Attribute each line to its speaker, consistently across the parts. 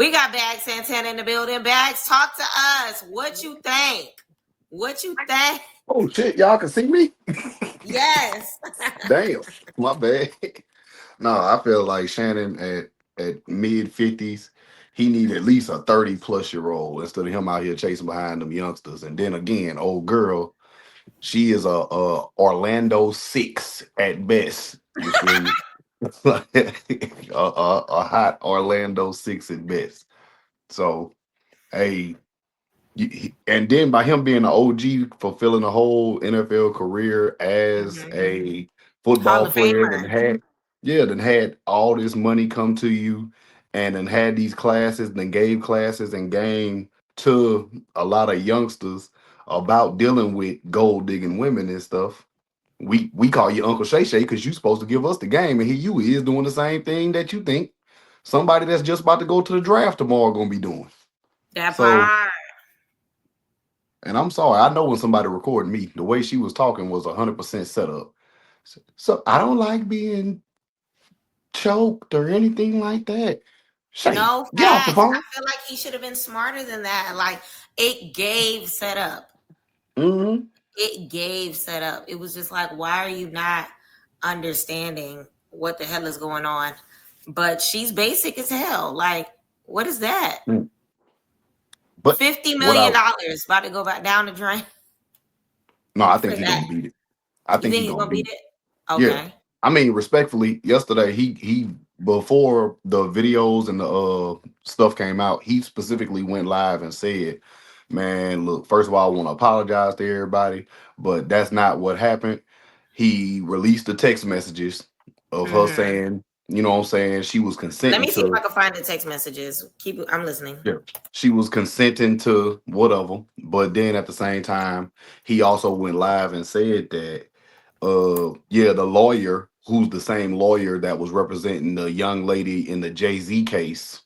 Speaker 1: We got Bags Santana in the building. Bags, talk to us. What you think? What you think?
Speaker 2: Oh shit, y'all can see me?
Speaker 1: Yes.
Speaker 2: Damn, my bad. No, I feel like Shannon at mid 50s, he need at least a 30-plus-year-old instead of him out here chasing behind them youngsters. And then again, old girl, she is a Orlando 6 at best. You feel me? a hot Orlando 6 at best. So hey, and then by him being an OG, fulfilling a whole NFL career as a
Speaker 1: Hall
Speaker 2: football
Speaker 1: of
Speaker 2: player,
Speaker 1: Famer.
Speaker 2: then had all this money come to you, and then had these classes, then gave classes and game to a lot of youngsters about dealing with gold digging women and stuff. We call you Uncle Shay Shay because you supposed to give us the game, and here you is doing the same thing that you think somebody that's just about to go to the draft tomorrow gonna be doing.
Speaker 1: That
Speaker 2: So.
Speaker 1: part.
Speaker 2: And I'm sorry, I know when somebody recorded me, the way she was talking was 100% set up. So I don't like being choked or anything like that. Shay,
Speaker 1: No
Speaker 2: get off the
Speaker 1: facts. I
Speaker 2: phone.
Speaker 1: feel like he should have been smarter than that. Like it gave set up.
Speaker 2: Mm-hmm.
Speaker 1: It gave set up. It was just like, why are you not understanding what the hell is going on? But she's basic as hell. Like, what is that?
Speaker 2: Mm. But
Speaker 1: $50
Speaker 2: what
Speaker 1: million
Speaker 2: I
Speaker 1: about to go back down the drain
Speaker 2: no, I
Speaker 1: for
Speaker 2: think he
Speaker 1: that.
Speaker 2: gonna beat it. I
Speaker 1: You
Speaker 2: think
Speaker 1: think
Speaker 2: he
Speaker 1: he's
Speaker 2: gonna
Speaker 1: gonna beat
Speaker 2: beat it.
Speaker 1: it?
Speaker 2: Yeah.
Speaker 1: Okay.
Speaker 2: I mean, respectfully, yesterday he before the videos and the stuff came out, he specifically went live and said, "Man, look, first of all, I want to apologize to everybody, but that's not what happened." He released the text messages of her
Speaker 1: Mm-hmm.
Speaker 2: saying, you know what I'm saying, she was
Speaker 1: Let
Speaker 2: consenting
Speaker 1: me see if I
Speaker 2: to,
Speaker 1: can find the text messages. I'm listening.
Speaker 2: yeah, she was consenting to whatever, but then at the same time, he also went live and said that yeah, the lawyer who's the same lawyer that was representing the young lady in the Jay-Z case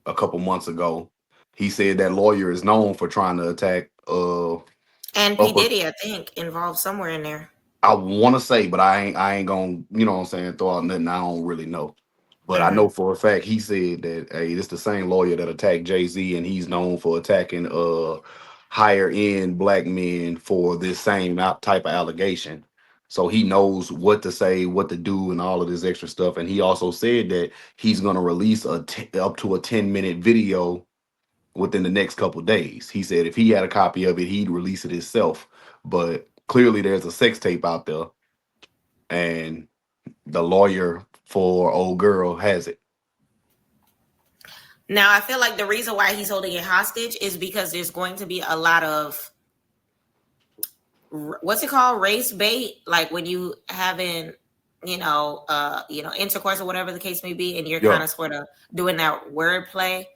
Speaker 2: a couple months ago, he said that lawyer is known for trying to attack
Speaker 1: And P.
Speaker 2: upper,
Speaker 1: Diddy, I think, involved somewhere in there.
Speaker 2: I want to say, but I ain't gonna, you know what I'm saying, throw out nothing I don't really know. But I know
Speaker 1: Mm-hmm.
Speaker 2: for a fact he said that hey, this the same lawyer that attacked Jay-Z, and he's known for attacking higher end black men for this same type of allegation. So he knows what to say, what to do, and all of this extra stuff. And he also said that he's gonna release up to a 10-minute video within the next couple days. He said if he had a copy of it, he'd release it himself. But clearly there's a sex tape out there, and the lawyer for old girl has it.
Speaker 1: Now, I feel like the reason why he's holding it hostage is because there's going to be a lot of what's it called, race bait, like when you having intercourse or whatever the case may be, and you're
Speaker 2: Yeah.
Speaker 1: kind of sort of doing that word play,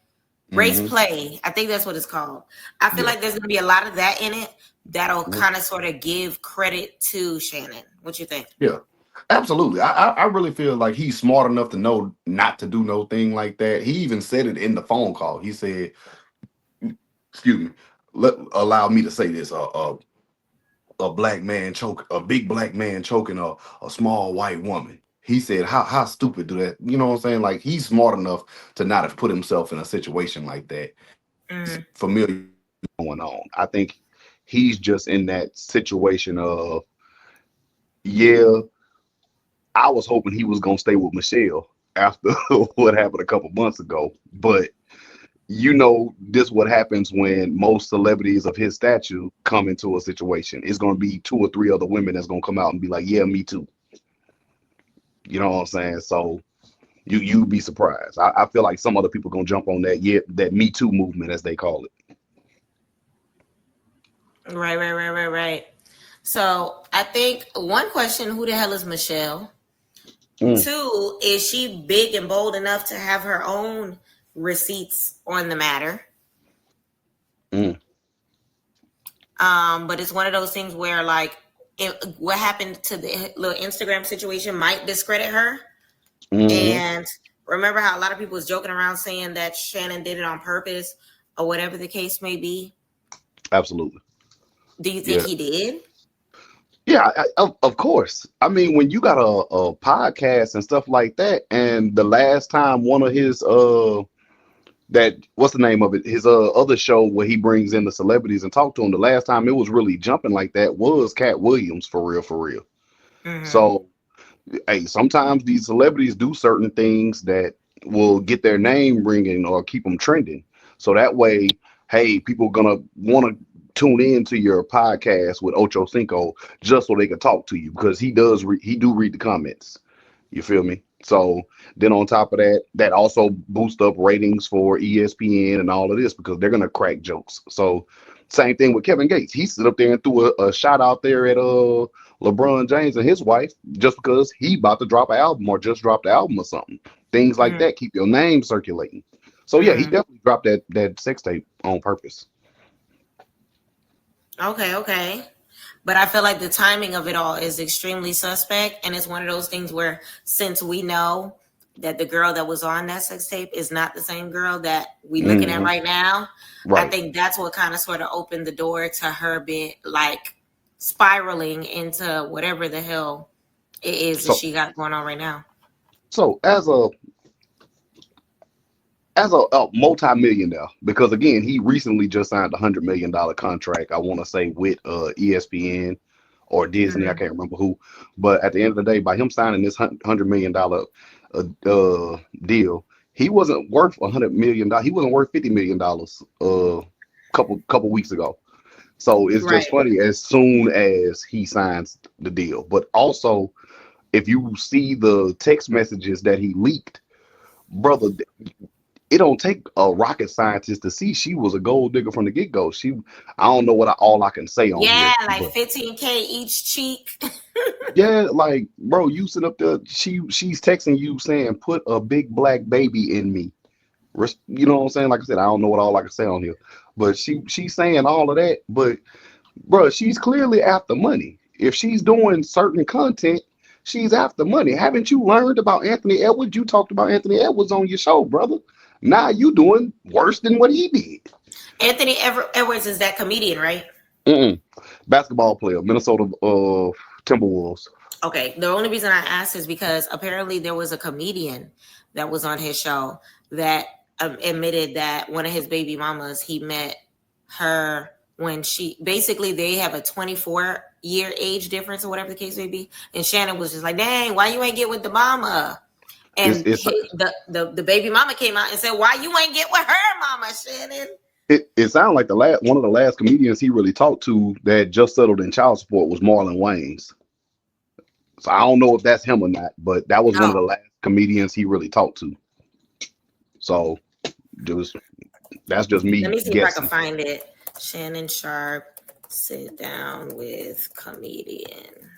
Speaker 1: race
Speaker 2: Mm-hmm.
Speaker 1: play. I think that's what it's called. I feel
Speaker 2: Yeah.
Speaker 1: like there's going to be a lot of that in it that'll
Speaker 2: Mhm.
Speaker 1: kind of sort of give credit to Shannon. What you think?
Speaker 2: Yeah. Absolutely. I really feel like he's smart enough to know not to do no thing like that. He even said it in the phone call. He said, excuse me, allow me to say this. A black man choke a big black man choking a small white woman. He said, how stupid do that? You know what I'm saying? Like he's smart enough to not have put himself in a situation like that.
Speaker 1: Mm.
Speaker 2: Familiar going on. I think he's just in that situation of, yeah, I was hoping he was gonna stay with Michelle after what happened a couple months ago. But this what happens when most celebrities of his stature come into a situation. It's gonna be two or three other women that's gonna come out and be like, yeah, me too. You know what I'm saying? So you'd be surprised. I feel like some other people gonna jump on that Me Too movement as they call it.
Speaker 1: Right. So I think one question: who the hell is Michelle?
Speaker 2: Mm,
Speaker 1: Two, is she big and bold enough to have her own receipts on the matter?
Speaker 2: mm,
Speaker 1: But it's one of those things where, like, what happened to the little Instagram situation might discredit her.
Speaker 2: mm-hmm.
Speaker 1: And remember how a lot of people was joking around saying that Shannon did it on purpose or whatever the case may be.
Speaker 2: Absolutely.
Speaker 1: Do you think
Speaker 2: Yeah.
Speaker 1: he did?
Speaker 2: Yeah, of course. I mean, when you got a podcast and stuff like that, and the last time one of his that what's the name of it? His other show where he brings in the celebrities and talk to them. The last time it was really jumping like that was Cat Williams, for real, for real.
Speaker 1: Mm-hmm.
Speaker 2: So hey, sometimes these celebrities do certain things that will get their name ringing or keep them trending. So that way, hey, people are gonna want to tune in to your podcast with Ocho Cinco just so they can talk to you because he do read the comments. You feel me? So then on top of that, that also boosts up ratings for ESPN and all of this because they're gonna crack jokes. So same thing with Kevin Gates. He stood up there and threw a shot out there at LeBron James and his wife just because he about to drop an album or just dropped the album or something. Things like
Speaker 1: Mm-hmm.
Speaker 2: that keep your name circulating. So yeah, he
Speaker 1: Mm-hmm.
Speaker 2: definitely dropped that sex tape on purpose.
Speaker 1: Okay, okay. But I feel like the timing of it all is extremely suspect. And it's one of those things where, since we know that the girl that was on that sex tape is not the same girl that we looking at
Speaker 2: Hmm.
Speaker 1: right now, I
Speaker 2: Right.
Speaker 1: think that's what kind of sort of opened the door to her being like spiraling into whatever the hell it is that
Speaker 2: So
Speaker 1: she got going on right now.
Speaker 2: so as a multi-millionaire, because again, he recently just signed $100 million contract. I want to say with ESPN or Disney, I
Speaker 1: Mm-hmm.
Speaker 2: can't remember who. But at the end of the day, by him signing this $100 million deal, he wasn't worth $100 million. He wasn't worth $50 million couple weeks ago. So it's just
Speaker 1: Right.
Speaker 2: funny as soon as he signs the deal. But also, if you see the text messages that he leaked, brother, it don't take a rocket scientist to see she was a gold digger from the get go. I don't know all I can say on
Speaker 1: Yeah,
Speaker 2: here,
Speaker 1: like
Speaker 2: but
Speaker 1: 15K each cheek.
Speaker 2: yeah, like bro, you sit up there, she's texting you saying, "Put a big black baby in me." You know what I'm saying? Like I said, I don't know what all I can say on here, but she's saying all of that. But bro, she's clearly after money. If she's doing certain content, she's after money. Haven't you learned about Anthony Edwards? You talked about Anthony Edwards on your show, brother. Now you doing worse than what he did.
Speaker 1: Anthony Edwards is that comedian, right?
Speaker 2: Mm-mm. Basketball player, Minnesota Timberwolves.
Speaker 1: Okay, the only reason I asked is because apparently there was a comedian that was on his show that admitted that one of his baby mamas, he met her when she basically they have a 24-year age difference or whatever the case may be. And Shannon was just like, dang, why you ain't get with the mama?
Speaker 2: It's
Speaker 1: And
Speaker 2: it's
Speaker 1: the baby mama came out and said, why you ain't get with her mama, Shannon?
Speaker 2: it sounded like the last one of the last comedians he really talked to that just settled in child support was Marlon Wayans. So I don't know if that's him or not, but that was one of the
Speaker 1: Oh,
Speaker 2: last comedians he really talked to. So just that's just
Speaker 1: let
Speaker 2: me
Speaker 1: me see if I can
Speaker 2: guessing.
Speaker 1: find it. Shannon Sharpe, sit down with comedian.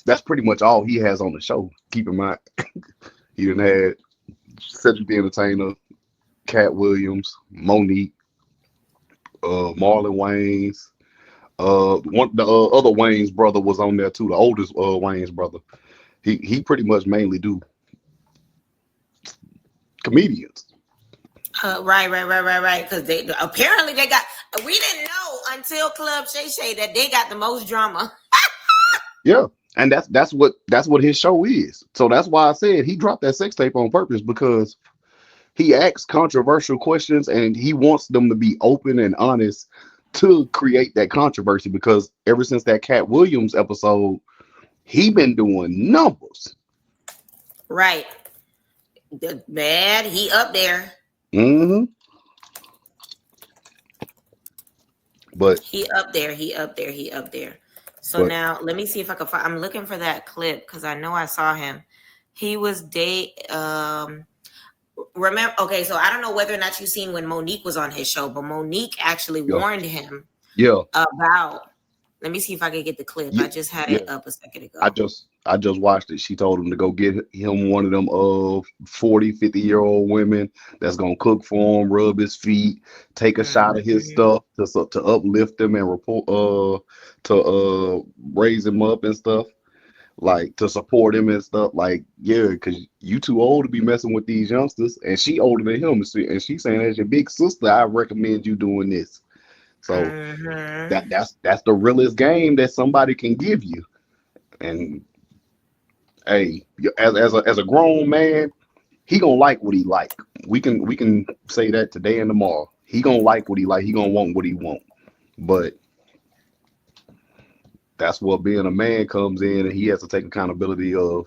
Speaker 2: That's pretty much all he has on the show. Keep in mind, he didn't had Cedric the Entertainer, Cat Williams, Monique, Marlon Wayans. One the other Wayne's brother was on there too. The oldest Wayne's brother. He pretty much mainly do comedians.
Speaker 1: Right. Because they apparently they got. We didn't know until Club Shay Shay that they got the most drama.
Speaker 2: Yeah, and that's what his show is. So that's why I said he dropped that sex tape on purpose because he asks controversial questions and he wants them to be open and honest to create that controversy. Because ever since that Cat Williams episode, he been doing numbers.
Speaker 1: Right, man, he up there.
Speaker 2: Hmm. But
Speaker 1: He up there. He up there. He up there. So
Speaker 2: but
Speaker 1: now let me see if I can find. I'm looking for that clip because I know I saw him. He was date. Remember? Okay, so I don't know whether or not you've seen when Monique was on his show, but Monique actually
Speaker 2: yeah,
Speaker 1: warned him
Speaker 2: yeah,
Speaker 1: about. Let me see if I can get the clip.
Speaker 2: yeah,
Speaker 1: I just had
Speaker 2: yeah.
Speaker 1: it up a second
Speaker 2: I
Speaker 1: ago.
Speaker 2: just I just watched it. She told him to go get him one of them 40, 50-year-old women that's gonna cook for him, rub his feet, take a shot of his
Speaker 1: Mhm.
Speaker 2: stuff to uplift him and report to raise him up and stuff, like to support him and stuff. Like, yeah, because you too old to be messing with these youngsters, and she older than him, and she saying as your big sister, I recommend you doing this. So
Speaker 1: Mhm.
Speaker 2: that's the realest game that somebody can give you. And hey, as a grown man, he gonna like what he like. We can say that today and tomorrow. He gonna like what he like. He gonna want what he want. But that's what being a man comes in, and he has to take accountability of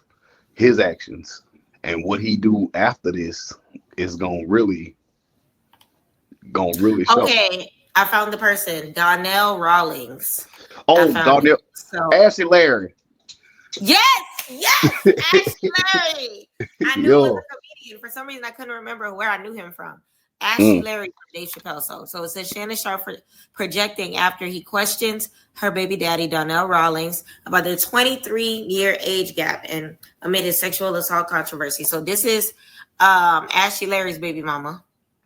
Speaker 2: his actions, and what he do after this is gonna really show.
Speaker 1: Okay, I found the person, Donnell Rawlings. I
Speaker 2: Oh,
Speaker 1: found it.
Speaker 2: Darnell,
Speaker 1: So
Speaker 2: Ashley Larry.
Speaker 1: yes, Ashley Larry. I knew it was
Speaker 2: Yo.
Speaker 1: a comedian. For some reason, I couldn't remember where I knew him from. Ashley
Speaker 2: Mm.
Speaker 1: Larry from Dave Chappelle. So it says Shannon Sharpe projecting after he questions her baby daddy, Donnell Rawlings, about their 23-year age gap and amid his sexual assault controversy. So this is Ashley Larry's baby mama.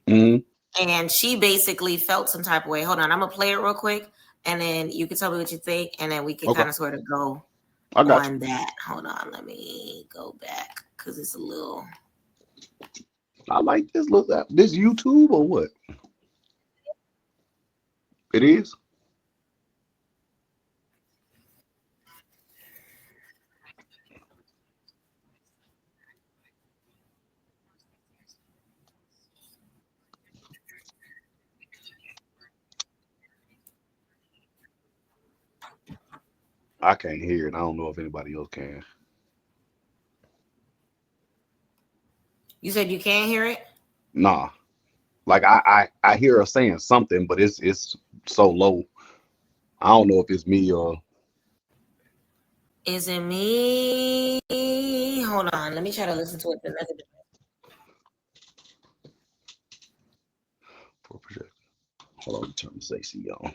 Speaker 2: Mm.
Speaker 1: And she basically felt some type of way. Hold on, I'm gonna play it real quick, and then you can tell me what you think, and then we can
Speaker 2: Okay,
Speaker 1: kind of sort of go
Speaker 2: I got you.
Speaker 1: on that. Hold on, let me go back because it's a little.
Speaker 2: I like this. Look at this YouTube or what? It is. I can't hear it. I don't know if anybody else can.
Speaker 1: You said you can't hear it.
Speaker 2: Nah. Like I hear her saying something, but it's so low. I don't know if it's me or
Speaker 1: Is it me? Hold on, let me try to listen to it.
Speaker 2: for project. Hold on, turn the AC on.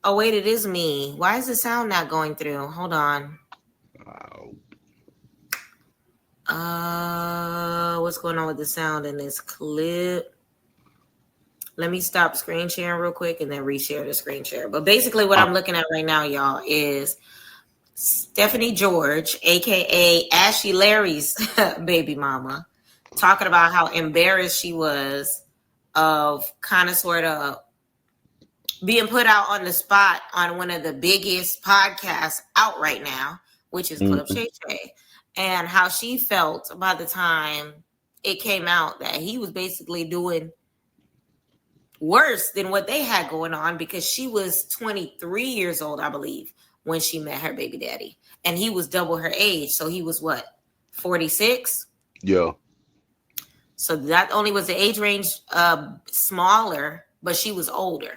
Speaker 1: Oh wait, it is me. Why is the sound not going through? Hold on. What's going on with the sound in this clip? Let me stop screen sharing real quick and then reshare the screen share. But basically, what I'm looking at right now, y'all, is Stephanie George, aka Ashley Larry's baby mama, talking about how embarrassed she was of kind of sort of being put out on the spot on one of the biggest podcasts out right now, which is Club Shay Shay, and how she felt by the time it came out that he was basically doing worse than what they had going on, because she was 23 years old, I believe, when she met her baby daddy, and he was double her age. So he was what, 46?
Speaker 2: Yeah.
Speaker 1: So that only was the age range smaller, but she was older.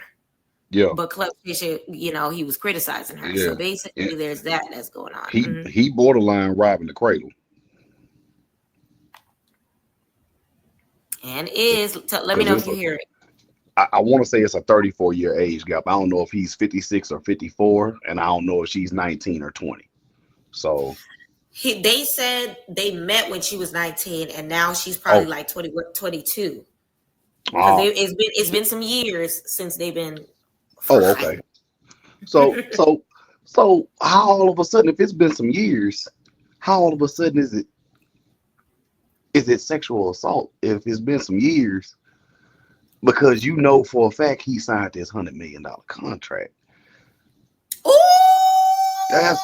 Speaker 2: Yeah.
Speaker 1: But Club Fisher, he was criticizing her.
Speaker 2: Yeah.
Speaker 1: So basically, there's that's going on.
Speaker 2: He borderline robbing the cradle.
Speaker 1: And let me know if you hear it.
Speaker 2: I want to say it's a 34-year age gap. I don't know if he's 56 or 54, and I don't know if she's 19 or 20. So
Speaker 1: they said they met when she was 19, and now she's probably like 20, 22. Because it's been some years since they've been.
Speaker 2: Oh, okay. So how all of a sudden, if it's been some years, how all of a sudden is it sexual assault if it's been some years? Because for a fact he signed this $100 million contract.
Speaker 1: Ooh!
Speaker 2: That's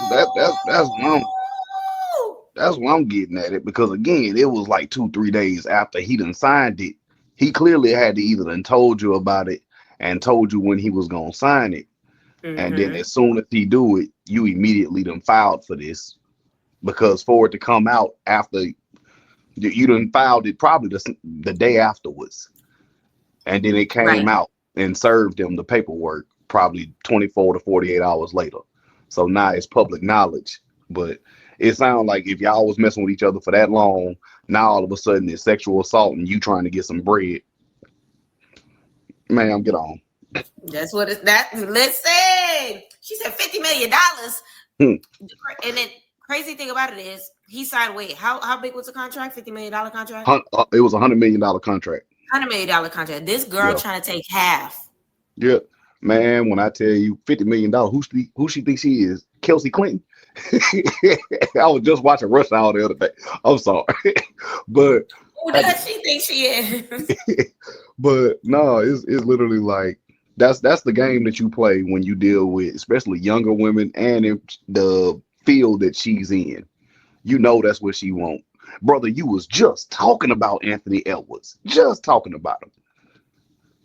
Speaker 2: what I'm getting at it. Because again, it was like 2-3 days after he done signed it. He clearly had to either done told you about it and told you when he was gonna sign it. And then as soon as he do it, you immediately done filed for this. Because for it to come out after you done filed it probably the day afterwards. And then it came out and served them the paperwork probably 24 to 48 hours later. So now it's public knowledge. But it sounds like if y'all was messing with each other for that long, now all of a sudden it's sexual assault and you trying to get some bread. Ma'am, get on.
Speaker 1: That's what it's that. Listen, she said $50 million. And then crazy thing about it is he signed. Wait, how big was the contract? $50 million contract.
Speaker 2: It was $100 million contract.
Speaker 1: $100 million contract. This girl trying to take half.
Speaker 2: Yeah, man. When I tell you $50 million, who she thinks she is? Kelsey Clinton. I was just watching Rush Hour the other day. I'm sorry, but
Speaker 1: Who
Speaker 2: at
Speaker 1: does she think she is?
Speaker 2: but no, it's literally like that's the game that you play when you deal with especially younger women and in the field that she's in. You know that's what she want. Brother, you was just talking about Anthony Edwards. Just talking about him.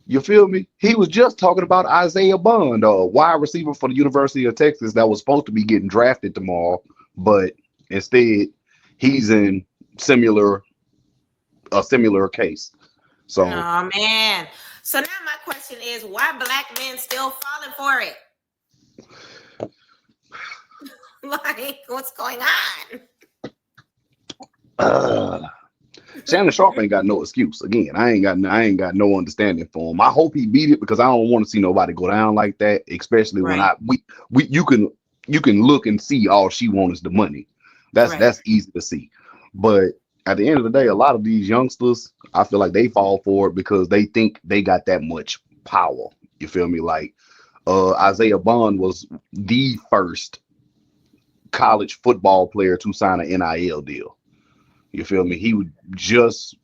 Speaker 2: You feel me? He was just talking about Isaiah Bond, a wide receiver for the University of Texas that was supposed to be getting drafted tomorrow, but instead he's in similar a similar case. So
Speaker 1: Oh man. So now my question is, why black men still falling for it? Like, what's going on?
Speaker 2: Shannon Sharpe ain't got no excuse. Again, I ain't got no understanding for him. I hope he beat it because I don't want to see nobody go down like that. Especially when
Speaker 1: Right.
Speaker 2: we you can look and see all she wants is the money.
Speaker 1: Right.
Speaker 2: That's easy to see. But at the end of the day, a lot of these youngsters, I feel like they fall for it because they think they got that much power. You feel me? Like Isaiah Bond was the first college football player to sign an NIL deal. You feel me? He just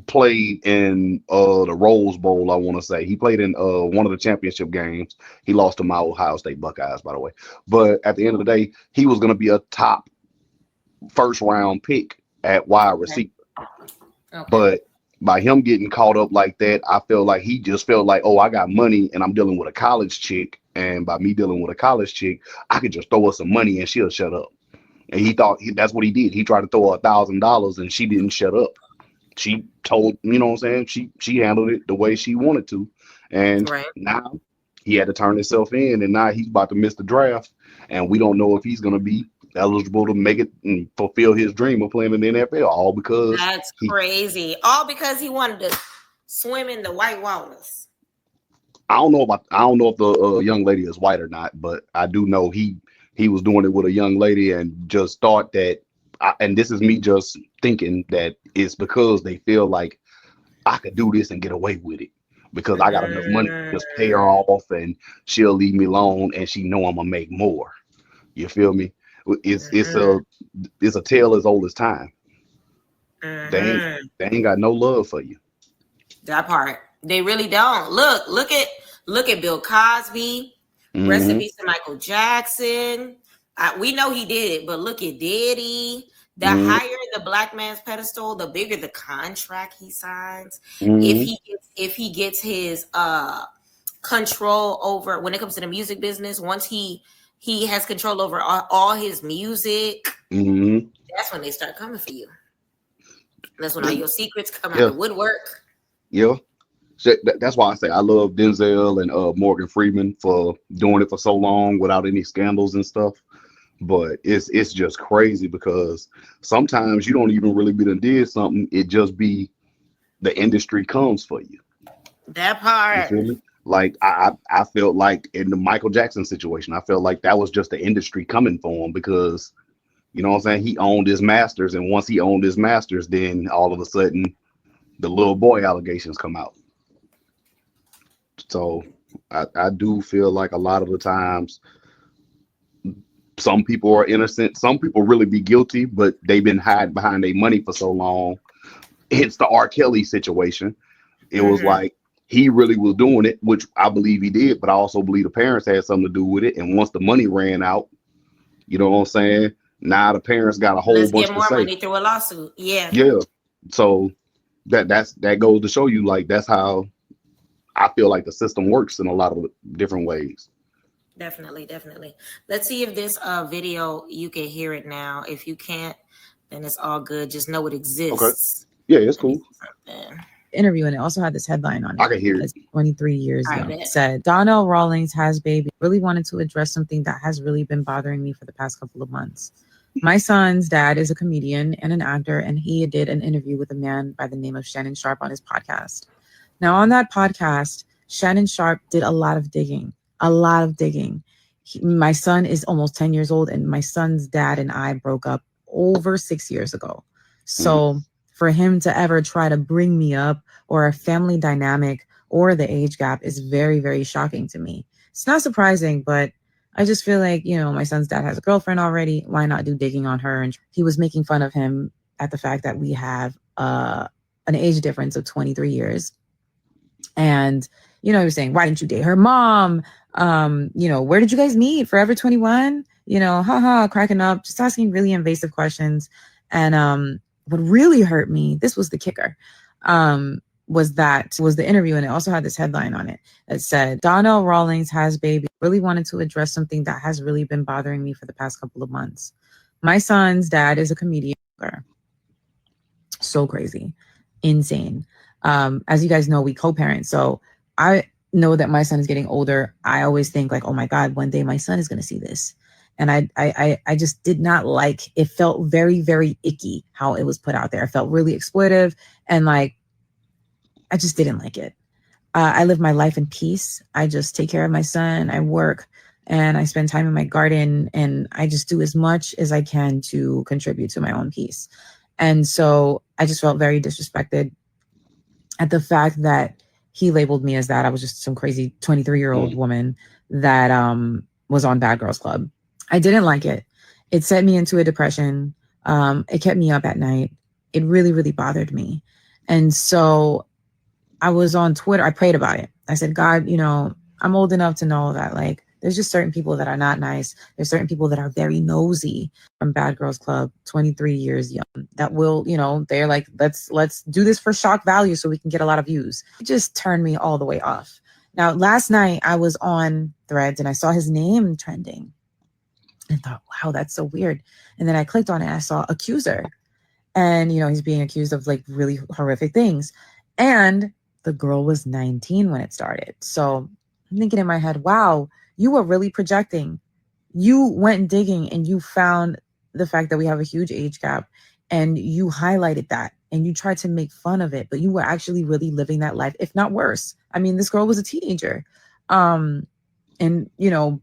Speaker 2: played in the Rose Bowl, I want to say. He played in one of the championship games. He lost to my Ohio State Buckeyes, by the way. But at the end of the day, he was going to be a top first round pick at wide receiver.
Speaker 1: Okay.
Speaker 2: But by him getting caught up like that, I feel like he just felt like, oh, I got money and I'm dealing with a college chick. And by me dealing with a college chick, I could just throw her some money and she'll shut up. And he thought that's what he did. He tried to throw her $1,000 and she didn't shut up. She told, you know what I'm saying? She handled it the way she wanted to. And
Speaker 1: Right.
Speaker 2: now he had to turn himself in, and now he's about to miss the draft. And we don't know if he's going to be eligible to make it and fulfill his dream of playing in the NFL, all because
Speaker 1: That's crazy. All because he wanted to swim in the white waters.
Speaker 2: I don't know if the young lady is white or not, but I do know he was doing it with a young lady and just thought that, and this is me just thinking that it's because they feel like I could do this and get away with it because I got enough money to just pay her off and she'll leave me alone and she know I'm gonna make more. You feel me? It's a tale as old as time. They ain't got no love for you.
Speaker 1: That part. They really don't. Look at Bill Cosby. Rest in peace to Michael Jackson. We know he did it, but look at Diddy. The higher the black man's pedestal, the bigger the contract he signs. If he gets his control over when it comes to the music business, once he has control over all his music, that's when they start coming for you. That's when all your secrets come out the woodwork.
Speaker 2: Yeah. So that's why I say I love Denzel and Morgan Freeman for doing it for so long without any scandals and stuff. But it's just crazy because sometimes you don't even really be done did something. It just be the industry comes for you.
Speaker 1: That part.
Speaker 2: You feel me? Like I felt like in the Michael Jackson situation, I felt like that was just the industry coming for him because, you know what I'm saying? He owned his masters, and once he owned his masters, then all of a sudden the little boy allegations come out. So I do feel like a lot of the times some people are innocent. Some people really be guilty, but they've been hiding behind their money for so long. It's the R. Kelly situation. It was like he really was doing it, which I believe he did, but I also believe the parents had something to do with it. And once the money ran out, you know what I'm saying? Now the parents got a whole bunch
Speaker 1: get
Speaker 2: to
Speaker 1: more
Speaker 2: say.
Speaker 1: money through a lawsuit. Yeah.
Speaker 2: Yeah. So that goes to show you, like, that's how I feel like the system works in a lot of different ways.
Speaker 1: Definitely. Let's see if this video, you can hear it now. If you can't, then it's all good. Just know it exists.
Speaker 2: Okay. Yeah, it's cool.
Speaker 3: Interview, and it also had this headline on it.
Speaker 2: I can hear it.
Speaker 3: 23 years young. It said, Donnell Rawlings has baby. Really wanted to address something that has really been bothering me for the past couple of months. My son's dad is a comedian and an actor, and he did an interview with a man by the name of Shannan Sharpe on his podcast. Now, on that podcast, Shannan Sharpe did a lot of digging. My son is almost 10 years old, and my son's dad and I broke up over 6 years ago. So for him to ever try to bring me up or a family dynamic or the age gap is very, very shocking to me. It's not surprising, but I just feel like, my son's dad has a girlfriend already. Why not do digging on her? And he was making fun of him at the fact that we have an age difference of 23 years. And, he was saying, why didn't you date her mom? Where did you guys meet? Forever 21? Haha, cracking up, just asking really invasive questions. And what really hurt me, this was the kicker, was the interview, and it also had this headline on it that said, Donnell Rawlings has baby. Really wanted to address something that has really been bothering me for the past couple of months. My son's dad is a comedian. So crazy, insane. As you guys know, we co-parent. So I know that my son is getting older. I always think like, oh my God, one day my son is going to see this. And I just did not like, it felt very, very icky how it was put out there. It felt really exploitive. And like, I just didn't like it. I live my life in peace. I just take care of my son. I work and I spend time in my garden, and I just do as much as I can to contribute to my own peace. And so I just felt very disrespected at the fact that he labeled me as that. I was just some crazy 23-year-old woman that was on Bad Girls Club. I didn't like it. It sent me into a depression. It kept me up at night. It really, really bothered me. And so I was on Twitter. I prayed about it. I said, God, I'm old enough to know that like, there's just certain people that are not nice. There's certain people that are very nosy from Bad Girls Club, 23 years young, that will, they're like, let's do this for shock value so we can get a lot of views. It just turned me all the way off. Now, last night I was on Threads and I saw his name trending and thought, wow, that's so weird. And then I clicked on it and I saw accuser, and, he's being accused of like really horrific things. And the girl was 19 when it started. So I'm thinking in my head, wow, you were really projecting. You went digging and you found the fact that we have a huge age gap, and you highlighted that and you tried to make fun of it, but you were actually really living that life, if not worse. I mean, this girl was a teenager. And,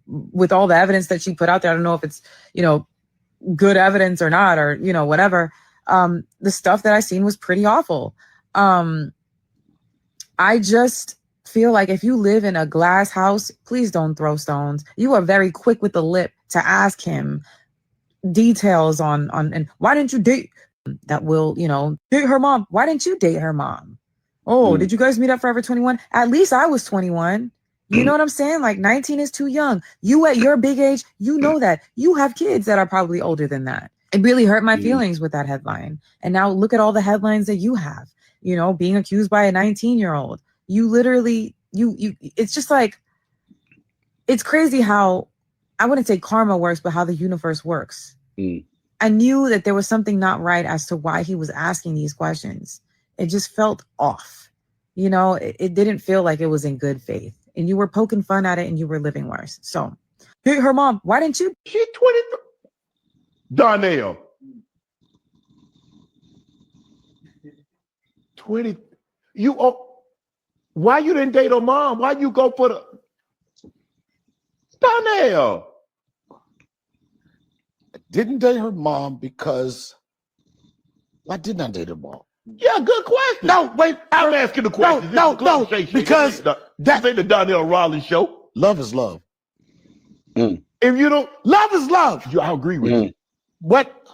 Speaker 3: with all the evidence that she put out there, I don't know if it's, good evidence or not, or, whatever. The stuff that I seen was pretty awful. I just feel like if you live in a glass house, please don't throw stones. You are very quick with the lip to ask him details on and why didn't you date that will, date her mom? Why didn't you date her mom? Oh, did you guys meet up Forever 21? At least I was 21. You know what I'm saying? Like 19 is too young. You at your big age, that you have kids that are probably older than that. It really hurt my feelings with that headline. And now look at all the headlines that you have, being accused by a 19-year-old. You literally, it's just like, it's crazy how, I wouldn't say karma works, but how the universe works. I knew that there was something not right as to why he was asking these questions. It just felt off. It didn't feel like it was in good faith. And you were poking fun at it and you were living worse. So, hey, her mom, why didn't you?
Speaker 4: She's 20. Donnell. 20. Why you didn't date her mom? Why you go for the Donnell?
Speaker 5: I didn't date her mom because why didn't I date her mom?
Speaker 4: Yeah, good question.
Speaker 5: No, wait.
Speaker 4: I'm asking the question.
Speaker 5: No, because
Speaker 4: this ain't the Donnell Rawlings show.
Speaker 5: Love is love.
Speaker 4: If you don't,
Speaker 5: love is love.
Speaker 4: I agree with you.
Speaker 5: What?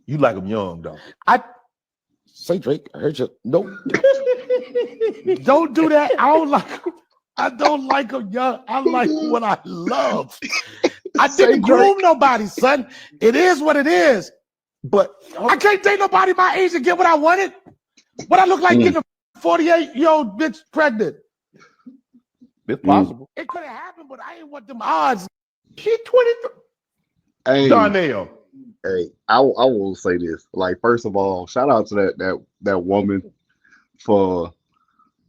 Speaker 4: You like them young, though.
Speaker 5: I say Drake. I heard you. Nope. Don't do that. I don't like them young. I like what I love. I didn't groom nobody, son. It is what it is. But I can't date nobody my age and get what I wanted. What I look like getting a 48-year-old bitch pregnant.
Speaker 4: It's possible.
Speaker 5: It could have happened, but I ain't want them odds.
Speaker 4: She's 23.
Speaker 2: Hey,
Speaker 4: Donnell.
Speaker 2: Hey, I will say this. Like, first of all, shout out to that woman for,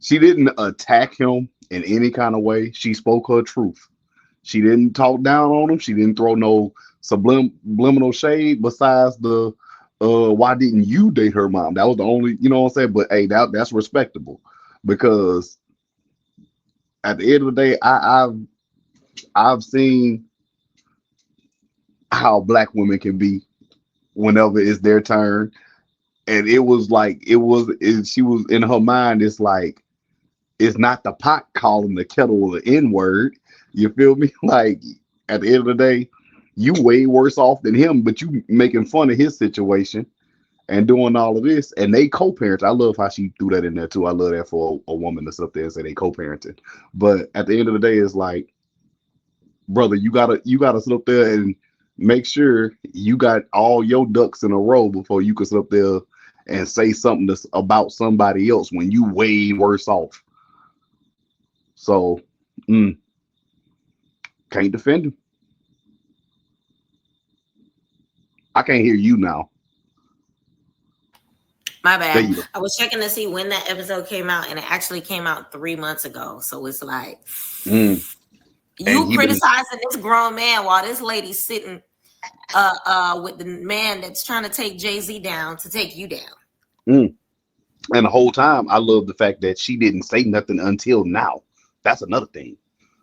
Speaker 2: she didn't attack him in any kind of way. She spoke her truth. She didn't talk down on him. She didn't throw no subliminal shade besides the why didn't you date her mom? That was the only, you know what I'm saying? But hey, that's respectable, because at the end of the day, I've seen how black women can be whenever it's their turn. And it was like, she was in her mind, it's like, it's not the pot calling the kettle the N-word. You feel me? Like, at the end of the day, you way worse off than him, but you making fun of his situation and doing all of this. And they co-parent. I love how she threw that in there too. I love that for a woman to sit up there and say they co-parenting. But at the end of the day, it's like, brother, you gotta sit up there and make sure you got all your ducks in a row before you can sit up there and say something that's about somebody else when you way worse off. So can't defend him. I can't hear you now.
Speaker 1: My
Speaker 2: There
Speaker 1: bad.
Speaker 2: you go.
Speaker 1: I was checking to see when that episode came out, and it actually came out 3 months ago. So it's like
Speaker 2: And
Speaker 1: you
Speaker 2: he been
Speaker 1: criticizing this grown man while this lady's sitting with the man that's trying to take Jay-Z down to take you down.
Speaker 2: and the whole time I love the fact that she didn't say nothing until now. That's another thing.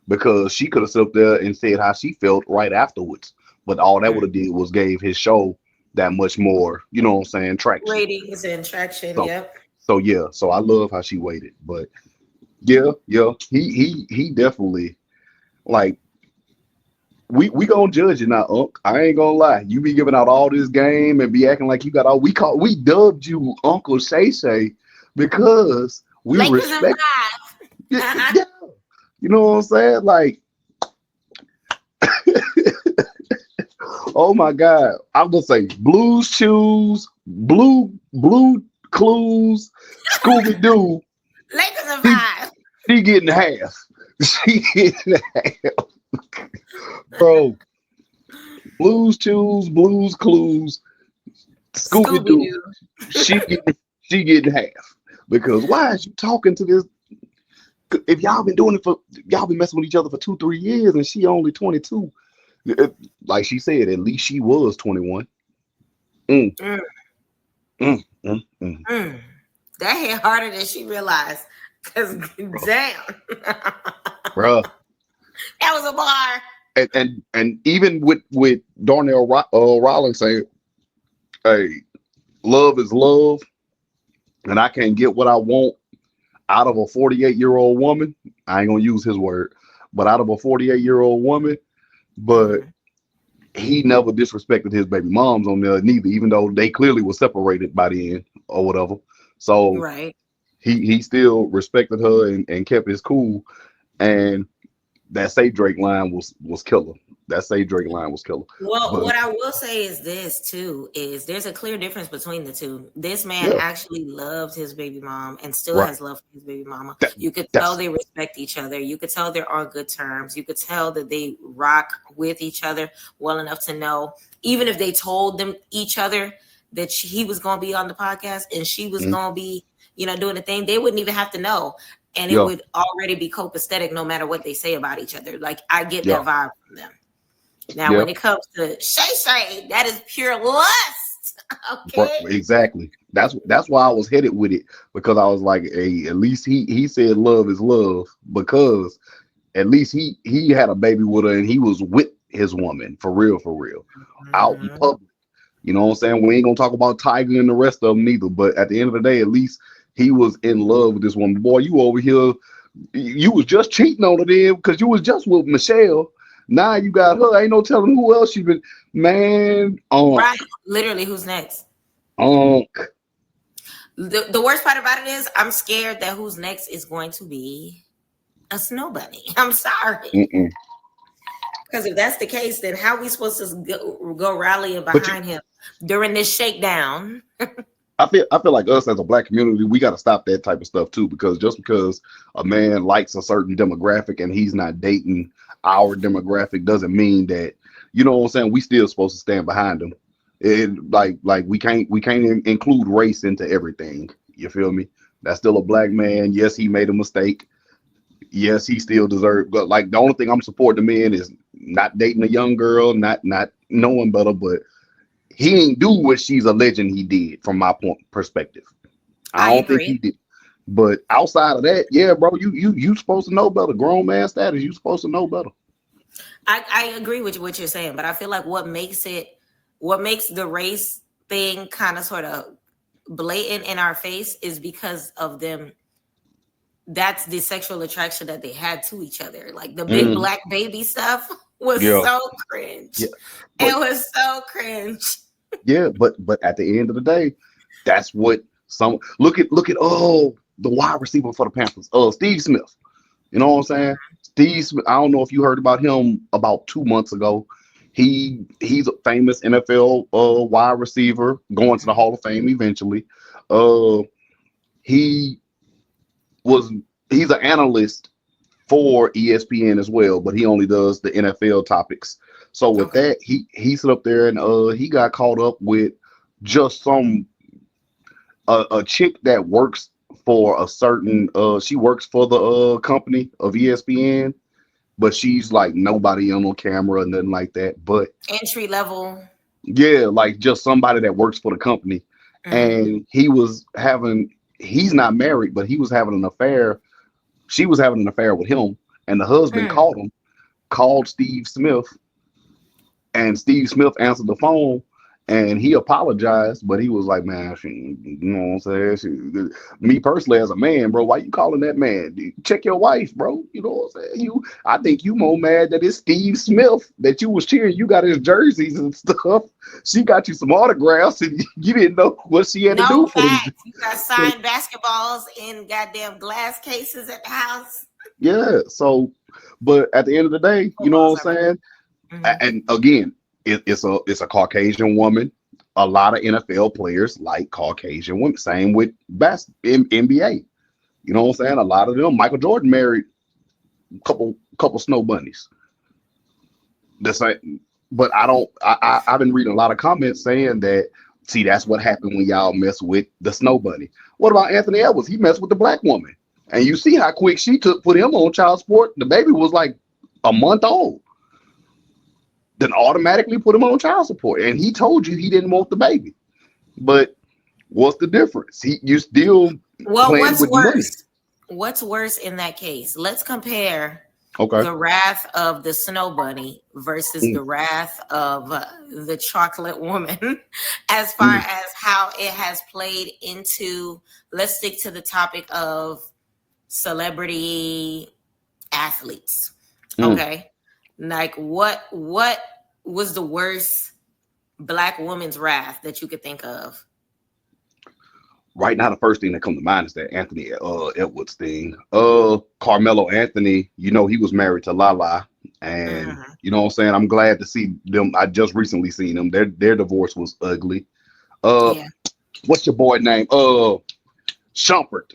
Speaker 2: Because she could have stood up there and said how she felt right afterwards. But all that would have did was gave his show that much more, you know what I'm saying, traction.
Speaker 1: Ratings and traction,
Speaker 2: So,
Speaker 1: yep.
Speaker 2: So yeah, so I love how she waited. But yeah, he definitely, like, we gonna judge you now, Unc. I ain't gonna lie. You be giving out all this game and be acting like you got all we dubbed you Uncle Shay Shay because we
Speaker 1: Lakers and
Speaker 2: respect.
Speaker 1: five.
Speaker 2: Yeah. You know what I'm saying? Like, oh my God. I'm gonna say Blues Shoes, Blue Clues, Scooby Doo.
Speaker 1: Lakers and five.
Speaker 2: She getting half. She getting half. Bro. Blues Shoes, Blues Clues, Scooby Doo. She getting half. Because why is you talking to this? If y'all been messing with each other for 2-3 years and she only 22, like she said, at least she was 21.
Speaker 1: That hit harder than she realized. Cause damn,
Speaker 2: Bruh.
Speaker 1: that was a bar.
Speaker 2: And even with Darnell Rollins saying, "Hey, love is love, and I can't get what I want out of a 48-year-old woman." I ain't gonna use his word, but out of a 48-year-old woman. But he never disrespected his baby moms on there neither, even though they clearly were separated by the end or whatever. So
Speaker 1: Right.
Speaker 2: he still respected her and kept his cool. And that Say Drake line was killer. That Say Drake line was killer.
Speaker 1: Well,
Speaker 2: But
Speaker 1: what I will say is this too, is there's a clear difference between the two. This man actually loved his baby mom and still has love for his baby mama. You could tell they respect each other. You could tell they're on good terms. You could tell that they rock with each other well enough to know, even if they told them each other that he was going to be on the podcast and she was going to be, doing the thing, they wouldn't even have to know. And it would already be copacetic no matter what they say about each other. Like, I get that vibe from them. Now, when it comes to Shay, that is pure lust. Okay.
Speaker 2: Exactly. That's why I was headed with it, because I was like, hey, at least he said love is love, because at least he had a baby with her and he was with his woman for real, out in public. You know what I'm saying? We ain't gonna talk about Tiger and the rest of them neither, but at the end of the day, at least he was in love with this woman. Boy, you over here, you was just cheating on her then because you was just with Michelle. Now you got her. Ain't no telling who else you been. Man,
Speaker 1: right. Literally, who's next?
Speaker 2: The
Speaker 1: worst part about it is I'm scared that who's next is going to be a snow bunny. I'm sorry. Because if that's the case, then how are we supposed to go rallying behind him during this shakedown?
Speaker 2: I feel like us as a black community, we got to stop that type of stuff too, because just because a man likes a certain demographic and he's not dating our demographic doesn't mean that, you know what I'm saying, we still supposed to stand behind him. And like we can't include race into everything. You feel me? That's still a black man. Yes, he made a mistake. Yes, he still deserved. But like, the only thing I'm supporting the man is not dating a young girl, not knowing better, but he ain't do what she's alleging he did from my perspective. I don't think he did. But outside of that, yeah, bro, you supposed to know better. Grown man status, you supposed to know better.
Speaker 1: I agree with what you're saying, but I feel like what makes the race thing kind of sort of blatant in our face is because of them. That's the sexual attraction that they had to each other. Like the big black baby stuff was
Speaker 2: Yeah.
Speaker 1: so cringe.
Speaker 2: Yeah.
Speaker 1: It was so cringe.
Speaker 2: Yeah, but at the end of the day, that's what some look at the wide receiver for the Panthers, Steve Smith. You know what I'm saying? Steve Smith, I don't know if you heard about him about 2 months ago. He's a famous NFL wide receiver going to the Hall of Fame eventually. He was he's an analyst for ESPN as well, but he only does the NFL topics. So with that, he sit up there and he got caught up with just a chick that works for a certain she works for the company of ESPN, but she's like nobody on camera and nothing like that. But
Speaker 1: Entry level.
Speaker 2: yeah, like just somebody that works for the company. And he's not married, but he was having an affair. She was having an affair with him, and the husband called Steve Smith, and Steve Smith answered the phone, and he apologized, but he was like, man, you know what I'm saying? Me personally as a man, bro, why you calling that man? Check your wife, bro. You know what I'm saying? I think you more mad that it's Steve Smith that you was cheering. You got his jerseys and stuff. She got you some autographs, and you didn't know what she had to do for them.
Speaker 1: You got signed basketballs in goddamn glass cases at the house.
Speaker 2: Yeah, so, but at the end of the day, you know what I'm saying? And again, it's a Caucasian woman. A lot of NFL players like Caucasian women. Same with NBA. You know what I'm saying? A lot of them. Michael Jordan married a couple snow bunnies. The same, but I've been reading a lot of comments saying that. See, that's what happened when y'all mess with the snow bunny. What about Anthony Edwards? He messed with the black woman, and you see how quick she put him on child support. The baby was like a month old. Then automatically put him on child support, and he told you he didn't want the baby. But what's the difference? You still
Speaker 1: what's worse? What's worse in that case? Let's compare the wrath of the snow bunny versus the wrath of the chocolate woman, as far as how it has played into. Let's stick to the topic of celebrity athletes. Okay. Like what was the worst black woman's wrath that you could think of?
Speaker 2: Right now, the first thing that comes to mind is that Anthony Edwards thing. Carmelo Anthony, you know, he was married to Lala, and you know what I'm saying? I'm glad to see them. I just recently seen them. Their divorce was ugly. What's your boy name? Shumpert.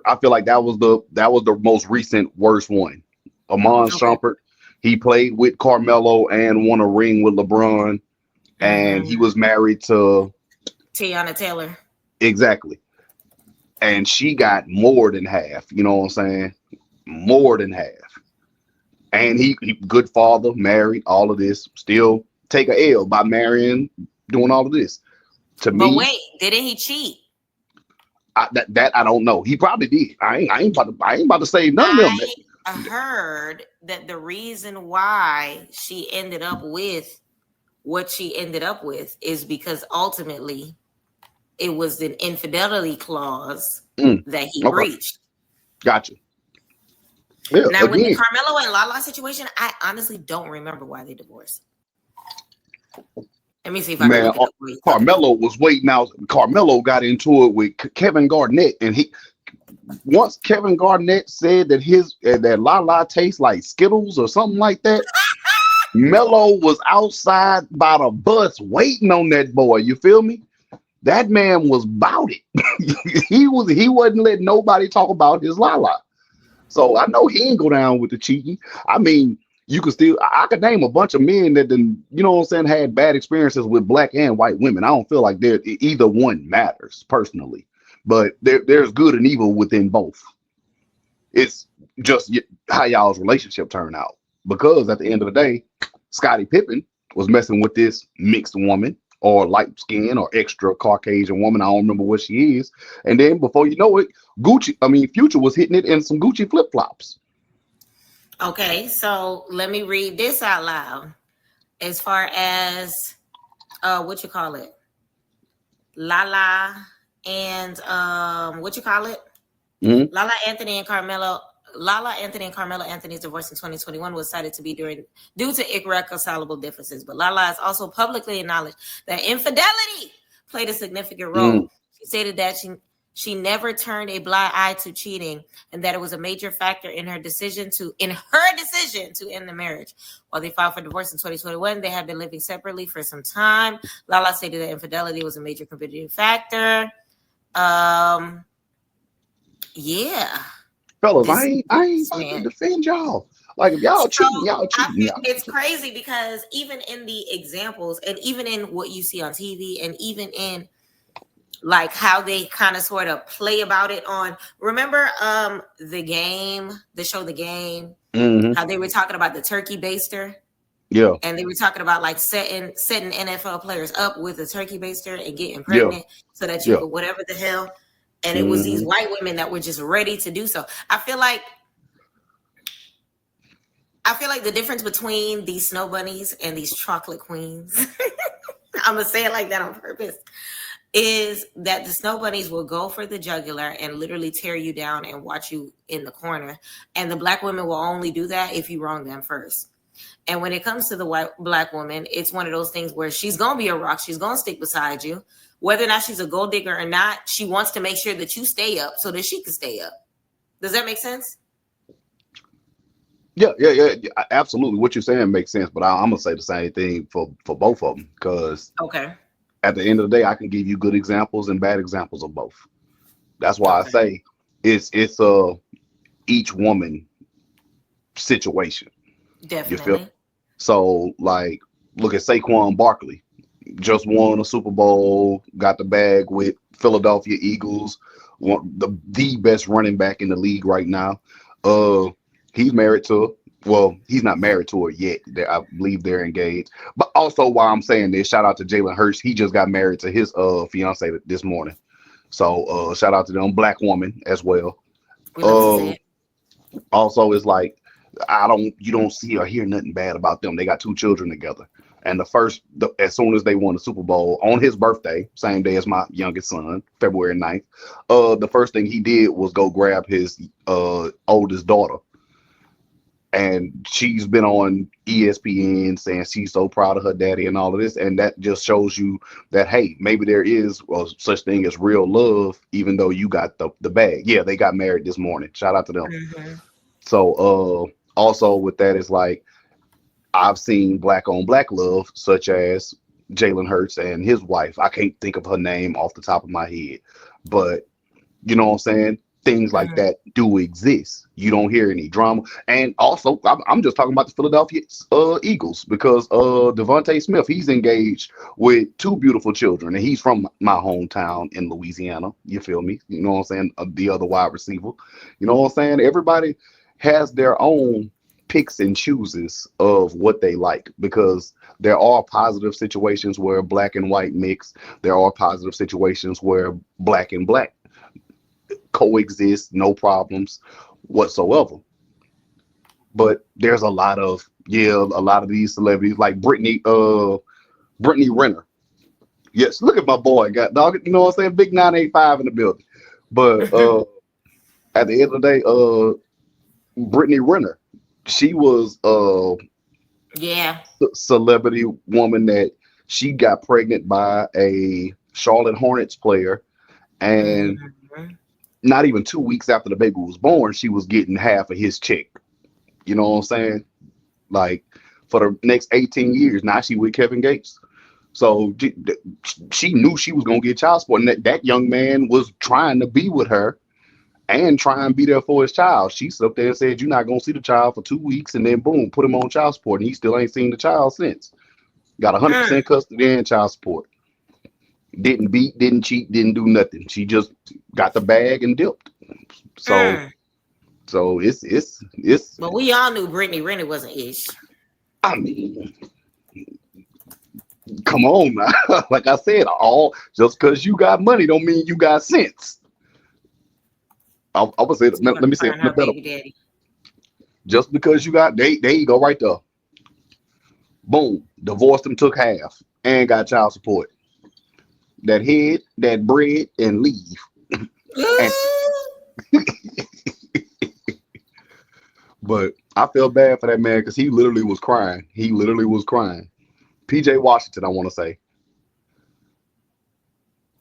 Speaker 2: I feel like that was the most recent worst one. Shumpert. He played with Carmelo and won a ring with LeBron, and he was married to
Speaker 1: Tiana Taylor.
Speaker 2: Exactly. And she got more than half, you know what I'm saying? More than half. And he good father, married, all of this, still take a L by marrying, doing all of this. But
Speaker 1: wait, didn't he cheat?
Speaker 2: That I don't know. He probably did. I ain't about to say none of them.
Speaker 1: I heard that the reason why she ended up with what she ended up with is because ultimately it was an infidelity clause that he breached.
Speaker 2: Gotcha. Yeah,
Speaker 1: now, with the Carmelo and Lala situation, I honestly don't remember why they divorced. Let me see if I can look it up.
Speaker 2: Carmelo was waiting out. Carmelo got into it with Kevin Garnett, and once Kevin Garnett said that that Lala tastes like Skittles or something like that, Melo was outside by the bus waiting on that boy. You feel me? That man was about it. He wasn't letting nobody talk about his Lala. So I know he ain't go down with the cheating. I mean, I could name a bunch of men that didn't, you know what I'm saying, had bad experiences with black and white women. I don't feel like either one matters personally, but there's good and evil within both. It's just how y'all's relationship turned out. Because at the end of the day, Scottie Pippen was messing with this mixed woman or light skin or extra Caucasian woman. I don't remember what she is. And then before you know it, Future was hitting it in some Gucci flip-flops.
Speaker 1: Okay, so let me read this out loud. As far as what you call it? Lala and Lala Anthony and Carmelo Lala Anthony and Carmelo Anthony's divorce in 2021 was cited to be due to irreconcilable differences. But Lala has also publicly acknowledged that infidelity played a significant role. She stated that she never turned a blind eye to cheating, and that it was a major factor in her decision to end the marriage. While they filed for divorce in 2021, they have been living separately for some time. Lala stated that infidelity was a major contributing factor. Yeah.
Speaker 2: Fellas, I ain't about to defend y'all. Like, if y'all cheating, y'all cheating.
Speaker 1: It's crazy because even in the examples and even in what you see on TV and even in like how they kind of sort of play about it on, remember the show The Game, how they were talking about the turkey baster?
Speaker 2: Yeah.
Speaker 1: And they were talking about like setting NFL players up with a turkey baster and getting pregnant so that you could whatever the hell. And it was these white women that were just ready to do so. I feel like the difference between these snow bunnies and these chocolate queens, I'm going to say it like that on purpose, is that the snow bunnies will go for the jugular and literally tear you down and watch you in the corner. And the black women will only do that if you wrong them first. And when it comes to the black woman, it's one of those things where she's going to be a rock. She's going to stick beside you. Whether or not she's a gold digger or not, she wants to make sure that you stay up so that she can stay up. Does that make sense?
Speaker 2: Yeah, absolutely. What you're saying makes sense, but I'm gonna say the same thing for both of them, because at the end of the day, I can give you good examples and bad examples of both. That's why I say it's each woman situation.
Speaker 1: Definitely.
Speaker 2: You feel? So, like, look at Saquon Barkley. Just won a Super Bowl, got the bag with Philadelphia Eagles, the best running back in the league right now. He's married to, well, he's not married to her yet. I believe they're engaged. But also, while I'm saying this, shout out to Jalen Hurts. He just got married to his fiance this morning. So shout out to them, black woman as well. Also, it's like you don't see or hear nothing bad about them. They got 2 children together. And as soon as they won the Super Bowl on his birthday, same day as my youngest son, February 9th, the first thing he did was go grab his oldest daughter. And she's been on ESPN saying she's so proud of her daddy and all of this. And that just shows you that, hey, maybe there is such thing as real love, even though you got the bag. Yeah, they got married this morning. Shout out to them. So also with that, it's like, I've seen black on black love, such as Jalen Hurts and his wife. I can't think of her name off the top of my head, but you know what I'm saying? Things like that do exist. You don't hear any drama. And also, I'm just talking about the Philadelphia Eagles, because Devontae Smith, he's engaged with 2 beautiful children, and he's from my hometown in Louisiana. You feel me? You know what I'm saying? The other wide receiver. You know what I'm saying? Everybody has their own picks and chooses of what they like, because there are positive situations where black and white mix. There are positive situations where black and black coexist, no problems whatsoever. But there's a lot of these celebrities like Brittany Renner. Yes, look at my boy, got dog. You know what I'm saying? Big 985 in the building. But at the end of the day, Brittany Renner, she was celebrity woman that she got pregnant by a Charlotte Hornets player, and not even 2 weeks after the baby was born, she was getting half of his check. You know what I'm saying? Like, for the next 18 years, now she with Kevin Gates. So she knew she was gonna get child support, and that young man was trying to be with her and try and be there for his child. She stood up there and said, "You're not gonna see the child for 2 weeks," and then boom, put him on child support, and he still ain't seen the child since. Got 100% custody and child support. Didn't beat, didn't cheat, didn't do nothing. She just got the bag and dipped. So it's.
Speaker 1: But we all knew Brittany Renner wasn't ish.
Speaker 2: I mean, come on now. Like I said, just because you got money don't mean you got sense. I would say, let me say it better. Just because you got, there you go right there. Boom, divorced him, took half, and got child support. That head, that bread, and leave. But I feel bad for that man because he literally was crying. He literally was crying. PJ Washington, I want to say.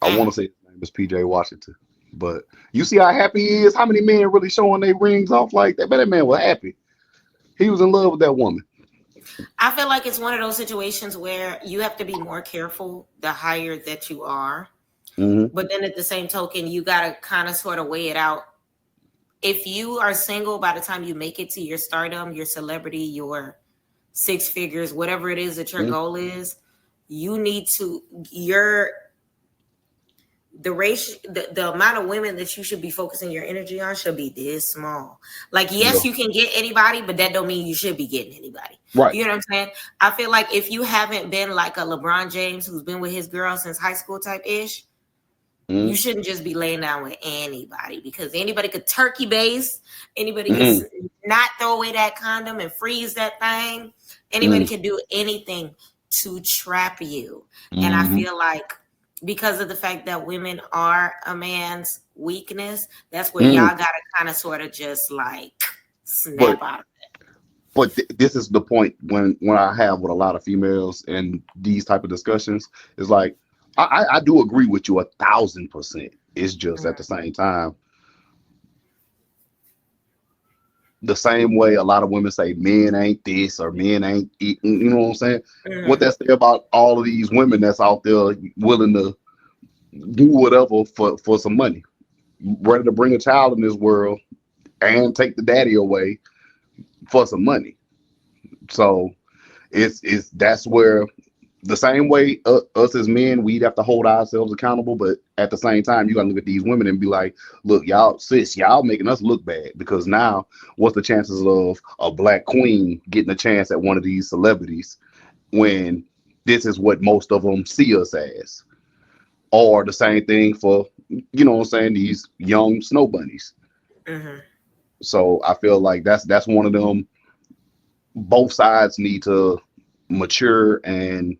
Speaker 2: I want to say his name is PJ Washington. But you see how happy he is? How many men really showing their rings off like that? But that man was happy. He was in love with that woman.
Speaker 1: I feel like it's one of those situations where you have to be more careful the higher that you are.
Speaker 2: Mm-hmm.
Speaker 1: But then at the same token, you got to kind of sort of weigh it out. If you are single by the time you make it to your stardom, your celebrity, your six figures, whatever it is that your goal is, you need to, the amount of women that you should be focusing your energy on should be this small. Like, yes, you can get anybody, but that don't mean you should be getting anybody.
Speaker 2: Right.
Speaker 1: You know what I'm saying? I feel like if you haven't been like a LeBron James who's been with his girl since high school type ish, you shouldn't just be laying down with anybody, because anybody could turkey base, anybody could not throw away that condom and freeze that thing. Anybody can do anything to trap you. And I feel like because of the fact that women are a man's weakness, that's where y'all gotta kind of sort of just like snap out of it.
Speaker 2: But this is the point when I have with a lot of females and these type of discussions, is like, I do agree with you 1,000%. It's just at the same time, the same way a lot of women say men ain't this or men ain't eating, you know what I'm saying? What that's there about all of these women that's out there willing to do whatever for some money, ready to bring a child in this world and take the daddy away for some money. So it's that's where the same way us as men, we'd have to hold ourselves accountable, but at the same time, you gotta look at these women and be like, look, y'all making us look bad, because now what's the chances of a black queen getting a chance at one of these celebrities when this is what most of them see us as? Or the same thing for, you know what I'm saying, these young snow bunnies. So I feel like that's one of them. Both sides need to mature and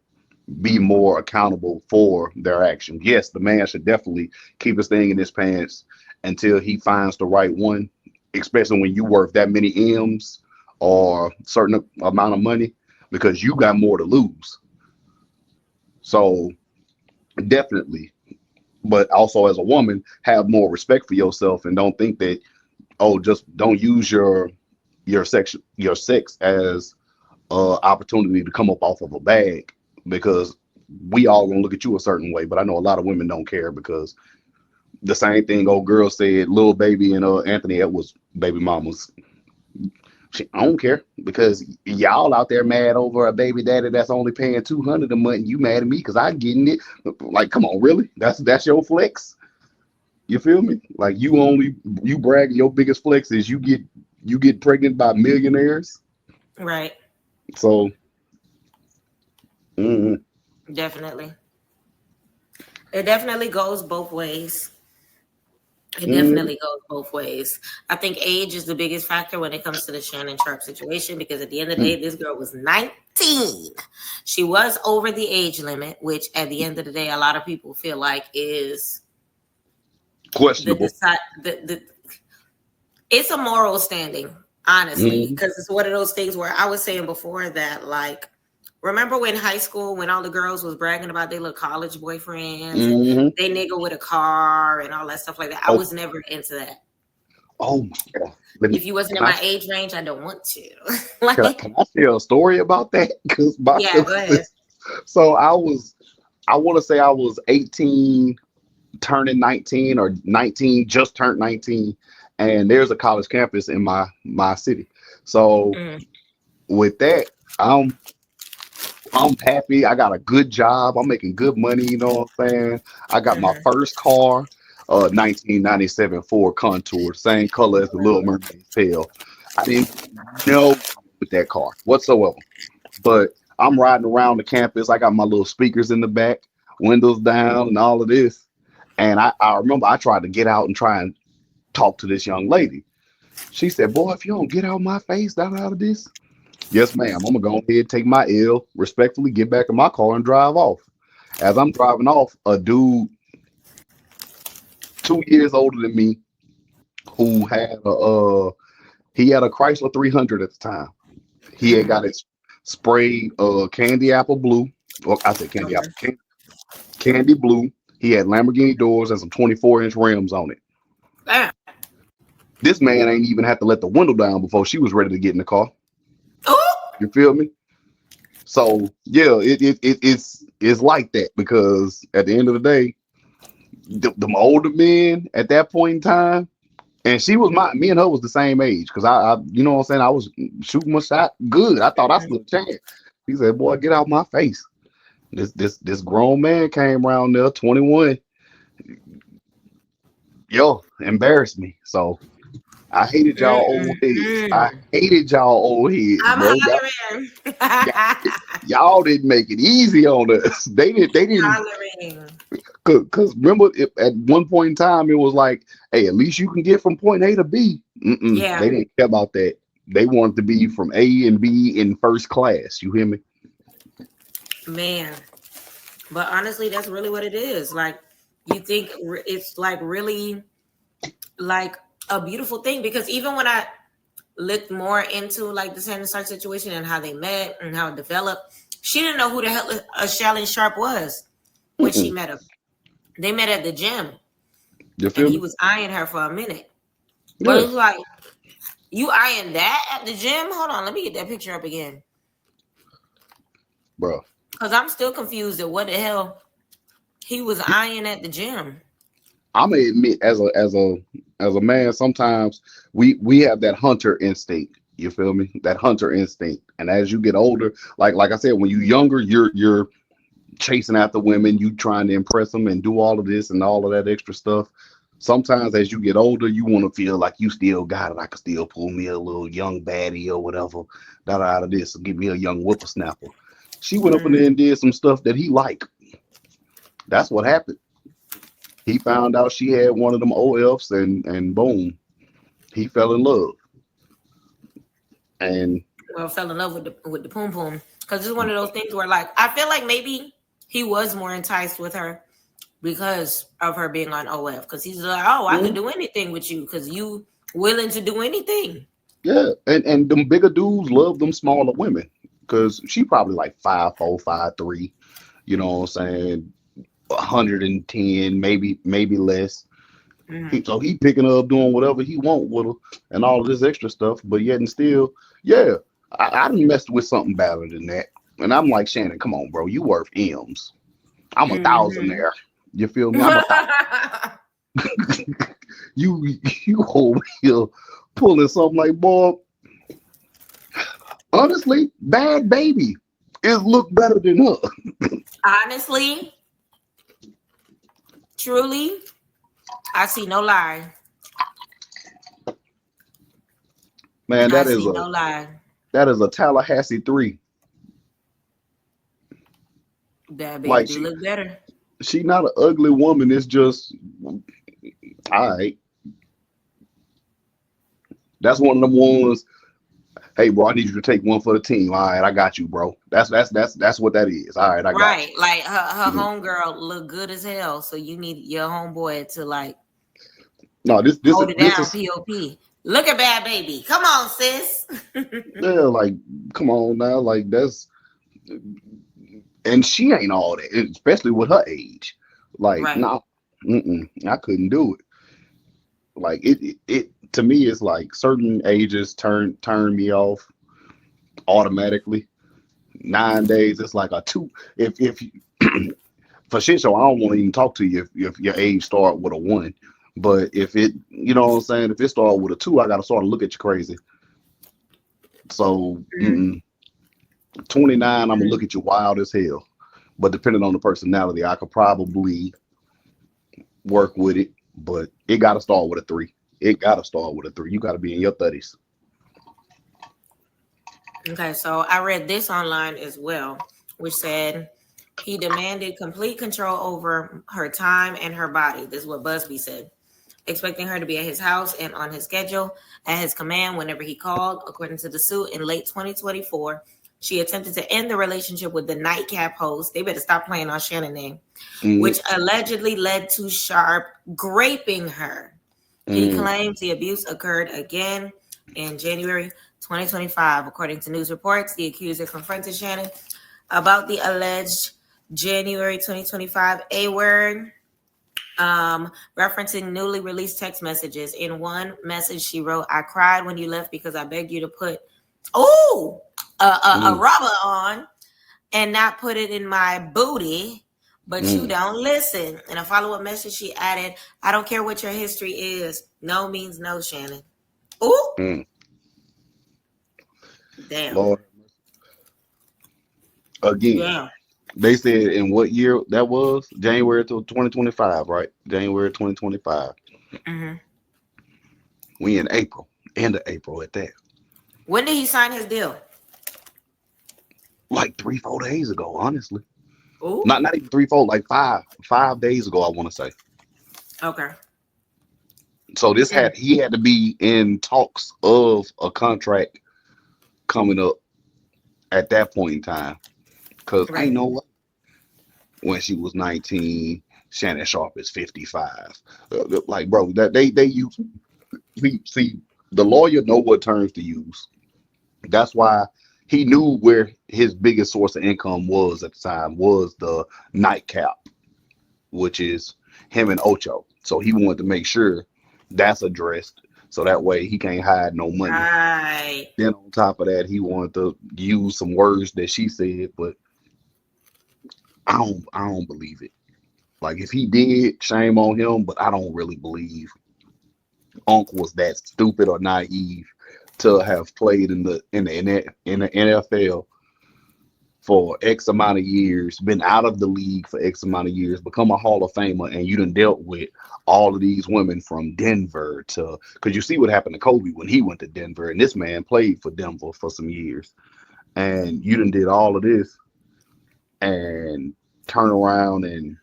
Speaker 2: be more accountable for their actions. Yes, the man should definitely keep his thing in his pants until he finds the right one, especially when you worth that many M's or certain amount of money, because you got more to lose. So definitely, but also as a woman, have more respect for yourself and don't think that, just don't use your sex as opportunity to come up off of a bag, because we all gonna look at you a certain way. But I know a lot of women don't care, because the same thing old girl said, Lil Baby and Anthony Edwards baby mamas. I don't care, because y'all out there mad over a baby daddy that's only paying $200 a month, and you mad at me because I'm getting it. Like, come on, really? That's your flex? You feel me? Like, you bragging your biggest flex is you get pregnant by millionaires,
Speaker 1: Right.
Speaker 2: So
Speaker 1: definitely, it definitely goes both ways. It definitely goes both ways. I think age is the biggest factor when it comes to the Shannan Sharpe situation, because at the end of the day, this girl was 19. She was over the age limit, which at the end of the day, a lot of people feel like is
Speaker 2: questionable.
Speaker 1: It's a moral standing, honestly, because it's one of those things where I was saying before that, like, remember when high school, when all the girls was bragging about their little college boyfriends, and they nigga with a car and all that stuff like that? I was never into that.
Speaker 2: Oh my God.
Speaker 1: If you wasn't in my age range, I don't want to.
Speaker 2: Can I share a story about that?
Speaker 1: Yeah, go ahead.
Speaker 2: So I want to say I was 18, turning 19, or 19, just turned 19. And there's a college campus in my city. So with that, I'm happy. I got a good job. I'm making good money. You know what I'm saying? I got my first car, 1997 Ford Contour, same color as the Little Mermaid's tail. I didn't know with that car whatsoever. But I'm riding around the campus. I got my little speakers in the back, windows down, and all of this. And I remember I tried to get out and try and talk to this young lady. She said, boy, if you don't get out my face, out of this. Yes, ma'am. I'm gonna go ahead, take my L, respectfully get back in my car and drive off. As I'm driving off, a dude 2 years older than me, who had He had a Chrysler 300 at the time. He had got it sprayed candy apple blue. Well, I said candy apple, candy blue. He had Lamborghini doors and some 24-inch rims on it.
Speaker 1: Damn.
Speaker 2: This man ain't even had to let the window down before she was ready to get in the car.
Speaker 1: Oh.
Speaker 2: You feel me? So yeah, it's like that, because at the end of the day, the older men at that point in time, and me and her was the same age, because I you know what I'm saying, I was shooting my shot good. I thought I stood a chance. He said, "Boy, get out my face." This grown man came around there, 21. Yo, embarrassed me. So I hated y'all old heads. I hated y'all old heads,
Speaker 1: I'm
Speaker 2: bro.
Speaker 1: hollering.
Speaker 2: Y'all didn't make it easy on us. They didn't.
Speaker 1: Hollering.
Speaker 2: Cause remember, at one point in time, it was like, hey, at least you can get from point A to B.
Speaker 1: Yeah.
Speaker 2: They didn't care about that. They wanted to be from A and B in first class. You hear me?
Speaker 1: Man. But honestly, that's really what it is. Like, you think it's like really like a beautiful thing, because even when I looked more into like the Shannan Sharpe situation and how they met and how it developed, she didn't know who the hell Shannan Sharpe was when she met him. They met at the gym,
Speaker 2: You feel
Speaker 1: and
Speaker 2: me?
Speaker 1: he was eyeing her for a minute. But
Speaker 2: Yeah.
Speaker 1: it's like, you eyeing that at the gym? Hold on, let me get that picture up again,
Speaker 2: Bro.
Speaker 1: because I'm still confused at what the hell he was eyeing at the gym.
Speaker 2: I'm gonna admit, as a man, sometimes we have that hunter instinct. You feel me? That hunter instinct. And as you get older, like I said, when you're younger, you're chasing after women, you trying to impress them and do all of this and all of that extra stuff. Sometimes as you get older, you want to feel like you still got it. I can still pull me a little young baddie or whatever, out of this, give me a young whippersnapper. She went up in there and did some stuff that he liked. That's what happened. He found out she had one of them OFs, and boom, he fell in love. And
Speaker 1: Fell in love with the poom poom, because it's one of those things where, like, I feel like maybe he was more enticed with her because of her being on OF, because he's like, oh, I could do anything with you because you willing to do anything.
Speaker 2: yeah, and them bigger dudes love them smaller women, because she probably like 5'4", 5'3", you know what I'm saying, 110, maybe less. So he picking her up, doing whatever he want with her, and all of this extra stuff. But yet and still, yeah, I done messed with something better than that. And I'm like, Shannan, come on, bro, you worth M's. I'm a thousandaire. You feel me? I'm a you over here pulling something like, boy. Honestly, Bad Baby is look better than her.
Speaker 1: Honestly, truly, I see no lie.
Speaker 2: Man,
Speaker 1: No lie.
Speaker 2: that is a Tallahassee 3.
Speaker 1: Bad Baby
Speaker 2: Like,
Speaker 1: do look better.
Speaker 2: she not an ugly woman. It's just, all right. That's one of them ones. Hey, bro, I need you to take one for the team. All right, I got you, bro. That's what that is. All right, I got you.
Speaker 1: Like her homegirl look good as hell, so you need your homeboy to like
Speaker 2: No, this
Speaker 1: hold it down.
Speaker 2: is
Speaker 1: POP. Look at Bad Baby. Come on, sis.
Speaker 2: yeah, like, come on now, like that's, and she ain't all that, especially with her age. Like,
Speaker 1: Right.
Speaker 2: no, I couldn't do it. Like it to me, it's like certain ages turn me off automatically. 9 days, it's like a 2. If for shit show, I don't want to even talk to you if your age start with a 1. But if it, you know what I'm saying, if it start with a 2, I gotta sort of look at you crazy. So 29, I'm gonna look at you wild as hell. But depending on the personality, I could probably work with it. But it gotta start with a 3. It gotta start with a 3. You gotta be in your 30s.
Speaker 1: Okay, so I read this online as well, which said he demanded complete control over her time and her body. This is what Busby said. Expecting her to be at his house and on his schedule at his command whenever he called. According to the suit, in late 2024, she attempted to end the relationship with the nightcap host. They better stop playing on Shannan name, which allegedly led to Sharpe graping her. He claims the abuse occurred again In January 2025, according to news reports, the accuser confronted Shannan about the alleged January 2025 A-word, referencing newly released text messages. In one message, she wrote, "I cried when you left because I begged you to put a rubber on and not put it in my booty, but you don't listen." In a follow-up message, she added, "I don't care what your history is. No means no, Shannan." Ooh. Damn.
Speaker 2: Lord. Again,
Speaker 1: Yeah.
Speaker 2: they said in what year that was? January to 2025, right? January 2025.
Speaker 1: Mm-hmm.
Speaker 2: We in April, end of April at that.
Speaker 1: When did he sign his deal?
Speaker 2: Like 3-4 days ago, honestly.
Speaker 1: Ooh.
Speaker 2: Not even 3-4, like 5 days ago, I want to say.
Speaker 1: Okay.
Speaker 2: So he had to be in talks of a contract coming up at that point in time. Because I know what, when she was 19, Shannon Sharpe is 55. Like, bro, that they use. See, the lawyer know what terms to use. That's why he knew where his biggest source of income was at the time was the nightcap, which is him and Ocho. So he wanted to make sure that's addressed, so that way he can't hide no money.
Speaker 1: Right.
Speaker 2: Then on top of that, he wanted to use some words that she said, but I don't believe it. Like, if he did, shame on him, but I don't really believe Unc was that stupid or naive to have played in the NFL for X amount of years, been out of the league for X amount of years, become a Hall of Famer, and you done dealt with all of these women from Denver to, because you see what happened to Kobe when he went to Denver, and this man played for Denver for some years, and you done did all of this and turn around and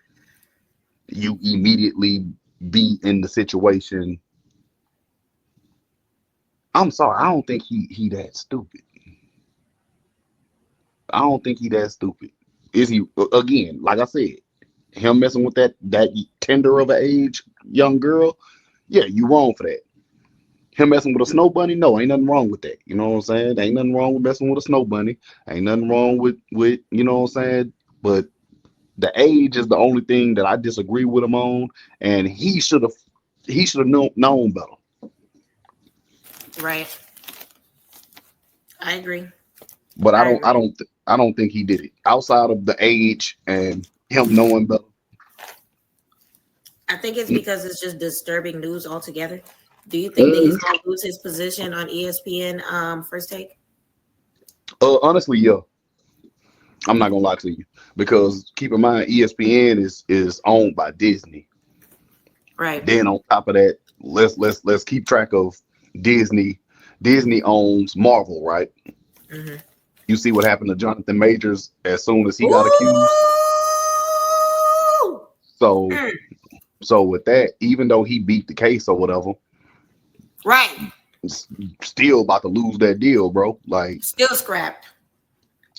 Speaker 2: you immediately be in the situation. I'm sorry, I don't think he that stupid. I don't think he that stupid. Is he? Again, like I said, him messing with that tender of an age young girl, yeah, you wrong for that. Him messing with a snow bunny, no, ain't nothing wrong with that. You know what I'm saying? Ain't nothing wrong with messing with a snow bunny. Ain't nothing wrong with you know what I'm saying? But the age is the only thing that I disagree with him on, and he should have known better.
Speaker 1: Right. I agree.
Speaker 2: But I don't think he did it outside of the age and him knowing better.
Speaker 1: I think it's because it's just disturbing news altogether. Do you think that he's going to lose his position on ESPN First Take?
Speaker 2: Honestly, yeah. I'm not gonna lie to you, because keep in mind ESPN is owned by Disney.
Speaker 1: Right.
Speaker 2: Then on top of that, let's keep track of Disney. Disney owns Marvel, right?
Speaker 1: Mm-hmm.
Speaker 2: You see what happened to Jonathan Majors as soon as he got accused. So with that, even though he beat the case or whatever,
Speaker 1: right,
Speaker 2: still about to lose that deal, bro. Like,
Speaker 1: still scrapped.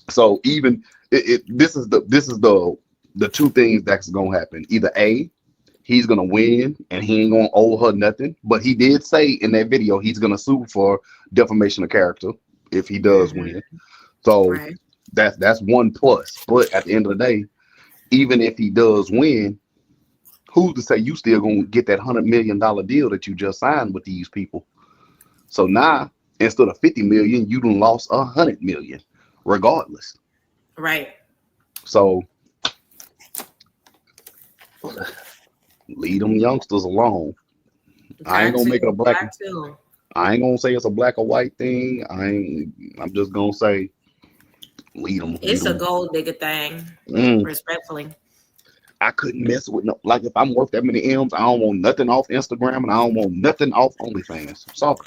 Speaker 2: So even this is the two things that's gonna happen. Either A, he's gonna win and he ain't gonna owe her nothing. But he did say in that video he's gonna sue for defamation of character if he does win. So that's one plus. But at the end of the day, even if he does win, who's to say you still gonna get that $100 million deal that you just signed with these people? So now instead of 50 million, you done lost 100 million, regardless.
Speaker 1: Right.
Speaker 2: So leave them youngsters alone. I ain't gonna make it a black. I ain't gonna say it's a black or white thing. I'm just gonna say lead them.
Speaker 1: It's a gold digger thing. Respectfully.
Speaker 2: I couldn't mess with no. Like, if I'm worth that many M's, I don't want nothing off Instagram and I don't want nothing off OnlyFans. Sorry,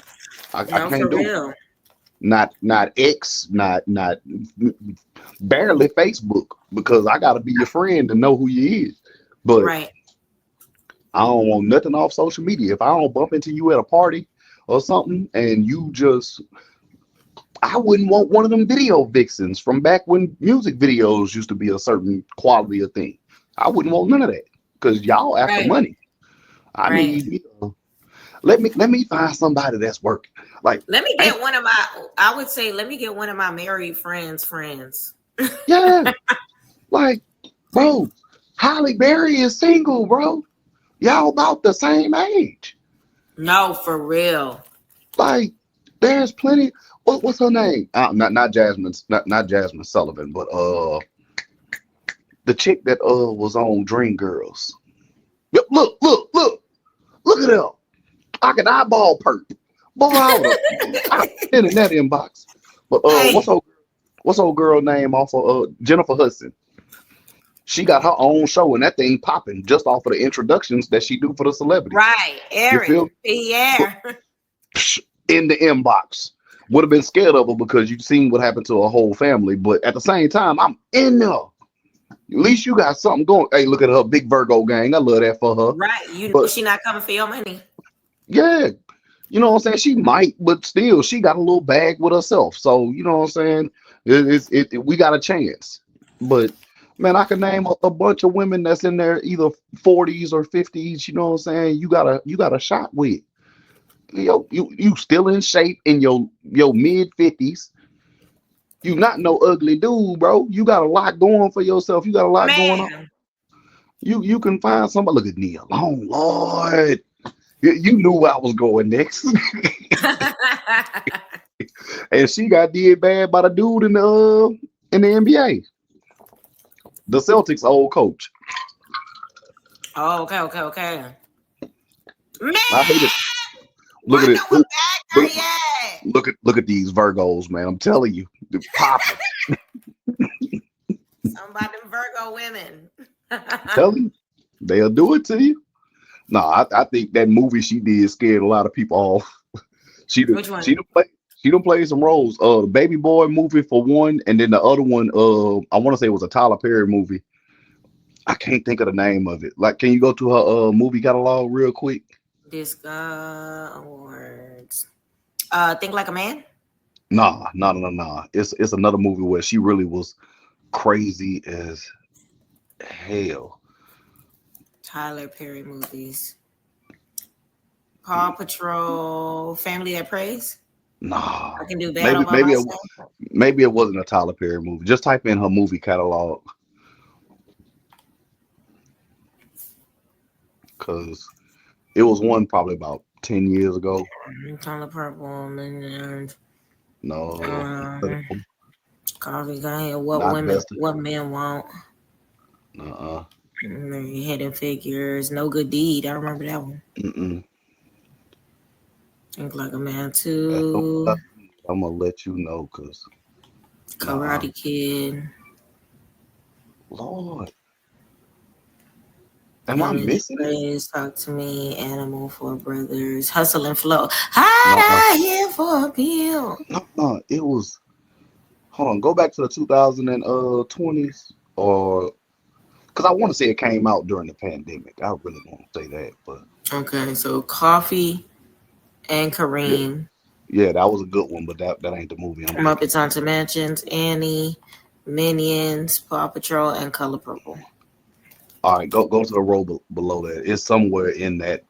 Speaker 2: I can't do it. Not X, not barely Facebook, because I gotta be your friend to know who you is. But I don't want nothing off social media. If I don't bump into you at a party or something and you just, I wouldn't want one of them video vixens from back when music videos used to be a certain quality of thing. I wouldn't want none of that, because y'all after money. I need Let me find somebody that's working. Like,
Speaker 1: let me get one of my. I would say, let me get one of my married friends.
Speaker 2: yeah, like, bro, Halle Berry is single, bro. Y'all about the same age.
Speaker 1: No, for real.
Speaker 2: Like, there's plenty. What's her name? Not Jasmine, not Jasmine Sullivan, but the chick that was on Dreamgirls. Yep, look at her. I can eyeball perk. Boy, I've been in that inbox. But
Speaker 1: Hey.
Speaker 2: what's old girl name off of Jennifer Hudson? She got her own show and that thing popping just off of the introductions that she do for the celebrities.
Speaker 1: Right, Eric. Yeah.
Speaker 2: In the inbox. Would have been scared of her because you've seen what happened to her whole family. But at the same time, I'm in there. At least you got something going. Hey, look at her big Virgo gang. I love that for her.
Speaker 1: Right. You know she not coming for your money.
Speaker 2: Yeah. You know what I'm saying? She might, but still, she got a little bag with herself. So, you know what I'm saying? We got a chance. But, man, I can name a bunch of women that's in their either 40s or 50s. You know what I'm saying? You got a shot with. You still in shape in your mid 50s. You not no ugly dude, bro. You got a lot going for yourself. You got a lot going on. You can find somebody. Look at Nia Long, Lord. You knew where I was going next. And she got did bad by the dude in the NBA. The Celtics old coach.
Speaker 1: Oh, okay. Man,
Speaker 2: I hate it. Look at it. Look at these Virgos, man. I'm telling you, they're popping.
Speaker 1: Some about them Virgo women.
Speaker 2: Tell you, they'll do it to you. No, I think that movie she did scared a lot of people off.
Speaker 1: Which one?
Speaker 2: She done played some roles. The Baby Boy movie for one, and then the other one, I want to say it was a Tyler Perry movie. I can't think of the name of it. Like, can you go to her movie catalog real quick?
Speaker 1: Disc awards. Think Like a Man?
Speaker 2: Nah. It's another movie where she really was crazy as hell.
Speaker 1: Tyler Perry movies. Paw Patrol, Family That Prays.
Speaker 2: Nah.
Speaker 1: I Can Do Bad all by myself.
Speaker 2: Maybe it wasn't a Tyler Perry movie. Just type in her movie catalog. Because it was one probably about 10 years ago.
Speaker 1: Color Purple.
Speaker 2: No.
Speaker 1: Coffee Got Here. What Men Want. Hidden Figures. No Good Deed. I remember that one. Think Like a Man too.
Speaker 2: I'm gonna let you know because
Speaker 1: Karate Kid.
Speaker 2: Lord, am I missing it?
Speaker 1: Talk to Me. Animal for Brothers. Hustle and Flow. Hot here for a pill.
Speaker 2: No, it was. Hold on, go back to the 2020s or. Because I want to say it came out during the pandemic. I really won't say that, but
Speaker 1: okay. So Coffee and Kareem.
Speaker 2: Yeah, that was a good one, but that ain't the movie.
Speaker 1: Muppets Haunted Mansions, Annie, Minions, Paw Patrol, and Color Purple.
Speaker 2: All right, go to the row below that. It's somewhere in that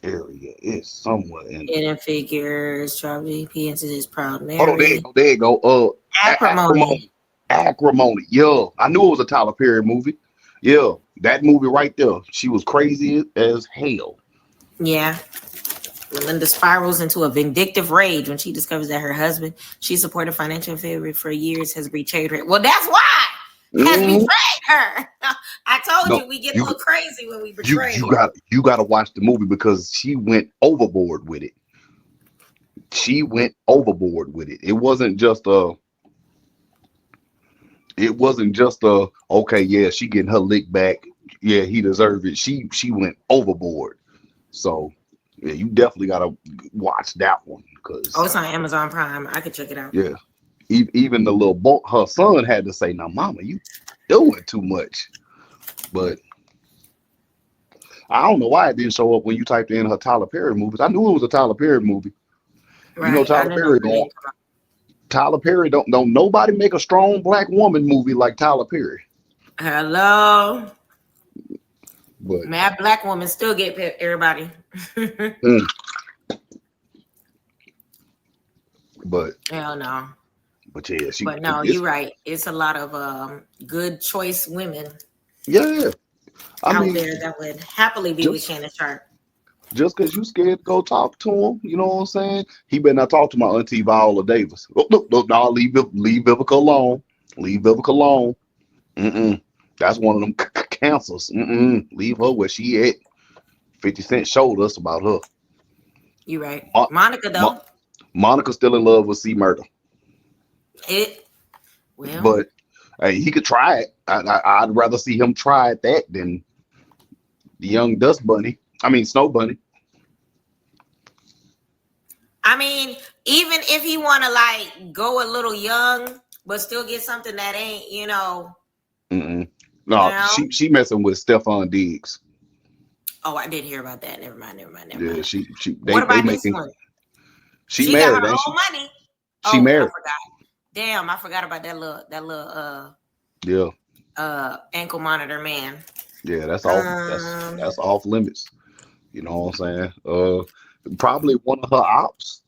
Speaker 2: area. It's somewhere in.
Speaker 1: Hidden Figures, Charlie P. and his Proud Mary.
Speaker 2: Oh, there you go.
Speaker 1: Acrimony.
Speaker 2: Acrimony. Yeah, I knew it was a Tyler Perry movie. Yeah, that movie right there. She was crazy as hell.
Speaker 1: Yeah. Melinda spirals into a vindictive rage when she discovers that her husband she supported financial favor for years has betrayed her. Well, that's why has betrayed her. I told you we get a little crazy when we betray.
Speaker 2: You got to watch the movie because she went overboard with it. It wasn't just okay, yeah, she getting her lick back. Yeah, he deserved it. She went overboard. So yeah, you definitely gotta watch that one because
Speaker 1: it's on Amazon Prime. I could check it out.
Speaker 2: Yeah, even the little boy, her son had to say, "Now, Mama, you doing too much." But I don't know why it didn't show up when you typed in her Tyler Perry movies. I knew it was a Tyler Perry movie. Right. You know Tyler Perry don't nobody make a strong black woman movie like Tyler Perry.
Speaker 1: Hello.
Speaker 2: But
Speaker 1: mad black woman still get everybody.
Speaker 2: But
Speaker 1: Hell no.
Speaker 2: yeah,
Speaker 1: But no, you're right. It's a lot of good choice women
Speaker 2: yeah. I
Speaker 1: out
Speaker 2: mean,
Speaker 1: there that would happily be with
Speaker 2: just
Speaker 1: Shannon Sharpe.
Speaker 2: just because you scared to go talk to him, you know what I'm saying? He better not talk to my auntie Viola Davis. Oh, no, leave Vivica alone. Leave Vivica alone. Mm-mm. That's one of them cancers. Mm-mm. Leave her where she at. 50 Cent showed us about her.
Speaker 1: You're right.
Speaker 2: Mo-
Speaker 1: Monica
Speaker 2: Mo-
Speaker 1: though,
Speaker 2: Monica still in love with C Murder,
Speaker 1: it well.
Speaker 2: but hey, he could try it. I'd rather see him try that than the young Dust Bunny. I mean Snow Bunny.
Speaker 1: I mean, even if he want to like go a little young, but still get something that ain't,
Speaker 2: Mm-mm.
Speaker 1: you
Speaker 2: No,
Speaker 1: know.
Speaker 2: she messing with Stephon Diggs.
Speaker 1: Oh, I did hear about that. Never mind. Never mind. Never
Speaker 2: Yeah,
Speaker 1: mind.
Speaker 2: they
Speaker 1: What
Speaker 2: they
Speaker 1: about this
Speaker 2: making.
Speaker 1: one?
Speaker 2: She
Speaker 1: She got
Speaker 2: married,
Speaker 1: her
Speaker 2: ain't
Speaker 1: own
Speaker 2: she?
Speaker 1: money.
Speaker 2: She
Speaker 1: Oh, I
Speaker 2: married.
Speaker 1: forgot. Damn, I forgot about that little
Speaker 2: Yeah,
Speaker 1: ankle monitor man.
Speaker 2: yeah. That's off.
Speaker 1: Um,
Speaker 2: That's off limits. You know what I'm saying? Probably one of her ops.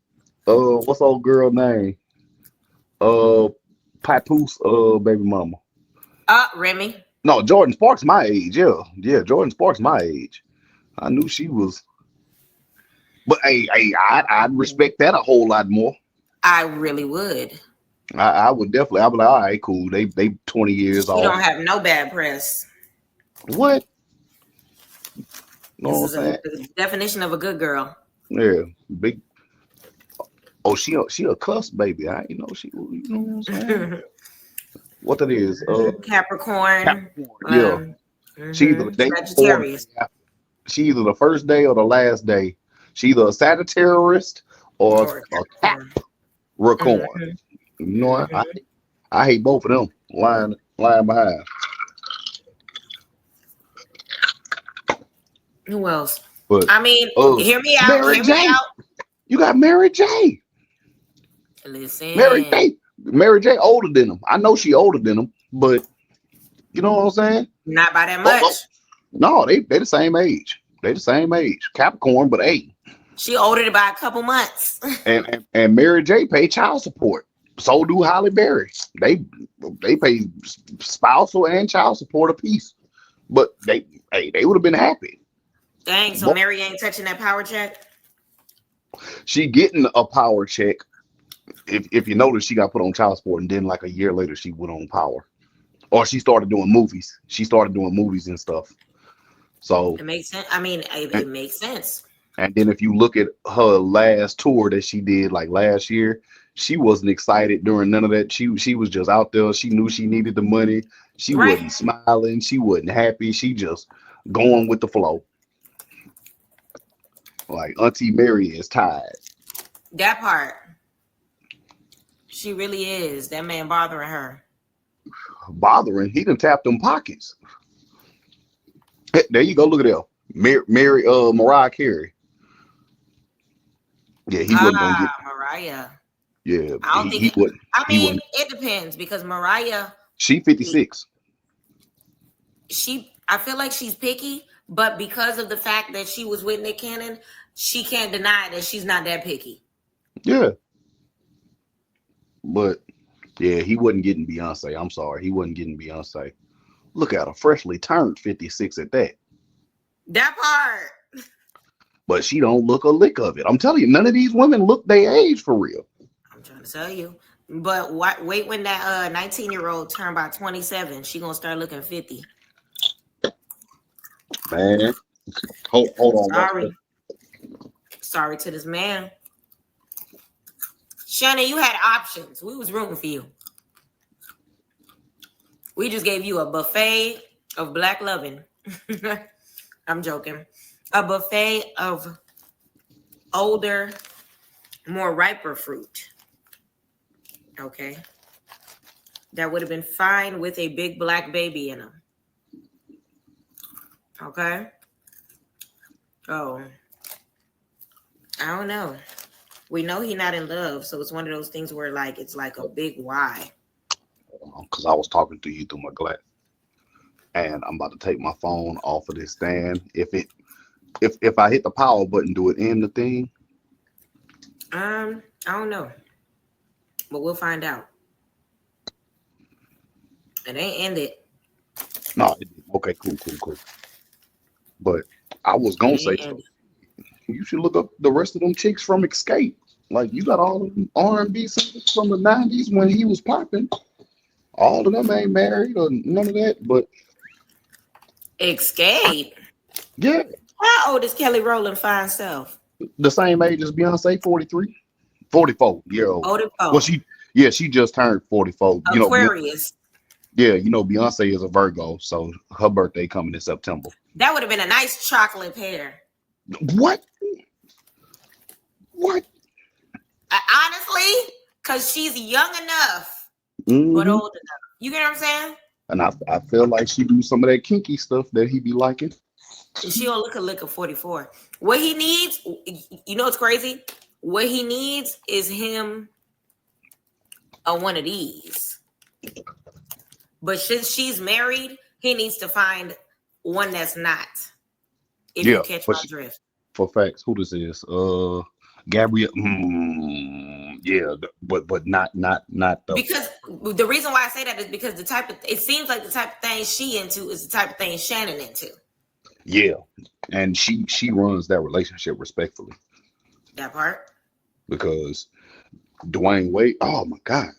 Speaker 2: What's old girl name? Papoose. Baby mama.
Speaker 1: Remy.
Speaker 2: No, Jordan Sparks my age. Yeah, yeah. Jordan Sparks my age. I knew she was. But hey, I'd respect that a whole lot more.
Speaker 1: I really would.
Speaker 2: I would definitely. I'd be like, all right, cool. They 20 years
Speaker 1: She
Speaker 2: off.
Speaker 1: don't have no bad press.
Speaker 2: What? Know
Speaker 1: This
Speaker 2: what
Speaker 1: is
Speaker 2: I'm saying?
Speaker 1: the definition of a good girl.
Speaker 2: Yeah, big. Oh, she a cuss baby. I you know she. You know what I'm saying? What that is?
Speaker 1: Capricorn.
Speaker 2: Capricorn. Yeah, she either the day before, or the
Speaker 1: Sagittarius.
Speaker 2: day after. She either the first day or the last day. She either a Sagittarius or
Speaker 1: Or a
Speaker 2: a
Speaker 1: Capricorn.
Speaker 2: Capricorn. You know what? I hate both of them. Lying behind.
Speaker 1: Who else?
Speaker 2: But
Speaker 1: I mean, hear me out.
Speaker 2: Mary
Speaker 1: Hear me
Speaker 2: J.
Speaker 1: out.
Speaker 2: You got Mary J. Mary
Speaker 1: Listen.
Speaker 2: J. Mary J. older than him. I know she older than him, but you know what I'm saying?
Speaker 1: Not by that
Speaker 2: Oh,
Speaker 1: much.
Speaker 2: no, they the same age. They the same age. Capricorn, but hey.
Speaker 1: She older it by a couple months.
Speaker 2: And Mary J. pay child support. So do Holly Berry. They pay spousal and child support apiece. But they would have been happy.
Speaker 1: Dang, so
Speaker 2: But
Speaker 1: Mary ain't touching that power check?
Speaker 2: she getting a power check. If you notice, she got put on child support, and then like a year later, she went on power. Or she started doing movies. She started doing movies and stuff. So
Speaker 1: It makes sense. I mean, it makes sense.
Speaker 2: and then if you look at her last tour that she did like last year, she wasn't excited during none of that. She was just out there. She knew she needed the money. She
Speaker 1: Right.
Speaker 2: wasn't smiling. She wasn't happy. She just going with the flow. Like Auntie Mary is tired.
Speaker 1: That part. She really is. That man bothering her.
Speaker 2: Bothering. He done tapped them pockets. Hey, there you go. Look at that. Mariah Carey. Yeah, he wasn't gonna get.
Speaker 1: Mariah.
Speaker 2: Yeah,
Speaker 1: I don't think.
Speaker 2: he wouldn't.
Speaker 1: I
Speaker 2: He
Speaker 1: mean,
Speaker 2: wouldn't.
Speaker 1: it depends because Mariah.
Speaker 2: She 56.
Speaker 1: I feel like she's picky, but because of the fact that she was with Nick Cannon, she can't deny that she's not that picky.
Speaker 2: Yeah. But yeah, he wasn't getting Beyonce. I'm sorry, he wasn't getting Beyonce. Look at her, freshly turned 56 at that.
Speaker 1: That part.
Speaker 2: But she don't look a lick of it. I'm telling you, none of these women look their age for real.
Speaker 1: I'm trying to tell you. But wait when that 19-year-old turn by 27, she gonna start looking 50.
Speaker 2: Man, hold on.
Speaker 1: Sorry to this man. Shannon, you had options. We was rooting for you. We just gave you a buffet of black loving. I'm joking. A buffet of older, more riper fruit. Okay. That would have been fine with a big black baby in them. Okay. Oh. I don't know. We know he's not in love, so it's one of those things where like it's like a big why.
Speaker 2: Because I was talking to you through my glass, and I'm about to take my phone off of this stand. If I hit the power button, do it end the thing?
Speaker 1: I don't know. but we'll find out. It ain't ended.
Speaker 2: No, okay, cool. But I was gonna say
Speaker 1: Ended.
Speaker 2: you should look up the rest of them chicks from Escape. Like you got all of them R&B singers from the '90s when he was popping. All of them ain't married or none of that. But
Speaker 1: Escape.
Speaker 2: yeah,
Speaker 1: How old is Kelly Rowland fine self?
Speaker 2: the same age as Beyonce, 43, 44-year-old.
Speaker 1: Older
Speaker 2: Well,
Speaker 1: folk.
Speaker 2: she just turned 44.
Speaker 1: Aquarius.
Speaker 2: Beyonce is a Virgo, so her birthday coming in September.
Speaker 1: That would have been a nice chocolate pear.
Speaker 2: What?
Speaker 1: Honestly, because she's young enough,
Speaker 2: Mhm.
Speaker 1: but old enough. You get what I'm saying?
Speaker 2: And I feel like she do some of that kinky stuff that he be liking.
Speaker 1: She don't look a lick of 44. What he needs, you know what's crazy? What he needs is him on one of these. But since she's married, he needs to find one that's not. If you catch my drift.
Speaker 2: For facts, who this is? Gabrielle. But not the.
Speaker 1: Because the reason why I say that is because it seems like the type of thing she into is the type of thing Shannan into.
Speaker 2: Yeah, and she runs that relationship respectfully.
Speaker 1: That part.
Speaker 2: Because Dwayne Wade, oh my God.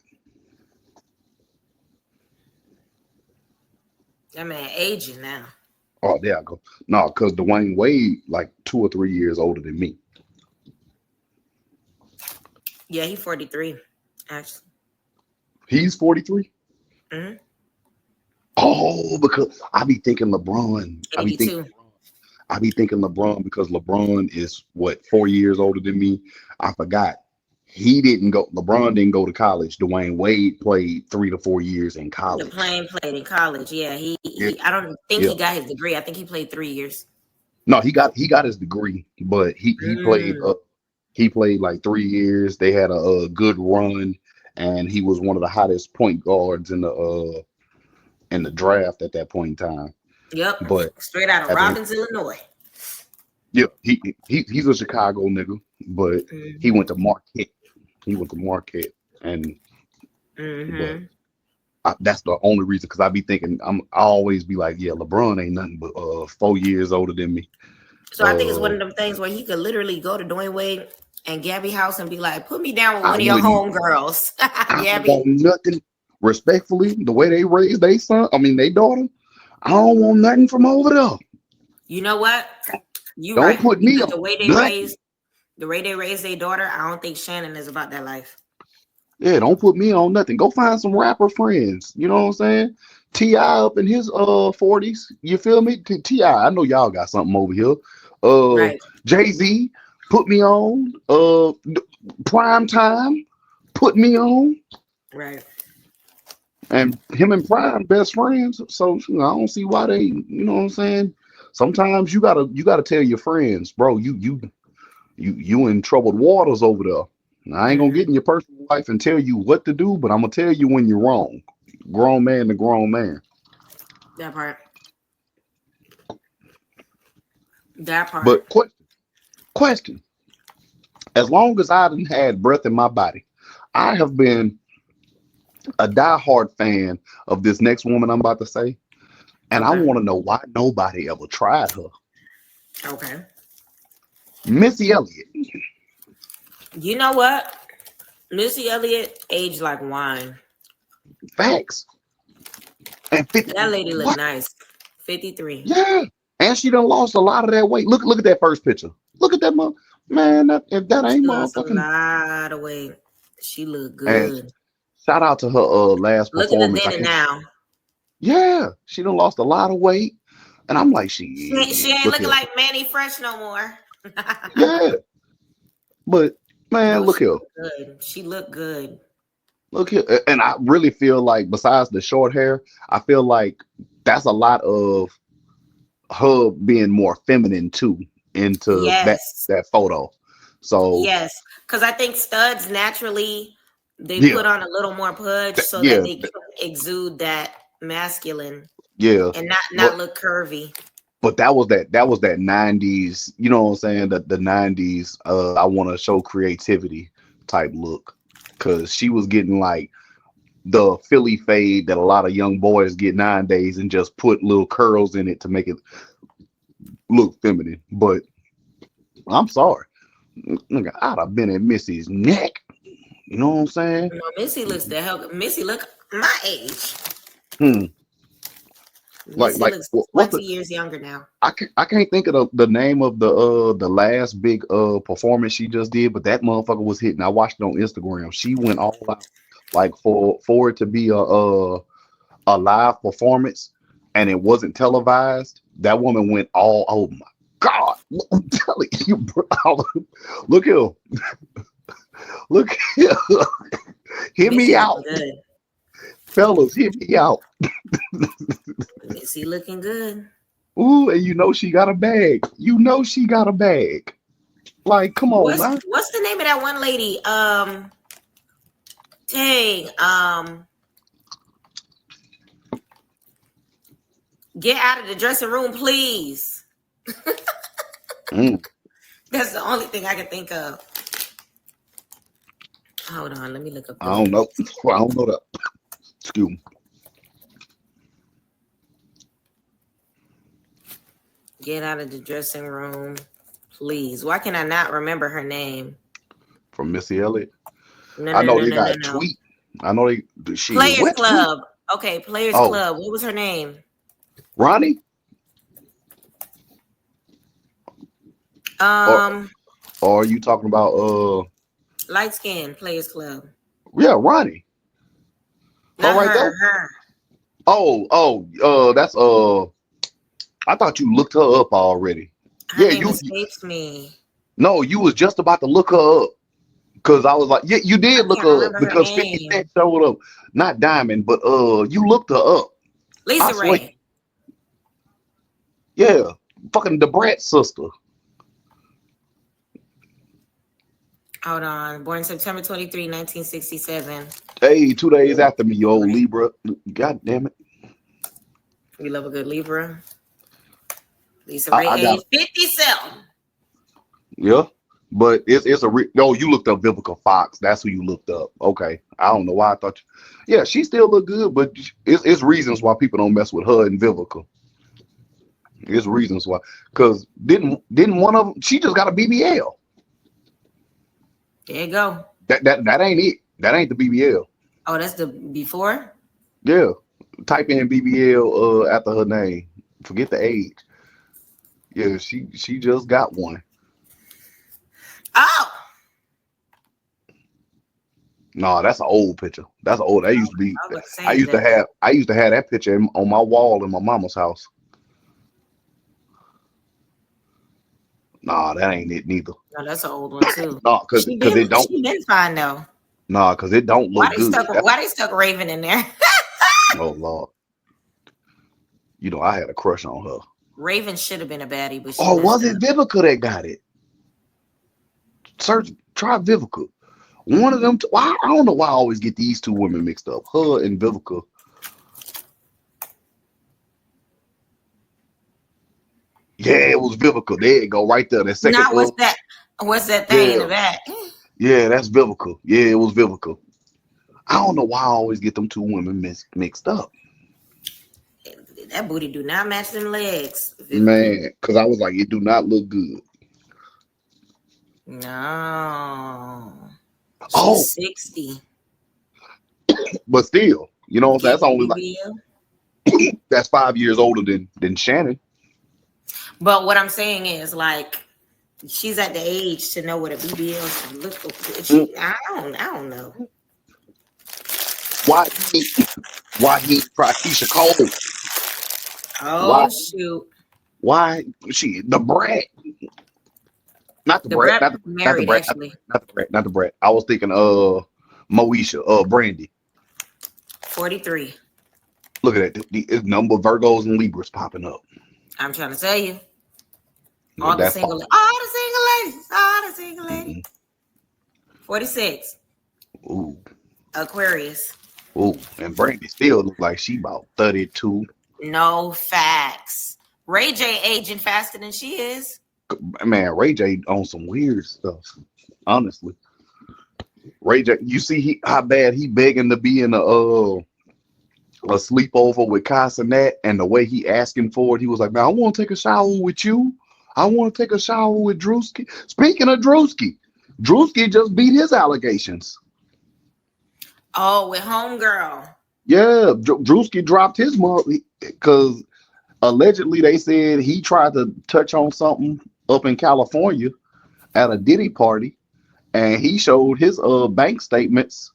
Speaker 1: That man aging now.
Speaker 2: Oh, there I go. No, because Dwayne Wade, like 2 or 3 years older than me.
Speaker 1: Yeah, he's 43, actually.
Speaker 2: He's 43?
Speaker 1: Mm-hmm.
Speaker 2: Oh, because I be thinking LeBron.
Speaker 1: 82.
Speaker 2: I be thinking LeBron because LeBron is, 4 years older than me? I forgot. LeBron didn't go to college. Dwayne Wade played 3 to 4 years in college.
Speaker 1: Played in college. Yeah, he I don't think he got his degree. I think he played 3 years.
Speaker 2: No, he got his degree, but he played like 3 years. They had a good run, and he was one of the hottest point guards in the draft at that point in time.
Speaker 1: Yep.
Speaker 2: But
Speaker 1: straight out of Robbins, Illinois.
Speaker 2: Yeah, he's a Chicago nigga, but he went to Marquette. And but that's the only reason, because I be thinking I always be like, yeah, LeBron ain't nothing but 4 years older than me.
Speaker 1: So I think it's one of them things where he could literally go to Dwayne Wade and Gabby house and be like, put me down with one of your homegirls.
Speaker 2: I want nothing. Respectfully, the way they raised their daughter, I don't want nothing from over there.
Speaker 1: You know what? You
Speaker 2: don't
Speaker 1: right.
Speaker 2: Put me on
Speaker 1: the way they raised their daughter, I don't think Shannan is about that life.
Speaker 2: Yeah, don't put me on nothing. Go find some rapper friends. You know what I'm saying? T.I. up in his 40s. You feel me? T.I. I know y'all got something over here.
Speaker 1: Right.
Speaker 2: Jay-Z, put me on. Prime Time, put me on.
Speaker 1: Right.
Speaker 2: And him and Prime best friends. So I don't see why they, you know what I'm saying? Sometimes you gotta tell your friends, bro, you in troubled waters over there. I ain't gonna get in your personal life and tell you what to do, but I'm gonna tell you when you're wrong. Grown man to grown man.
Speaker 1: That part.
Speaker 2: But question. As long as I done had breath in my body, I have been a diehard fan of this next woman I'm about to say. And I want to know why nobody ever tried her.
Speaker 1: Okay.
Speaker 2: Missy Elliott.
Speaker 1: You know what? Missy Elliott aged like wine.
Speaker 2: Facts. And 50,
Speaker 1: that lady looked nice. 53.
Speaker 2: Yeah. And she done lost a lot of that weight. Look at that first picture. Look at that man. If that ain't motherfucking.
Speaker 1: A lot of weight. She looked good.
Speaker 2: And shout out to her last
Speaker 1: look
Speaker 2: performance.
Speaker 1: Look at the then and now.
Speaker 2: Yeah, she done lost a lot of weight. And I'm like, she
Speaker 1: ain't looking like Manny Fresh no more.
Speaker 2: Yeah. But man, look here.
Speaker 1: She looked good.
Speaker 2: Look here. And I really feel like, besides the short hair, I feel like that's a lot of her being more feminine too into that photo. So
Speaker 1: yes, because I think studs naturally they put on a little more pudge so that they can exude that masculine.
Speaker 2: Yeah.
Speaker 1: And not look curvy.
Speaker 2: But that was that 90s, you know what I'm saying? The 90s I want to show creativity type look. because she was getting like the Philly fade that a lot of young boys get nowadays and just put little curls in it to make it look feminine. But I'm sorry. Nigga, I'd have been at Missy's neck. You know what I'm saying?
Speaker 1: No, Missy looks the hell. Missy look my age.
Speaker 2: Hmm.
Speaker 1: Missy
Speaker 2: Like
Speaker 1: looks
Speaker 2: what's
Speaker 1: 20
Speaker 2: the
Speaker 1: years younger now.
Speaker 2: I can't think of the name of the last big performance she just did, but that motherfucker was hitting. I watched it on Instagram. She went all out like for it to be a live performance and it wasn't televised. That woman went all, oh my God. I'm telling you, bro. Look here. Look here. Hear
Speaker 1: Missy
Speaker 2: me out.
Speaker 1: looking good.
Speaker 2: Fellas, hear me out.
Speaker 1: Missy looking good.
Speaker 2: Ooh, and you know she got a bag. You know she got a bag. Like, come on, man.
Speaker 1: What's the name of that one lady? Get out of the dressing room, please. That's the only thing I can think of. Hold on, let me look up.
Speaker 2: I don't know. I don't know that. Excuse me.
Speaker 1: Get out of the dressing room, please. Why can I not remember her name?
Speaker 2: From Missy Elliott.
Speaker 1: No,
Speaker 2: I know they
Speaker 1: no,
Speaker 2: got
Speaker 1: no.
Speaker 2: a tweet. I know they she
Speaker 1: Players Club. Okay, Players Club. What was her name?
Speaker 2: Ronnie? Or are you talking about
Speaker 1: Light Skin Players Club?
Speaker 2: Yeah, Ronnie.
Speaker 1: Not
Speaker 2: right there.
Speaker 1: her.
Speaker 2: That's I thought you looked her up already.
Speaker 1: Her name escapes me.
Speaker 2: No, you was just about to look her up. Cause I was like, yeah, you did look her up because 50 Cent showed up. Not Diamond, but you looked her up.
Speaker 1: Lisa Ray.
Speaker 2: Yeah, fucking the Brat sister.
Speaker 1: Hold on. Born September 23, 1967.
Speaker 2: Hey, 2 days after me, you old Libra. God damn it.
Speaker 1: You love a good Libra. Lisa Ray, age 57.
Speaker 2: Yeah, but it's you looked up Vivica Fox. That's who you looked up. Okay, I don't know why I thought yeah, she still look good, but it's reasons why people don't mess with her and Vivica. It's reasons why, because didn't one of them? She just got a BBL.
Speaker 1: There you go.
Speaker 2: That ain't it. That ain't the BBL.
Speaker 1: Oh, that's the before.
Speaker 2: Yeah, type in BBL after her name. Forget the age. Yeah, she just got one.
Speaker 1: Oh.
Speaker 2: No, that's an old picture. That's old. That used to be. I used to have that picture on my wall in my mama's house. Nah, that ain't it neither.
Speaker 1: No, that's an old one too.
Speaker 2: No, because it don't.
Speaker 1: She been fine though.
Speaker 2: Nah, because it don't look good.
Speaker 1: Why they stuck Raven in there?
Speaker 2: Oh Lord. You know, I had a crush on her.
Speaker 1: Raven should have been a baddie, but
Speaker 2: was it Vivica that got it? Try Vivica. One of them. I don't know why I always get these two women mixed up. Her and Vivica. Yeah, it was Vivica. There you go, right there. That second.
Speaker 1: Now what's that thing in the back?
Speaker 2: Yeah, that's Vivica. Yeah, it was Vivica. I don't know why I always get them two women mixed up.
Speaker 1: That booty do not match them legs.
Speaker 2: Man, because I was like, it do not look good.
Speaker 1: No. She's 60.
Speaker 2: But still, you know, that's only like that's 5 years older than Shannan.
Speaker 1: But what I'm saying is, like, she's at the age to know what a BBL should look like. I don't know.
Speaker 2: Why he tried Keisha Cole?
Speaker 1: Oh, shoot.
Speaker 2: Why the Brat? Not the Brat. Not the Brat. I was thinking Moesha, Brandy.
Speaker 1: 43.
Speaker 2: Look at that. The number of Virgos and Libras popping up.
Speaker 1: I'm trying to tell you.
Speaker 2: All
Speaker 1: the single ladies. All the single ladies. 46.
Speaker 2: Ooh.
Speaker 1: Aquarius.
Speaker 2: Ooh. And Brandy still look like she about 32.
Speaker 1: No facts. Ray J aging faster than she is.
Speaker 2: Man, Ray J on some weird stuff. Honestly. Ray J, you see how bad he begging to be in a sleepover with Casanet, and the way he asking for it, he was like, man, I want to take a shower with you. I want to take a shower with Drewski. Speaking of Drewski just beat his allegations.
Speaker 1: Oh, with homegirl.
Speaker 2: Yeah, Drewski dropped his mom because allegedly they said he tried to touch on something up in California at a Diddy party, and he showed his bank statements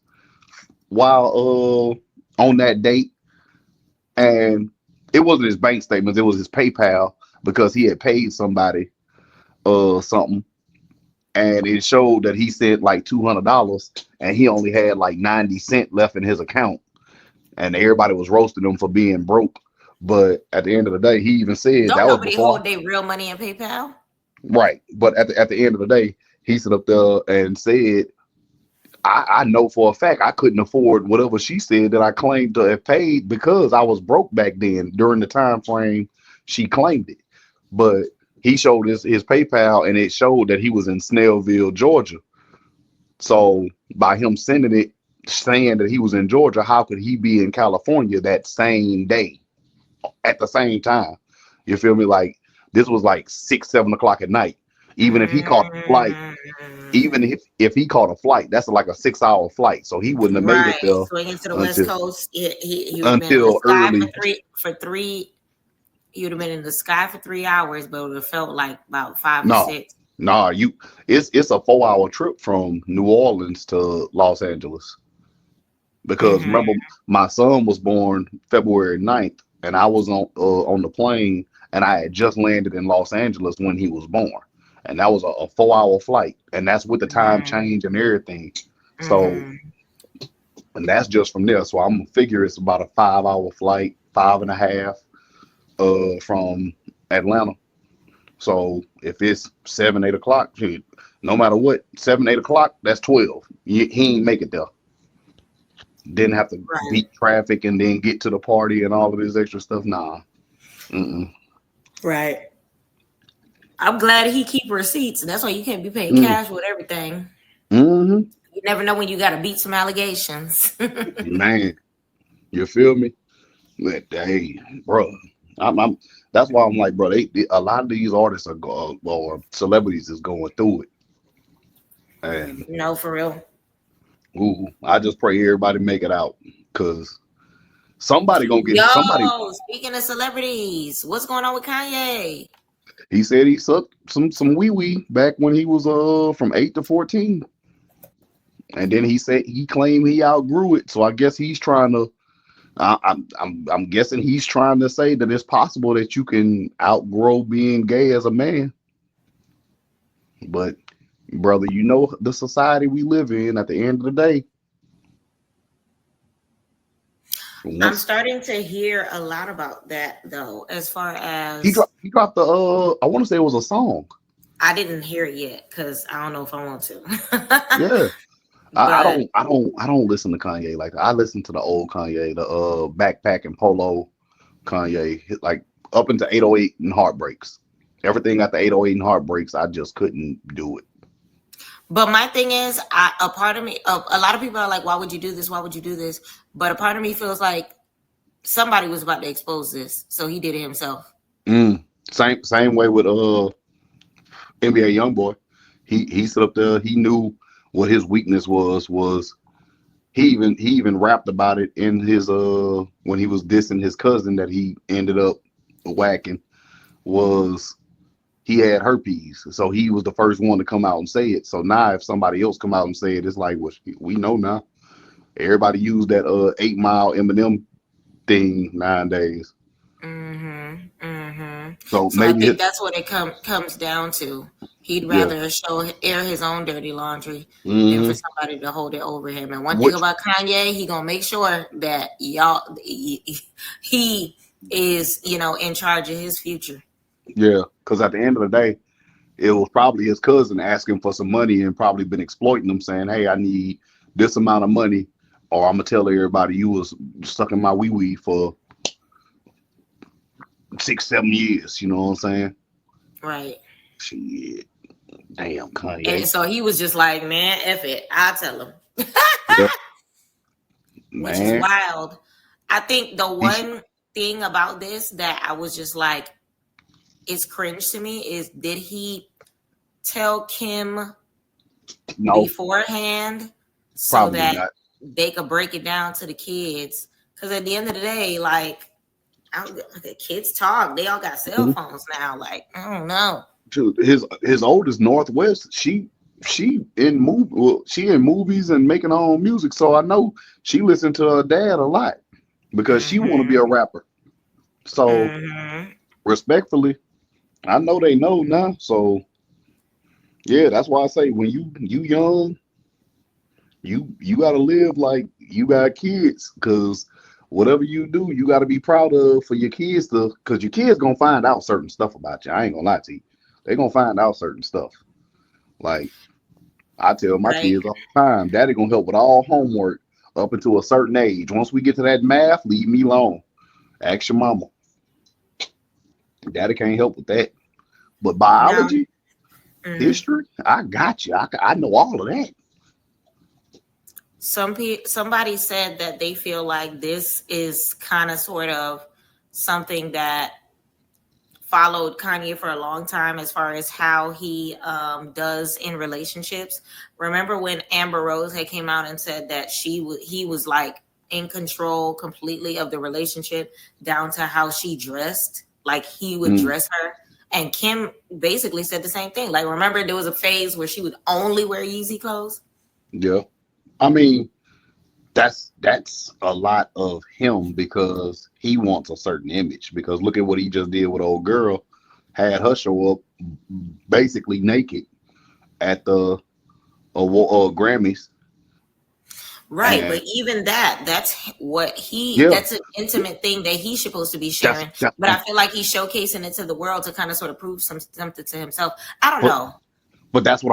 Speaker 2: while on that date. And it wasn't his bank statements, it was his PayPal, because he had paid somebody something, and it showed that he sent like $200 and he only had like 90 cents left in his account, and everybody was roasting him for being broke. But at the end of the day, he even said
Speaker 1: Don't
Speaker 2: that was
Speaker 1: nobody
Speaker 2: before.
Speaker 1: hold their real money in PayPal.
Speaker 2: Right. But at the end of the day, he stood up there and said, I know for a fact I couldn't afford whatever she said that I claimed to have paid, because I was broke back then during the time frame she claimed it. But he showed his PayPal, and it showed that he was in Snellville, Georgia. So by him sending it, saying that he was in Georgia, how could he be in California that same day at the same time? You feel me? Like, this was like 6, 7 o'clock at night. Even if he caught a flight, even if he caught a flight, that's like a 6-hour flight. So he wouldn't have made it there
Speaker 1: Swinging to the West Coast. He would have been in
Speaker 2: until
Speaker 1: the sky
Speaker 2: early.
Speaker 1: for three. He would have been in the sky for 3 hours, but it would have felt like about 5 or
Speaker 2: No,
Speaker 1: 6.
Speaker 2: nah, it's a 4-hour trip from New Orleans to Los Angeles. Because remember, my son was born February 9th, and I was on the plane, and I had just landed in Los Angeles when he was born. And that was a 4-hour flight, and that's with the time change and everything. So, and that's just from there. So I'm gonna figure it's about a 5-hour flight, 5.5, from Atlanta. So if it's 7, 8 o'clock, no matter what, 7, 8 o'clock, that's 12. He ain't make it there. Didn't have to beat traffic and then get to the party and all of this extra stuff. Nah.
Speaker 1: Right. I'm glad he keep receipts, and that's why you can't be paying cash with everything. You never know when you got to beat some allegations.
Speaker 2: Man, you feel me? But hey, bro, I'm that's why I'm like, bro, a lot of these artists are or celebrities is going through it. And
Speaker 1: no, for real.
Speaker 2: I just pray everybody make it out, because somebody gonna get somebody.
Speaker 1: Speaking of celebrities, what's going on with Kanye?
Speaker 2: He said he sucked some wee back when he was from 8 to 14, and then he said he claimed he outgrew it. So I guess he's trying to. I'm guessing he's trying to say that it's possible that you can outgrow being gay as a man. But brother, you know the society we live in. At the end of the day,
Speaker 1: I'm starting to hear a lot about that, though. As far as
Speaker 2: he dropped the I want to say it was a song.
Speaker 1: I didn't hear it yet because I don't know if I want to.
Speaker 2: Yeah, I don't listen to Kanye like that. I listen to the old Kanye, the Backpack and Polo Kanye, like up into 808 and Heartbreaks. Everything at the 808 and Heartbreaks, I just couldn't do it.
Speaker 1: But my thing is, a part of me, a lot of people are like, why would you do this? Why would you do this? But a part of me feels like somebody was about to expose this, so he did it himself.
Speaker 2: Same way with NBA YoungBoy. He stood up there. He knew what his weakness was. He even rapped about it in his when he was dissing his cousin that he ended up whacking. Was he had herpes, so he was the first one to come out and say it. So now if somebody else come out and say it, it's like, well, we know now. Everybody use that 8 Mile Eminem thing nowadays. So maybe
Speaker 1: I think that's what it comes down to. He'd rather air his own dirty laundry than for somebody to hold it over him. And one thing about Kanye, he gonna make sure that he is, in charge of his future.
Speaker 2: Yeah, because at the end of the day, it was probably his cousin asking for some money and probably been exploiting him, saying, hey, I need this amount of money, or I'm gonna tell everybody you was sucking my wee for 6, 7 years. You know what I'm saying?
Speaker 1: Right.
Speaker 2: Shit. Damn,
Speaker 1: And
Speaker 2: Kanye.
Speaker 1: so he was just like, man, F it. I'll tell him.
Speaker 2: Yeah,
Speaker 1: Which is
Speaker 2: man.
Speaker 1: wild. I think the
Speaker 2: He should,
Speaker 1: one thing about this that I was just like, it's cringe to me is, did he tell Kim
Speaker 2: no,
Speaker 1: beforehand so
Speaker 2: probably
Speaker 1: that
Speaker 2: not.
Speaker 1: they could break it down to the kids? Because at the end of the day, like, the kids talk. They all got cell
Speaker 2: Mhm.
Speaker 1: phones now. Like, I don't know.
Speaker 2: Shoot, his oldest Northwest, she in she in movies and making her own music. So I know she listened to her dad a lot because she want to be
Speaker 1: Mm-hmm.
Speaker 2: a rapper. So
Speaker 1: Mm-hmm.
Speaker 2: respectfully, I know they know now. So yeah, that's why I say when you young, you gotta live like you got kids, because whatever you do, you gotta be proud of for your kids to, because your kids gonna find out certain stuff about you. I ain't gonna lie to you. They gonna find out certain stuff. Like I tell my
Speaker 1: Right.
Speaker 2: kids all the time, Daddy gonna help with all homework up until a certain age. Once we get to that math, leave me alone. Ask your mama. Daddy can't help with that. But
Speaker 1: Now,
Speaker 2: biology,
Speaker 1: mm,
Speaker 2: history, I got you. I know all of that.
Speaker 1: somebody said that they feel like this is kind of sort of something that followed Kanye for a long time as far as how he does in relationships. Remember when Amber Rose had came out and said that he was like in control completely of the relationship down to how she dressed, like he would
Speaker 2: Mm,
Speaker 1: dress her. And Kim basically said the same thing. Like, remember there was a phase where she would only wear Yeezy clothes?
Speaker 2: yeah. I mean, that's a lot of him because he wants a certain image. Because look at what he just did with old girl, had her show up basically naked at the Grammys,
Speaker 1: Right,
Speaker 2: and
Speaker 1: but even that's what
Speaker 2: yeah,
Speaker 1: that's an intimate thing that he's supposed to be
Speaker 2: that's
Speaker 1: sharing.
Speaker 2: that's
Speaker 1: But I feel like he's showcasing it to the world to kind of sort of prove something to himself. I don't
Speaker 2: but
Speaker 1: know.
Speaker 2: that's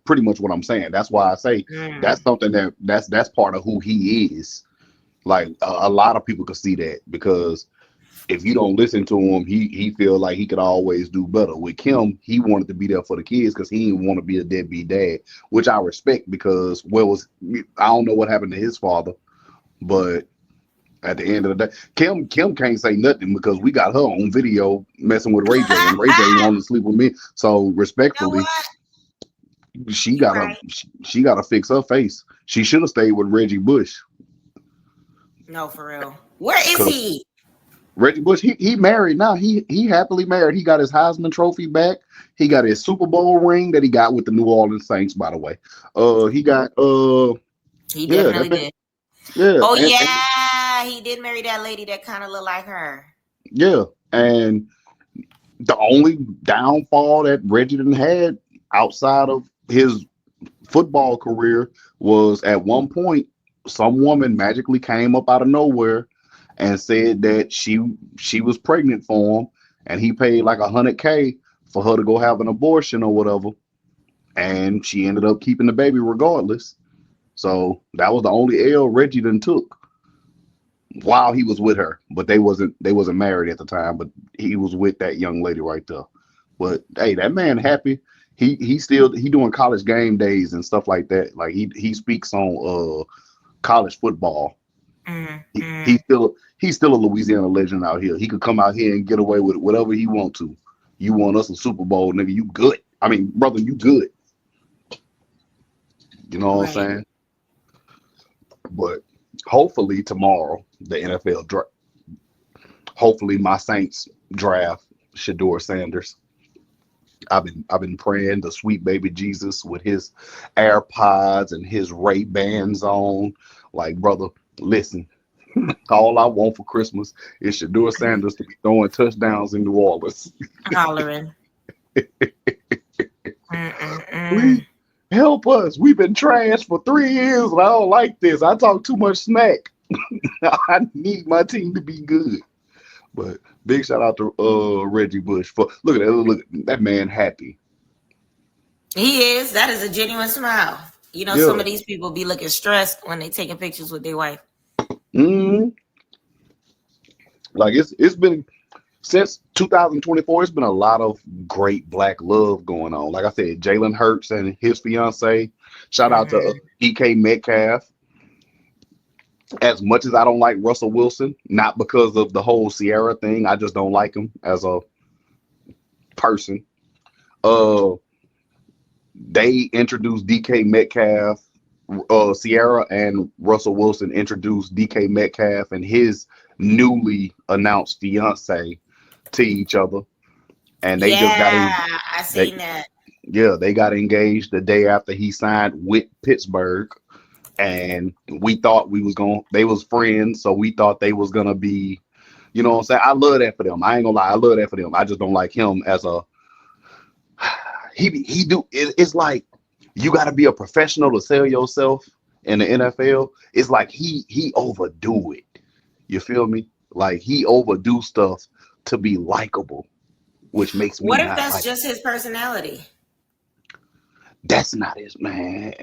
Speaker 2: pretty much what I'm saying. That's why I say that's
Speaker 1: Mm,
Speaker 2: something that's part of who he is. Like a lot of people could see that because if you don't listen to him, he feel like he could always do better. With Kim, he wanted to be there for the kids because he didn't want to be a deadbeat dad, which I respect because I don't know what happened to his father, but at the end of the day, Kim can't say nothing because we got her on video messing with Ray J, and Ray J wanted to sleep with me. So
Speaker 1: you know
Speaker 2: respectfully,
Speaker 1: what?
Speaker 2: she
Speaker 1: You're
Speaker 2: gotta
Speaker 1: right.
Speaker 2: she gotta fix her face. She should have stayed with Reggie Bush.
Speaker 1: No, for real. Where is
Speaker 2: Cause
Speaker 1: he?
Speaker 2: Reggie Bush, he married now. He happily married. He got his Heisman Trophy back. He got his Super Bowl ring that he got with the New Orleans Saints, by the way. He got
Speaker 1: He
Speaker 2: yeah,
Speaker 1: definitely did.
Speaker 2: yeah,
Speaker 1: Oh
Speaker 2: and
Speaker 1: yeah, he did marry that lady that kind of looked like her.
Speaker 2: yeah. And the only downfall that Reggie done had outside of his football career was at one point some woman magically came up out of nowhere and said that she was pregnant for him, and he paid like $100K for her to go have an abortion or whatever, and she ended up keeping the baby regardless. So that was the only L Reggie done took while he was with her, but they wasn't married at the time, but he was with that young lady right there. But hey, that man happy. He doing college game days and stuff like that. Like he speaks on college football.
Speaker 1: Mm,
Speaker 2: He,
Speaker 1: mm.
Speaker 2: he's still a Louisiana legend out here. He could come out here and get away with whatever he want to. You want us a Super Bowl, nigga? You good? I mean, brother, you good? You know what I'm
Speaker 1: Right.
Speaker 2: saying? But hopefully tomorrow the NFL draft. Hopefully my Saints draft Shador Sanders. I've been praying the sweet baby Jesus with his AirPods and his Ray-Bans on. Like, brother, listen. All I want for Christmas is Shador Sanders to be throwing touchdowns in New Orleans.
Speaker 1: Hollering.
Speaker 2: Please
Speaker 1: Mm-mm-mm.
Speaker 2: help us. We've been trashed for 3 years, and I don't like this. I talk too much smack. I need my team to be good. But big shout out to Reggie Bush for look at that man happy.
Speaker 1: He is. That is a genuine smile. You know, some
Speaker 2: Yeah.
Speaker 1: of these people be looking stressed when they taking pictures with their wife.
Speaker 2: hmm Like it's been since 2024, it's been a lot of great black love going on. Like I said, Jalen Hurts and his fiance. Shout out to DK Metcalf. As much as I don't like Russell Wilson, not because of the whole Sierra thing, I just don't like him as a person. They introduced DK Metcalf. Sierra and Russell Wilson introduced DK Metcalf and his newly announced fiance to each other, and they just got
Speaker 1: I seen that.
Speaker 2: Yeah, they got engaged the day after he signed with Pittsburgh, and we thought they was friends, so we thought they was gonna be, you know what I'm saying? I love that for them. I ain't gonna lie, I love that for them. I just don't like him as a it's like you got to be a professional to sell yourself in the NFL. It's like he overdo it. You feel me? Like he overdo stuff to be likable, which makes me.
Speaker 1: What if that's just his personality?
Speaker 2: That's not his, man.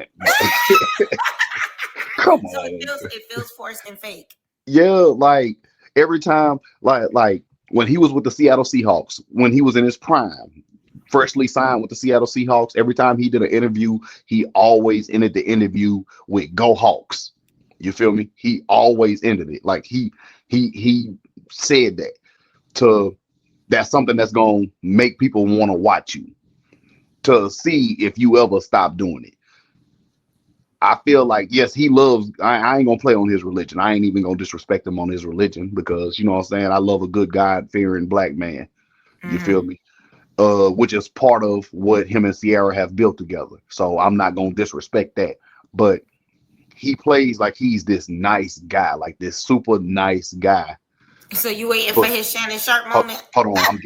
Speaker 2: Come on.
Speaker 1: So it feels forced and fake.
Speaker 2: Yeah, like every time, like when he was with the Seattle Seahawks, when he was in his prime, freshly signed with the Seattle Seahawks, every time he did an interview, he always ended the interview with "Go Hawks." You feel me? He always ended it. Like he said that's something that's gonna make people want to watch you, to see if you ever stop doing it. I feel like, yes, he loves, I ain't gonna play on his religion. I ain't even gonna disrespect him on his religion, because you know what I'm saying, I love a good God-fearing black man. You feel me? Which is part of what him and Sierra have built together. So I'm not gonna disrespect that. But he plays like he's this nice guy, like this super nice guy.
Speaker 1: So you waiting for his Shannan Sharpe moment?
Speaker 2: Hold on,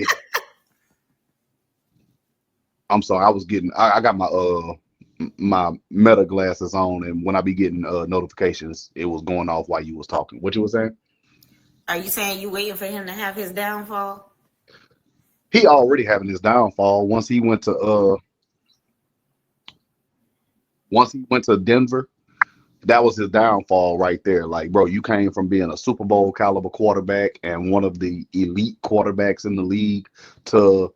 Speaker 2: I'm sorry, I got my Meta glasses on, and when I be getting notifications, it was going off while you was talking. What you was saying?
Speaker 1: Are you saying you waiting for him to have his downfall?
Speaker 2: He already having his downfall once he went to Denver. That was his downfall right there. Like, bro, you came from being a Super Bowl caliber quarterback and one of the elite quarterbacks in the league to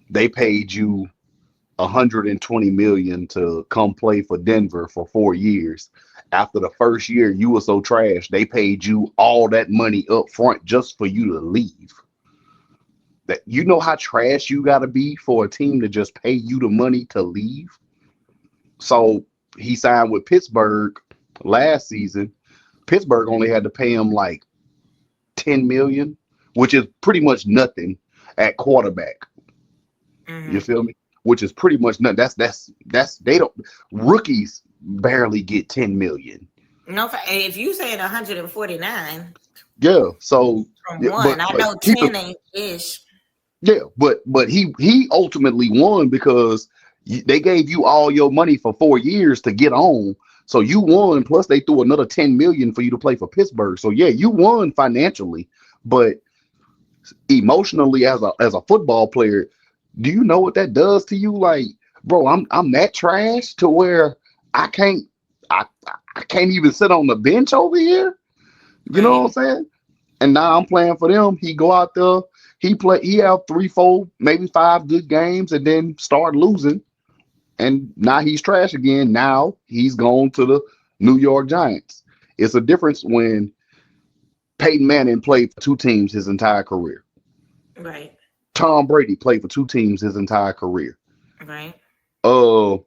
Speaker 2: they paid you $120 million to come play for Denver for 4 years. After the first year, you were so trash, they paid you all that money up front just for you to leave. That, you know how trash you got to be for a team to just pay you the money to leave? So he signed with Pittsburgh last season. Pittsburgh only had to pay him like $10 million, which is pretty much nothing at quarterback. You feel me? Which is pretty much nothing. That's they don't, rookies barely get 10 million.
Speaker 1: No, if you saying 149.
Speaker 2: Yeah, so
Speaker 1: from one, I know 10 ain't ish.
Speaker 2: Yeah, but he ultimately won because they gave you all your money for 4 years to get on. So you won, plus they threw another 10 million for you to play for Pittsburgh. So yeah, you won financially, but emotionally as a football player, do you know what that does to you? Like, bro, I'm that trash to where I can't even sit on the bench over here. You know what I'm saying? And now I'm playing for them. He go out there, he have 3, 4, maybe 5 good games and then start losing. And now he's trash again. Now he's gone to the New York Giants. It's a difference when Peyton Manning played for 2 teams his entire career.
Speaker 1: Right.
Speaker 2: Tom Brady played for 2 teams his entire career.
Speaker 1: Right.
Speaker 2: Aikman,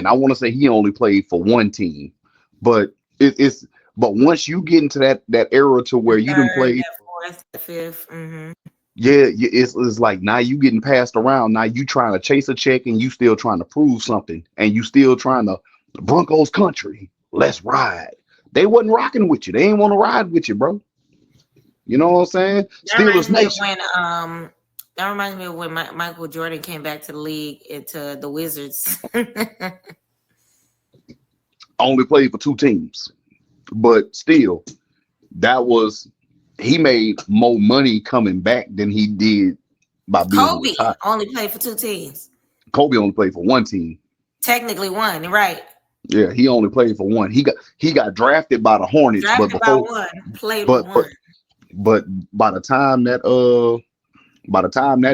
Speaker 2: I want to say he only played for 1 team, but but once you get into that era to where you done played
Speaker 1: 4th, 5th.
Speaker 2: Yeah, it's like now you getting passed around. Now you trying to chase a check and you still trying to prove something, and you still trying to Broncos country. Let's ride. They wasn't rocking with you. They ain't want to ride with you, bro. You know what I'm saying? Steelers Nation.
Speaker 1: That reminds me of when Michael Jordan came back to the league into the Wizards.
Speaker 2: Only played for 2 teams, but still, he made more money coming back than he did by being
Speaker 1: Kobe
Speaker 2: retired.
Speaker 1: Only played for 2 teams.
Speaker 2: Kobe only played for 1 team.
Speaker 1: Technically 1, right?
Speaker 2: Yeah, he only played for 1. He got drafted by the Hornets,
Speaker 1: Drafted
Speaker 2: but before
Speaker 1: by 1, played for 1.
Speaker 2: But by the time that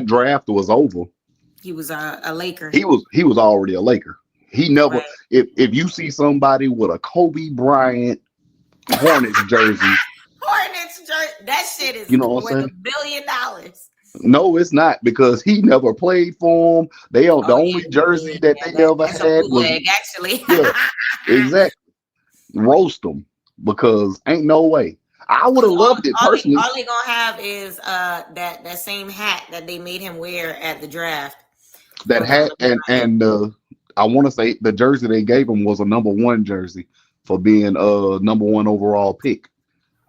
Speaker 2: draft was over,
Speaker 1: He was a Laker.
Speaker 2: he was already a Laker. He never
Speaker 1: Right.
Speaker 2: if you see somebody with a Kobe Bryant Hornets jersey,
Speaker 1: Hornets jersey, that shit is
Speaker 2: you know what I'm
Speaker 1: worth
Speaker 2: saying?
Speaker 1: $1 billion.
Speaker 2: No, it's not, because he never played for them. The
Speaker 1: Oh
Speaker 2: only
Speaker 1: yeah,
Speaker 2: jersey
Speaker 1: yeah,
Speaker 2: that they never
Speaker 1: that's a
Speaker 2: had was,
Speaker 1: bootleg, actually.
Speaker 2: yeah, exactly, roast them, because ain't no way. I would have
Speaker 1: Because
Speaker 2: loved it personally.
Speaker 1: all they gonna have is that same hat that they made him wear at the draft.
Speaker 2: That
Speaker 1: for
Speaker 2: hat
Speaker 1: the-
Speaker 2: and I want to say the jersey they gave him was a #1 jersey for being #1 overall pick.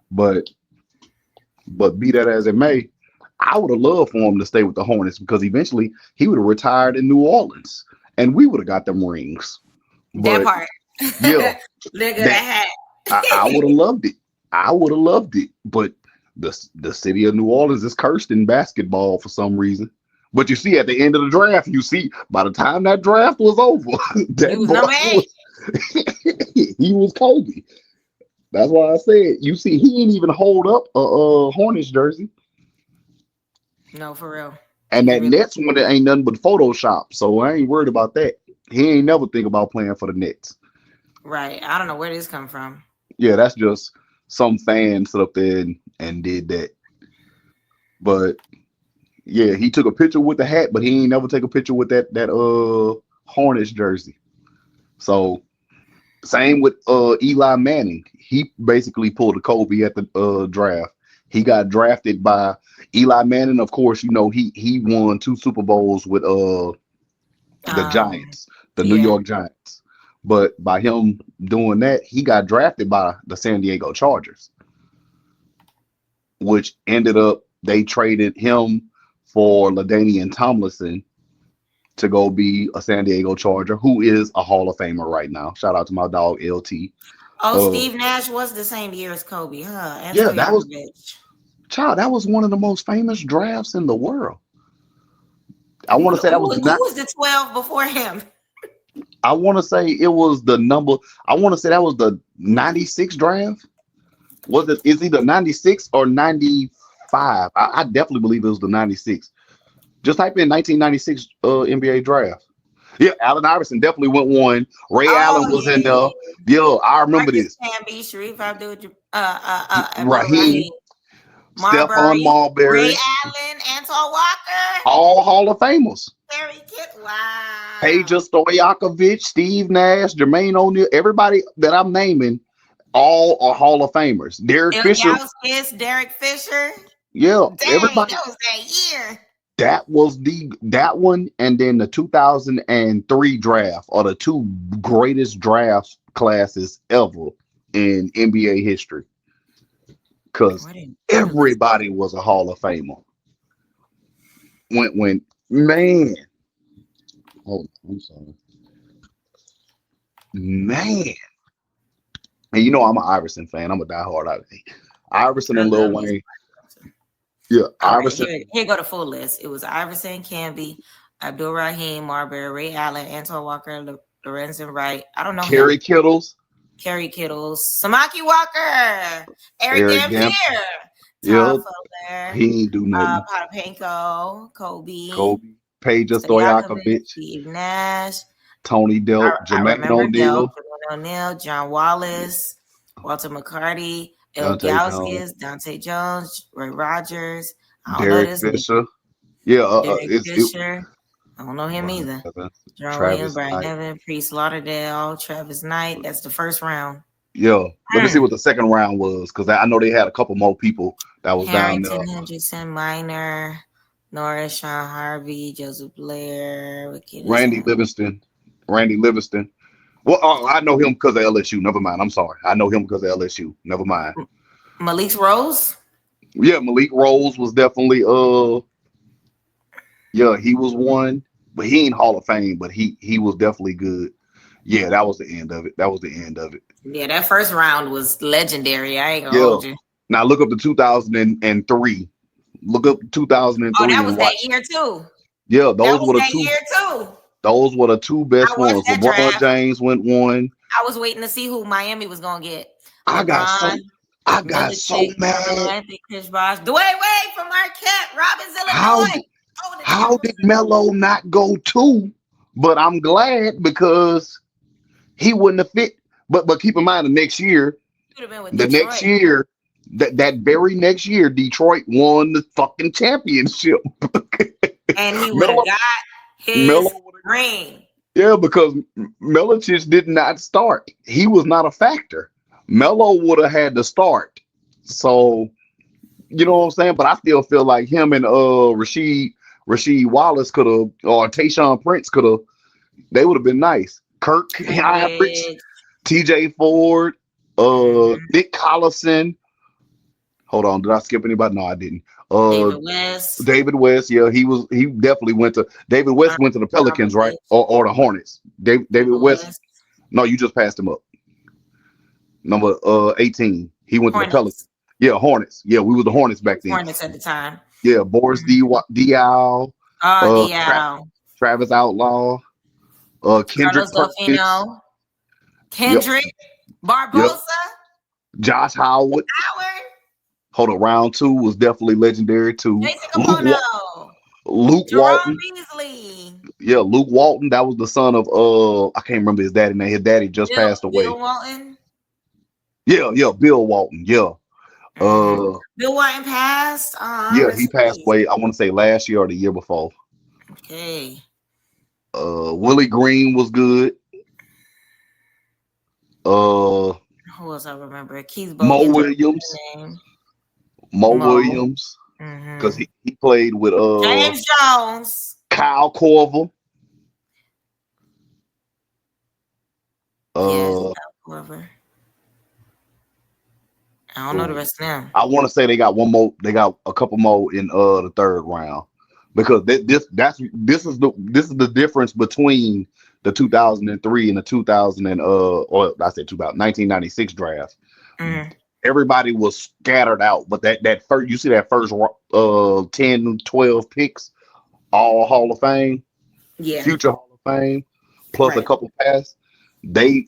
Speaker 2: But be that as it may, I would have loved for him to stay with the Hornets, because eventually he would have retired in New Orleans and we would have got them rings.
Speaker 1: that
Speaker 2: But
Speaker 1: part.
Speaker 2: yeah,
Speaker 1: Nigga,
Speaker 2: that
Speaker 1: that hat.
Speaker 2: I would have loved it. I would have loved it. But the city of New Orleans is cursed in basketball for some reason. But you see, at the end of the draft, you see, by the time that draft was over, that
Speaker 1: He was
Speaker 2: boy
Speaker 1: number 8.
Speaker 2: he was Kobe. That's why I said, you see, he didn't even hold up a Hornets jersey.
Speaker 1: No, for real.
Speaker 2: And that
Speaker 1: Really?
Speaker 2: Nets one, that ain't nothing but Photoshop. So I ain't worried about that. He ain't never think about playing for the Nets.
Speaker 1: Right. I don't know where this come from.
Speaker 2: Yeah, that's just some fan sit up there and did that. But yeah, he took a picture with the hat, but he ain't never take a picture with that Hornets jersey. So same with Eli Manning. He basically pulled a Kobe at the draft. He got drafted by Eli Manning. Of course, you know, he won 2 Super Bowls with the Giants, the New
Speaker 1: yeah.
Speaker 2: York Giants. But by him doing that, he got drafted by the San Diego Chargers, which ended up they traded him for LaDainian Tomlinson to go be a San Diego Charger, who is a Hall of Famer right now. Shout out to my dog LT.
Speaker 1: Steve Nash was the same year as Kobe, huh? And
Speaker 2: Yeah, that was
Speaker 1: Stojakovic.
Speaker 2: that was one of the most famous drafts in the world. I want to say that was
Speaker 1: who was the 12 before him?
Speaker 2: I want to say it was the number. I want to say that was the 96 draft. Was it? Is either 96 or 95? I definitely believe it was the 96. Just type in 1996 NBA draft. Yeah, Allen Iverson definitely went one. Ray Allen was in there. Yeah, I remember
Speaker 1: Marcus
Speaker 2: this.
Speaker 1: Camby, Sharif Abdul,
Speaker 2: Raheem, Stephon Marbury,
Speaker 1: Ray Allen, Antoine Walker,
Speaker 2: all Hall of Famers.
Speaker 1: Terry Kitt. Wow.
Speaker 2: Peja Stojakovic, Steve Nash, Jermaine O'Neal, everybody that I'm naming, all are Hall of Famers. Derek Fisher.
Speaker 1: Derek Fisher.
Speaker 2: Yeah,
Speaker 1: Dang,
Speaker 2: everybody.
Speaker 1: that was that year.
Speaker 2: That was that one, and then the 2003 draft are the 2 greatest draft classes ever in NBA history. Because everybody was a Hall of Famer. When man, oh, I'm sorry, man. And you know I'm an Iverson fan. I'm a diehard Iverson and Lil Wayne. Yeah, Iverson.
Speaker 1: Right, here go the full list. It was Iverson, Camby, Abdul Rahim, Marbury, Ray Allen, Antoine Walker, Lorenzen Wright. I don't know
Speaker 2: Kerry Kittles,
Speaker 1: Samaki Walker, Eric Dampier,
Speaker 2: Tom
Speaker 1: Fuller,
Speaker 2: he ain't do nothing.
Speaker 1: Potapenko, Kobe,
Speaker 2: Peja Stojakovic,
Speaker 1: Steve Nash,
Speaker 2: Tony Delp, Jermaine
Speaker 1: O'Neal, John Wallace, Walter McCarty, Ilgauskas, Dante Jones, Roy Rogers,
Speaker 2: Derek Fisher. Yeah,
Speaker 1: Derek Fisher. I don't know him either. John Williams, Brian Evan, Priest Lauderdale, Travis Knight. That's the first round.
Speaker 2: Yeah. Let me see what the second round was, because I know they had a couple more people that was
Speaker 1: Harrington,
Speaker 2: down there.
Speaker 1: Hendrickson, Minor, Norris, Sean Harvey, Joseph Blair,
Speaker 2: Randy Livingston. Well, I know him because of LSU. Never mind. I'm sorry. I know him because of LSU. Never mind.
Speaker 1: Malik Rose?
Speaker 2: Yeah, Malik Rose was definitely yeah, he was one, but he ain't Hall of Fame, but he was definitely good. Yeah, that was the end of it.
Speaker 1: Yeah, that first round was legendary. I ain't gonna hold you.
Speaker 2: Now look up the 2003. Look up 2003.
Speaker 1: Oh, that was that year too.
Speaker 2: Yeah, those were the 2.
Speaker 1: Year too.
Speaker 2: Those were the 2 best ones. LeBron James went one.
Speaker 1: I was waiting to see who Miami was gonna get.
Speaker 2: I got I got so mad.
Speaker 1: Anthony, Chris Bosh, Dwayne Wade from Marquette, Robbins,
Speaker 2: How
Speaker 1: Illinois.
Speaker 2: how did Melo not go 2? But I'm glad because he wouldn't have fit. But keep in mind the next year, that very next year, Detroit won the fucking championship.
Speaker 1: And he would have got his ring.
Speaker 2: Yeah, because Milicic did not start. He was not a factor. Melo would have had to start. So, you know what I'm saying? But I still feel like him and Rasheed Wallace could have, or Tayshaun Prince could have, they would have been nice. Kirk Hinrich, TJ Ford, Nick Collison. Hold on, did I skip anybody? No, I didn't. David West, yeah, he definitely went to David West went to the Pelicans, right? Or the Hornets. David West. No, you just passed him up. Number 18. He went to the Pelicans. Yeah, Hornets. Yeah, we were the Hornets back then.
Speaker 1: Hornets at the time.
Speaker 2: Yeah, Boris Diaw. Travis Outlaw. Kendrick Perkins.
Speaker 1: Kendrick Barbosa.
Speaker 2: Josh Howard. Hold on, round 2 was definitely legendary too. Luke Walton.
Speaker 1: Beasley.
Speaker 2: Yeah, Luke Walton. That was the son of I can't remember his daddy name. His daddy just passed away.
Speaker 1: Bill Walton.
Speaker 2: Yeah, Bill Walton. Yeah.
Speaker 1: Bill Walton passed.
Speaker 2: He passed away. I want to say last year or the year before.
Speaker 1: Okay.
Speaker 2: Willie Green was good.
Speaker 1: Who else I remember? Keith
Speaker 2: Mo Williams. Mo Williams. Because he played with
Speaker 1: James Jones.
Speaker 2: Kyle Korver.
Speaker 1: Kyle Korver. I don't know the rest of them.
Speaker 2: I want to say they got one more. They got a couple more in the third round because this is the difference between the 2003 and the 1996 draft. Everybody was scattered out, but that first, you see that first 10, 12 picks, all Hall of Fame, future Hall of Fame, plus a couple pass. They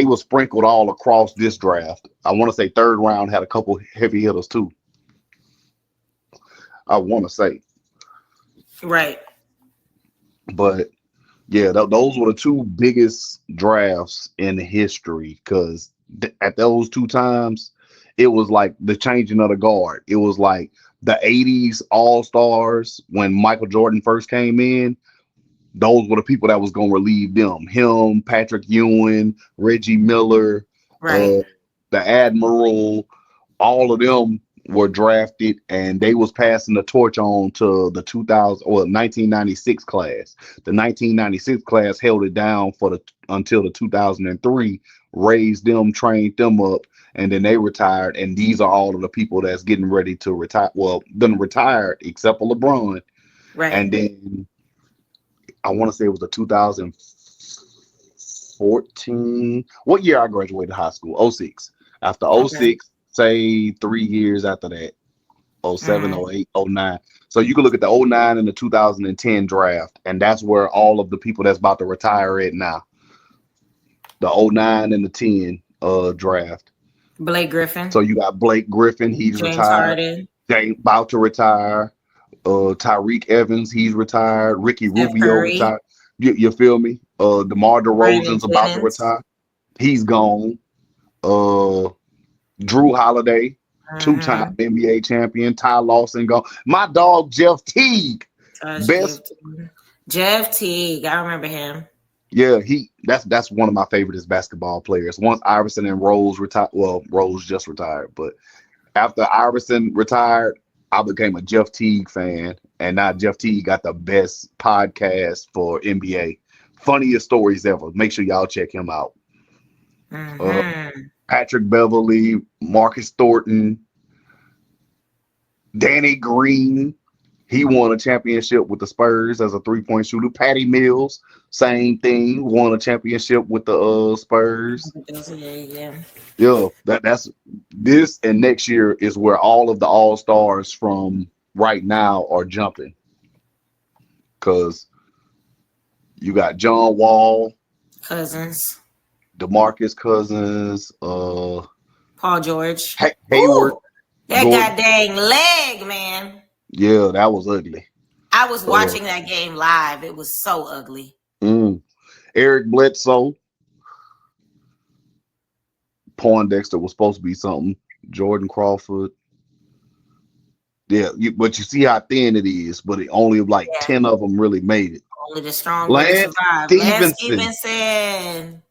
Speaker 2: were sprinkled all across this draft. I want to say third round had a couple heavy hitters too. I want to say.
Speaker 1: Right.
Speaker 2: But yeah, those were the 2 biggest drafts in history because at those 2 times, it was like the changing of the guard. It was like the 80s All-Stars when Michael Jordan first came in. Those were the people that was going to relieve them. Him, Patrick Ewing, Reggie Miller, the Admiral, all of them were drafted, and they was passing the torch on to the 1996 class. The 1996 class held it down until the 2003, raised them, trained them up, and then they retired. And these are all of the people that's getting ready to retire. Well, done retired except for LeBron.
Speaker 1: Right.
Speaker 2: And then I want to say it was the 2014. What year I graduated high school? 06. After 06, say 3 years after that, 07, 08, 09. So you can look at the 09 and the 2010 draft, and that's where all of the people that's about to retire at now. The 09 and the 10 draft.
Speaker 1: Blake Griffin.
Speaker 2: So you got Blake Griffin, he's
Speaker 1: James
Speaker 2: retired.
Speaker 1: Harden.
Speaker 2: James about to retire. Tyreek Evans, he's retired. Ricky Rubio retired. You feel me? DeMar DeRozan's about to retire. He's gone. Drew Holiday, 2-time NBA champion. Ty Lawson gone. My dog Jeff Teague.
Speaker 1: Jeff Teague. I remember him.
Speaker 2: Yeah, that's one of my favorites basketball players. Once Iverson and Rose retired, well, Rose just retired, but after Iverson retired, I became a Jeff Teague fan, and now Jeff Teague got the best podcast for NBA. Funniest stories ever. Make sure y'all check him out. Patrick Beverly, Marcus Thornton, Danny Green. He won a championship with the Spurs as a 3-point shooter. Patty Mills, same thing, won a championship with the Spurs. Yeah, that's this and next year is where all of the All-Stars from right now are jumping. Because you got John Wall,
Speaker 1: Cousins,
Speaker 2: DeMarcus Cousins,
Speaker 1: Paul George.
Speaker 2: Hayward.
Speaker 1: Ooh, that
Speaker 2: Gordon.
Speaker 1: goddamn leg, man.
Speaker 2: Yeah, that was ugly.
Speaker 1: I was watching that game live. It was so ugly.
Speaker 2: Eric Bledsoe. Poindexter was supposed to be something. Jordan Crawford. Yeah, but you see how thin it is, but it only like 10 of them really made it.
Speaker 1: Only the strong will survive.
Speaker 2: Stevenson.
Speaker 1: Lance Stevenson.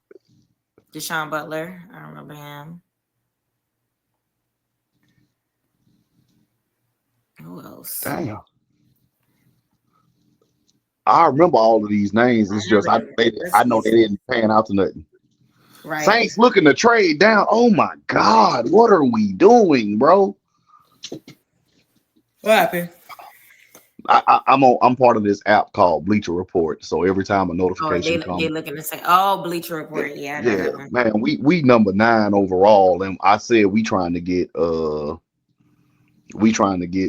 Speaker 1: Deshaun Butler. I remember him. Who else?
Speaker 2: Damn. I remember all of these names. It's just I know they didn't pan out to nothing.
Speaker 1: Right.
Speaker 2: Saints looking to trade down. Oh my God, what are we doing, bro?
Speaker 1: What happened?
Speaker 2: I'm part of this app called Bleacher Report. So every time a notification comes,
Speaker 1: they looking to say, "Oh, Bleacher Report." Yeah,
Speaker 2: man. We number 9 overall, and I said we trying to get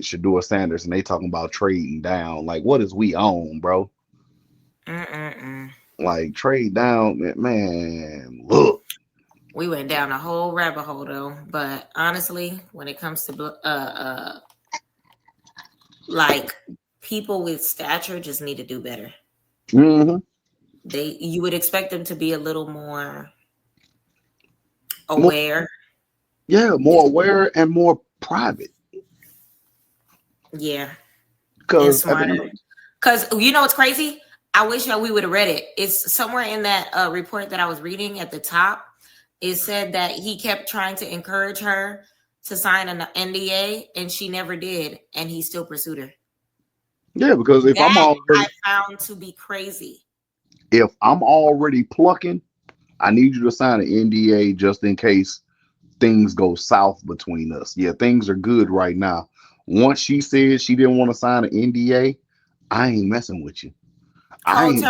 Speaker 2: Shador Sanders, and they talking about trading down. Like, what is we on, bro? Like, trade down, man. Look,
Speaker 1: we went down a whole rabbit hole though. But honestly, when it comes to like people with stature, just need to do better. You would expect them to be a little more aware.
Speaker 2: More aware and more private.
Speaker 1: Yeah,
Speaker 2: because
Speaker 1: smarter. Because you know what's crazy? I wish that we would have read it. It's somewhere in that report that I was reading at the top. It said that he kept trying to encourage her to sign an NDA, and she never did, and he still pursued her.
Speaker 2: Yeah, because if I
Speaker 1: found to be crazy.
Speaker 2: If I'm already plucking, I need you to sign an NDA just in case things go south between us. Yeah, things are good right now. Once she said she didn't want to sign an NDA, I ain't messing with you.
Speaker 1: Change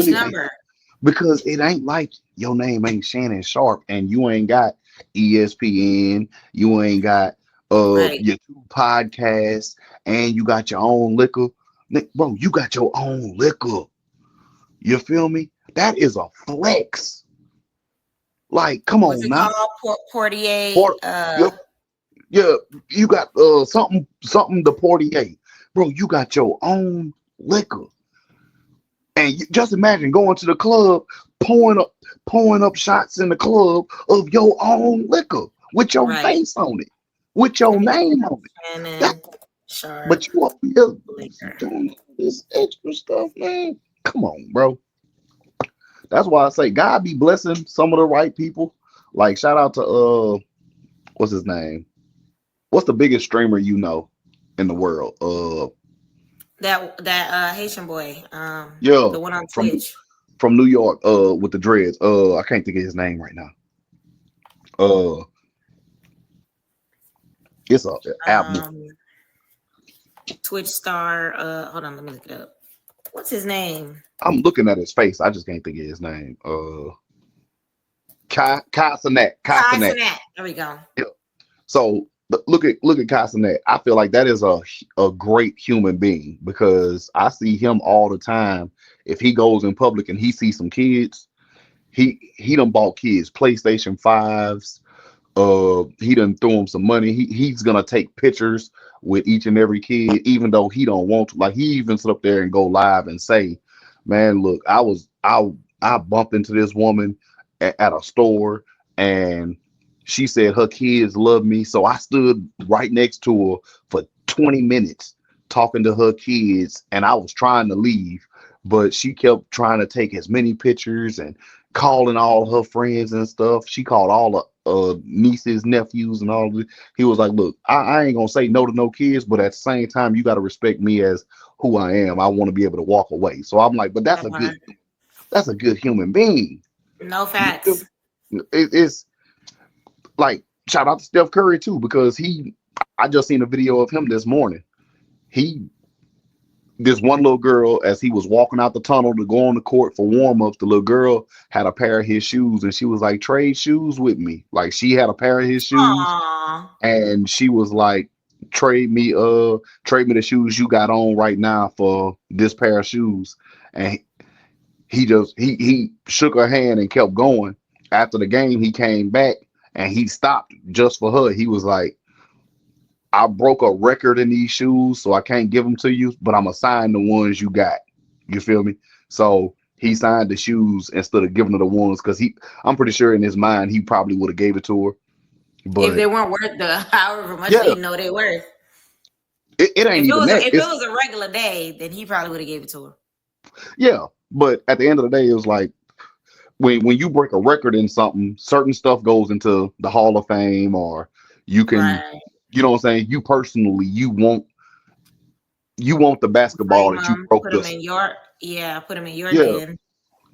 Speaker 1: number.
Speaker 2: Because it ain't like your name ain't Shannan Sharpe and you ain't got ESPN, you ain't got your 2 podcasts, and you got your own liquor. Bro, you got your own liquor. You feel me? That is a flex. Like, come on now.
Speaker 1: Portier.
Speaker 2: Yeah, you got something the Portier. Bro, you got your own liquor. And just imagine going to the club, pouring up shots in the club of your own liquor with your face on it, with your name on it.
Speaker 1: Sharpe,
Speaker 2: but you up here doing this extra stuff, man. Come on, bro. That's why I say God be blessing some of the right people. Like, shout out to what's his name? What's the biggest streamer you know in the world?
Speaker 1: That Haitian boy.
Speaker 2: The
Speaker 1: one on Twitch.
Speaker 2: From New York, with the dreads. I can't think of his name right now. It's a album.
Speaker 1: Twitch star. Hold on, let me look it up. What's his name?
Speaker 2: I'm looking at his face. I just can't think of his name. Kai Cenat.
Speaker 1: There we go.
Speaker 2: Yeah. So look at Kai Cenat. I feel like that is a great human being because I see him all the time. If he goes in public and he sees some kids, he done bought kids PlayStation 5s. He done threw him some money. He's gonna take pictures with each and every kid, even though he don't want to. Like, he even sit up there and go live and say, "Man, look, I bumped into this woman at a store, and she said her kids love me, so I stood right next to her for 20 minutes talking to her kids, and I was trying to leave, but she kept trying to take as many pictures and calling all her friends and stuff. She called all the nieces, nephews, and all of it." He was like, "Look, I ain't gonna say no to no kids, but at the same time, you got to respect me as who I am. I want to be able to walk away." So I'm like, but that's a good human being.
Speaker 1: No facts.
Speaker 2: It's like, shout out to Steph Curry too, because I just seen a video of him this morning. This one little girl, as he was walking out the tunnel to go on the court for warm-ups, the little girl had a pair of his shoes, and she was like, "Trade shoes with me." Like, she had a pair of his shoes.
Speaker 1: Aww.
Speaker 2: And she was like, trade me the shoes you got on right now for this pair of shoes. And he shook her hand and kept going. After the game, he came back and he stopped just for her. He was like, I broke a record in these shoes, so I can't give them to you, but I'm gonna sign the ones you got. You feel me? So he signed the shoes instead of giving her the ones, because I'm pretty sure in his mind he probably would have gave it to her.
Speaker 1: If
Speaker 2: But
Speaker 1: they weren't worth the however much
Speaker 2: yeah,
Speaker 1: they know they worth.
Speaker 2: it ain't even that.
Speaker 1: If it was a regular day, then he probably would have gave it to her.
Speaker 2: Yeah, but at the end of the day, it was like when you break a record in something, certain stuff goes into the Hall of Fame, or you can,
Speaker 1: Right.
Speaker 2: you know what I'm saying? You personally, you want the basketball
Speaker 1: Frame
Speaker 2: that you
Speaker 1: them,
Speaker 2: broke
Speaker 1: put them
Speaker 2: this.
Speaker 1: in your put them in your
Speaker 2: Yeah,
Speaker 1: den.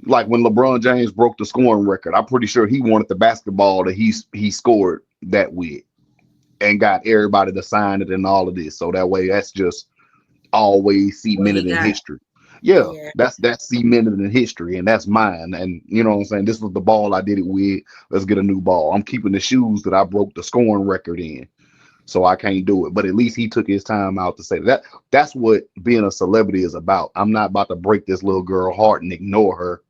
Speaker 2: like when LeBron James broke the scoring record, I'm pretty sure he wanted the basketball that he scored that with, and got everybody to sign it and all of this. So that way, that's just always
Speaker 1: What he
Speaker 2: cemented in
Speaker 1: got.
Speaker 2: history. Yeah,
Speaker 1: Yeah.
Speaker 2: that's cemented in history, and that's mine. And you know what I'm saying? This was the ball I did it with. Let's get a new ball. I'm keeping the shoes that I broke the scoring record in, so I can't do it. But at least he took his time out to say that. That's what being a celebrity is about. I'm not about to break this little girl heart and ignore her.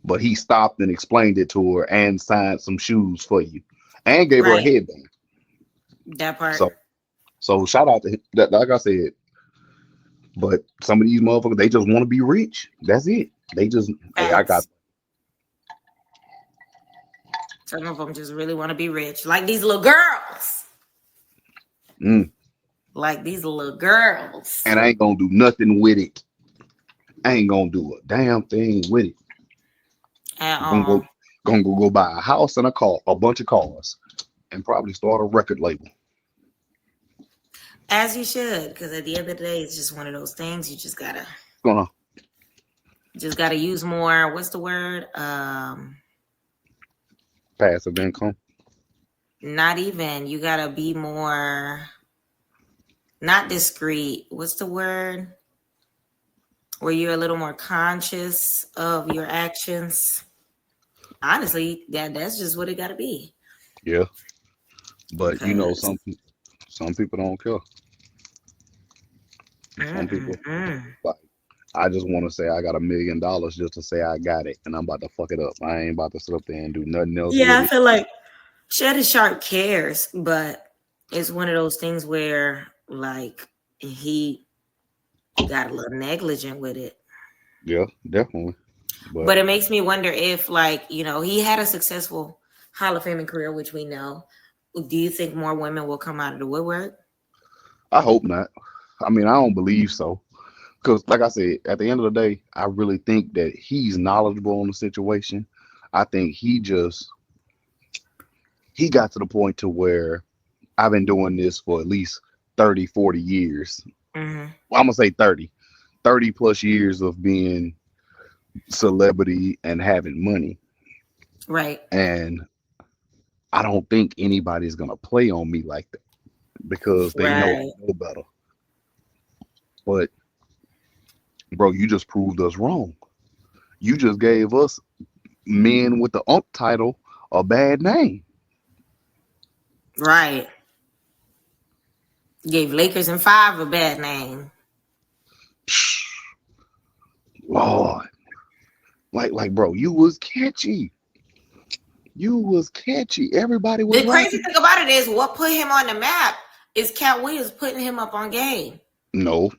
Speaker 2: But he stopped and explained it to her and signed some shoes for you, and gave her a
Speaker 1: Right.
Speaker 2: headband.
Speaker 1: That part.
Speaker 2: So shout out to that. Like I said, but some of these motherfuckers, they just want to be rich. That's it. They just, hey, I got.
Speaker 1: Some of them just really want to be rich, like these little girls. Like these little girls.
Speaker 2: And I ain't gonna do nothing with it. I ain't gonna do a damn thing with it.
Speaker 1: At
Speaker 2: Gonna
Speaker 1: all.
Speaker 2: go buy a house and a bunch of cars, and probably start a record label.
Speaker 1: As you should, because at the end of the day, it's just one of those things. You just gotta use more. What's the word?
Speaker 2: Passive income.
Speaker 1: Not even. You gotta be more. Not discreet. What's the word? Where you're a little more conscious of your actions. Honestly, that's just what it gotta be.
Speaker 2: Yeah, but you know, some people don't care. Some people, like, I just want to say I got $1 million just to say I got it, and I'm about to fuck it up. I ain't about to sit up there and do nothing else.
Speaker 1: Yeah, I feel like Sharpe cares, but it's one of those things where, like, he got a little negligent with it.
Speaker 2: Yeah, definitely.
Speaker 1: But it makes me wonder if, like, you know, he had a successful Hall of Fame career, which we know. Do you think more women will come out of the woodwork?
Speaker 2: I hope not. I mean, I don't believe so. Because, like I said, at the end of the day, I really think that he's knowledgeable on the situation. I think he got to the point to where I've been doing this for at least 30, 40 years.
Speaker 1: Mm-hmm.
Speaker 2: Well, I'm going to say 30 plus years of being celebrity and having money.
Speaker 1: Right.
Speaker 2: And I don't think anybody's going to play on me like that, because they know better. But bro, you just proved us wrong. You just gave us men with the ump title a bad name.
Speaker 1: Right. Gave Lakers and 5 a bad name.
Speaker 2: Lord. Like, bro, you was catchy. Everybody was
Speaker 1: The crazy thing about it is what put him on the map is Cat Williams putting him up on game.
Speaker 2: No.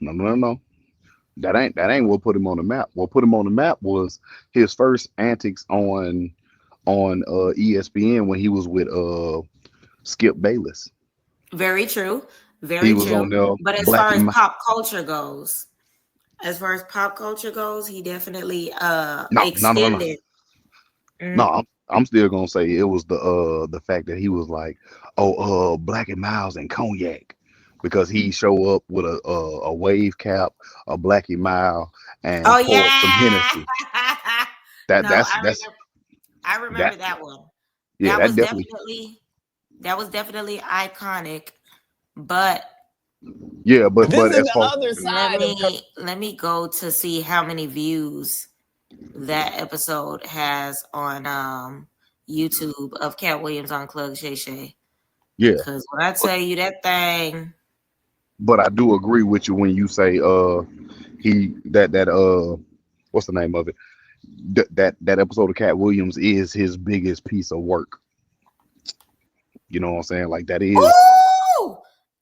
Speaker 2: That ain't what put him on the map. What put him on the map was his first antics on ESPN when he was with Skip Bayless.
Speaker 1: Very true. Very
Speaker 2: was
Speaker 1: true.
Speaker 2: On there,
Speaker 1: but as far as pop culture goes, he definitely extended.
Speaker 2: No, I'm still gonna say it was the fact that he was like, Black and Miles and cognac, because he show up with a wave cap, a Blackie Mile, and some Hennessy.
Speaker 1: I remember that one.
Speaker 2: Yeah,
Speaker 1: that was definitely iconic. But
Speaker 2: yeah, but
Speaker 6: this is
Speaker 2: as
Speaker 6: the
Speaker 2: far,
Speaker 6: other side.
Speaker 1: Let me go to see how many views that episode has on YouTube of Cat Williams on Club Shay Shay.
Speaker 2: Yeah,
Speaker 1: because when I tell you that thing.
Speaker 2: But I do agree with you when you say what's the name of it? That episode of Cat Williams is his biggest piece of work. You know what I'm saying? Like that is.
Speaker 1: Ooh,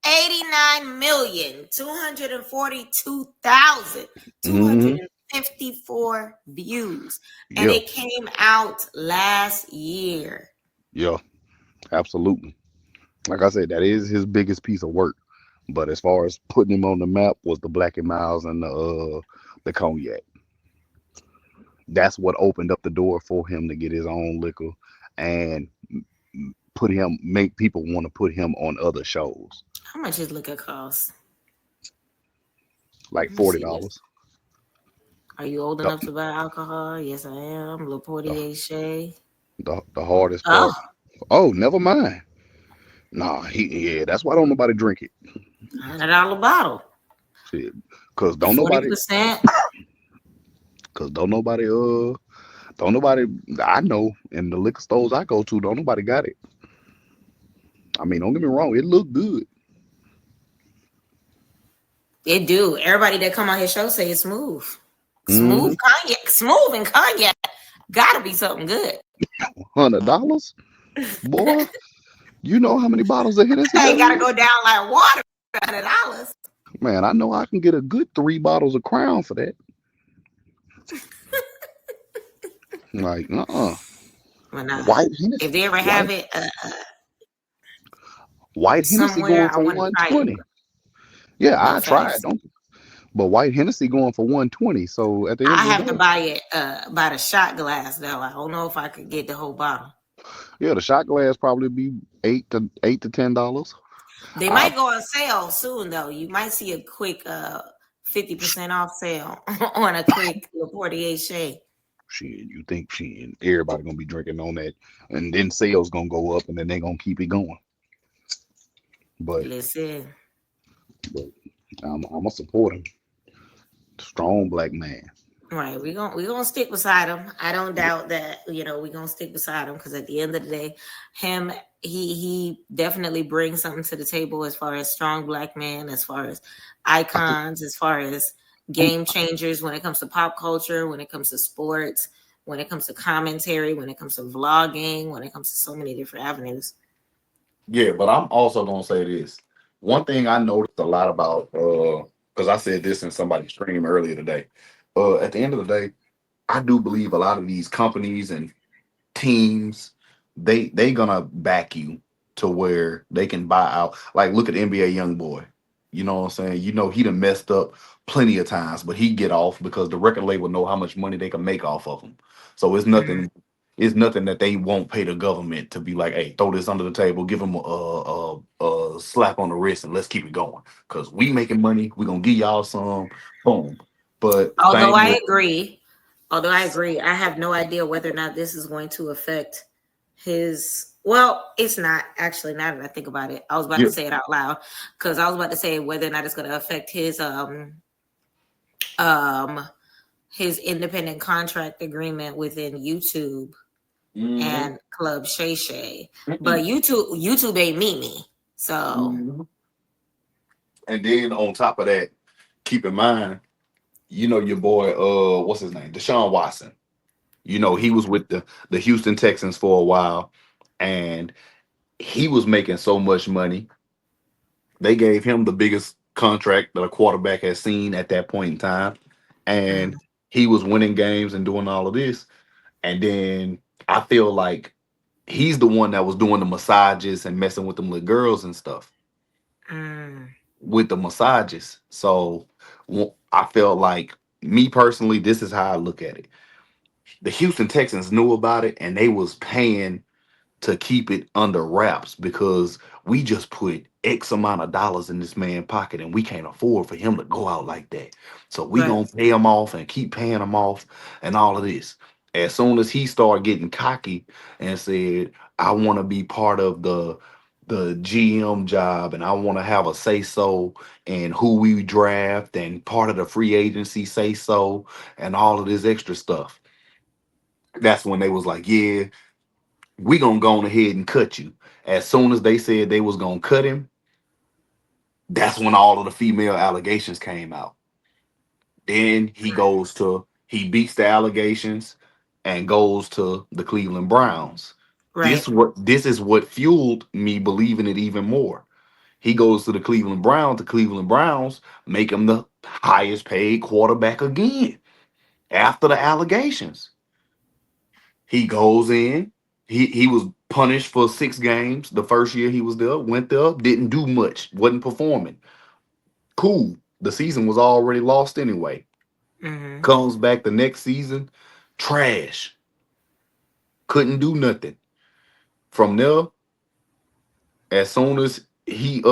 Speaker 1: 89,242,254
Speaker 2: Hmm.
Speaker 1: views. And
Speaker 2: Yeah,
Speaker 1: it came out last year.
Speaker 2: yeah, absolutely. Like I said, that is his biggest piece of work. But as far as putting him on the map was the Black and Miles and the cognac. That's what opened up the door for him to get his own liquor and make people want to put him on other shows.
Speaker 1: How much his liquor cost?
Speaker 2: Like
Speaker 1: Let me see this.
Speaker 2: $40.
Speaker 1: Are you old
Speaker 2: The,
Speaker 1: enough to buy alcohol? Yes, I am. Le
Speaker 2: the,
Speaker 1: Portier Shea.
Speaker 2: the hardest part.
Speaker 1: Oh,
Speaker 2: Oh, never mind. Nah, yeah, that's why don't nobody drink it.
Speaker 1: $100 bottle.
Speaker 2: Shit. Cause don't nobody
Speaker 1: 40%.
Speaker 2: cause don't nobody I know in the liquor stores I go to, don't nobody got it. I mean, don't get me wrong, it look good.
Speaker 1: It do. Everybody that come on his show say it's smooth.
Speaker 2: Mm-hmm.
Speaker 1: Smooth cognac. Smooth and cognac. Gotta be something good.
Speaker 2: $100? Boy, you know how many bottles of Hennessy
Speaker 1: I
Speaker 2: that
Speaker 1: ain't gotta
Speaker 2: is?
Speaker 1: go down like water for $100.
Speaker 2: Man, I know I can get a good 3 bottles of Crown for that. Like,
Speaker 1: Well, nah.
Speaker 2: White Hennessy,
Speaker 1: If they ever have it
Speaker 2: White Hennessy
Speaker 1: somewhere,
Speaker 2: going
Speaker 1: I
Speaker 2: for
Speaker 1: want to try it.
Speaker 2: 120. Yeah,
Speaker 1: No
Speaker 2: I tried.
Speaker 1: face.
Speaker 2: Don't. But White Hennessy going for 120. So at the
Speaker 1: I
Speaker 2: end of the
Speaker 1: have to
Speaker 2: day,
Speaker 1: buy it by the shot glass though. I don't know if I could get the whole bottle.
Speaker 2: yeah, the shot glass probably be $8 to $10.
Speaker 1: They
Speaker 2: I
Speaker 1: might go on sale soon though. You might see a quick 50% off sale on a quick Le Portier Shea.
Speaker 2: shit, you think shit, everybody gonna be drinking on that, and then sales gonna go up, and then they gonna keep it going. But
Speaker 1: Listen.
Speaker 2: but I'm gonna support him. Strong black man.
Speaker 1: Right, we gonna stick beside him. I don't doubt that. We're gonna stick beside him because at the end of the day, him he definitely brings something to the table as far as strong black man, as far as
Speaker 2: I think
Speaker 1: icons, as far as
Speaker 2: I'm
Speaker 1: game changers when it comes to pop culture, when it comes to sports, when it comes to commentary, when it comes to vlogging, when it comes to so many different avenues.
Speaker 5: Yeah, but I'm also gonna say this. One thing I noticed a lot about because I said this in somebody's stream earlier today. At the end of the day, I do believe a lot of these companies and teams, they gonna back you to where they can buy out. Like look at NBA young boy. You know what I'm saying? You know he done messed up plenty of times, but he get off because the record label know how much money they can make off of him. So
Speaker 1: Mm.
Speaker 5: it's nothing that they won't pay the government to be like, hey, throw this under the table, give them a slap on the wrist, and let's keep it going. Cause we making money, we gonna give y'all some. Boom. But
Speaker 1: Although
Speaker 5: same
Speaker 1: I
Speaker 5: with
Speaker 1: agree, I have no idea whether or not this is going to affect his. Well, it's not actually. Now that I think about it, I was about
Speaker 5: yeah.
Speaker 1: to say it out loud because I was about to say whether or not it's going to affect um his independent contract agreement within YouTube
Speaker 5: Mhm.
Speaker 1: and Club Shay Shay. But
Speaker 5: Mm-mm.
Speaker 1: YouTube ain't me. So
Speaker 5: Mhm. And then on top of that, keep in mind, you know your boy, what's his name, Deshaun Watson. You know he was with the Houston Texans for a while, and he was making so much money. They gave him the biggest contract that a quarterback has seen at that point in time, and
Speaker 1: mm,
Speaker 5: he was winning games and doing all of this. And then I feel like he's the one that was doing the massages and messing with them little girls and stuff
Speaker 1: mm,
Speaker 5: with the massages. So I felt like me personally, this is how I look at it. The Houston Texans knew about it and they was paying to keep it under wraps because we just put X amount of dollars in this man's pocket and we can't afford for him to go out like that. So we
Speaker 1: right,
Speaker 5: gonna pay him off and keep paying him off and all of this. As soon as he started getting cocky and said, I want to be part of the GM job and I want to have a say so and who we draft and part of the free agency say so and all of this extra stuff. That's when they was like, yeah, we gonna go on ahead and cut you. As soon as they said they was gonna cut him, that's when all of the female allegations came out. Then he beats the allegations and goes to the Cleveland Browns.
Speaker 1: Right.
Speaker 2: This is what fueled me believing it even more. He goes to the Cleveland Browns. The Cleveland Browns make him the highest paid quarterback again after the allegations. He goes in. He was punished for 6 games the first year he was there. Went there, didn't do much, wasn't performing. Cool. The season was already lost anyway.
Speaker 1: Mm-hmm.
Speaker 2: Comes back the next season, trash. Couldn't do nothing. From there, as soon as he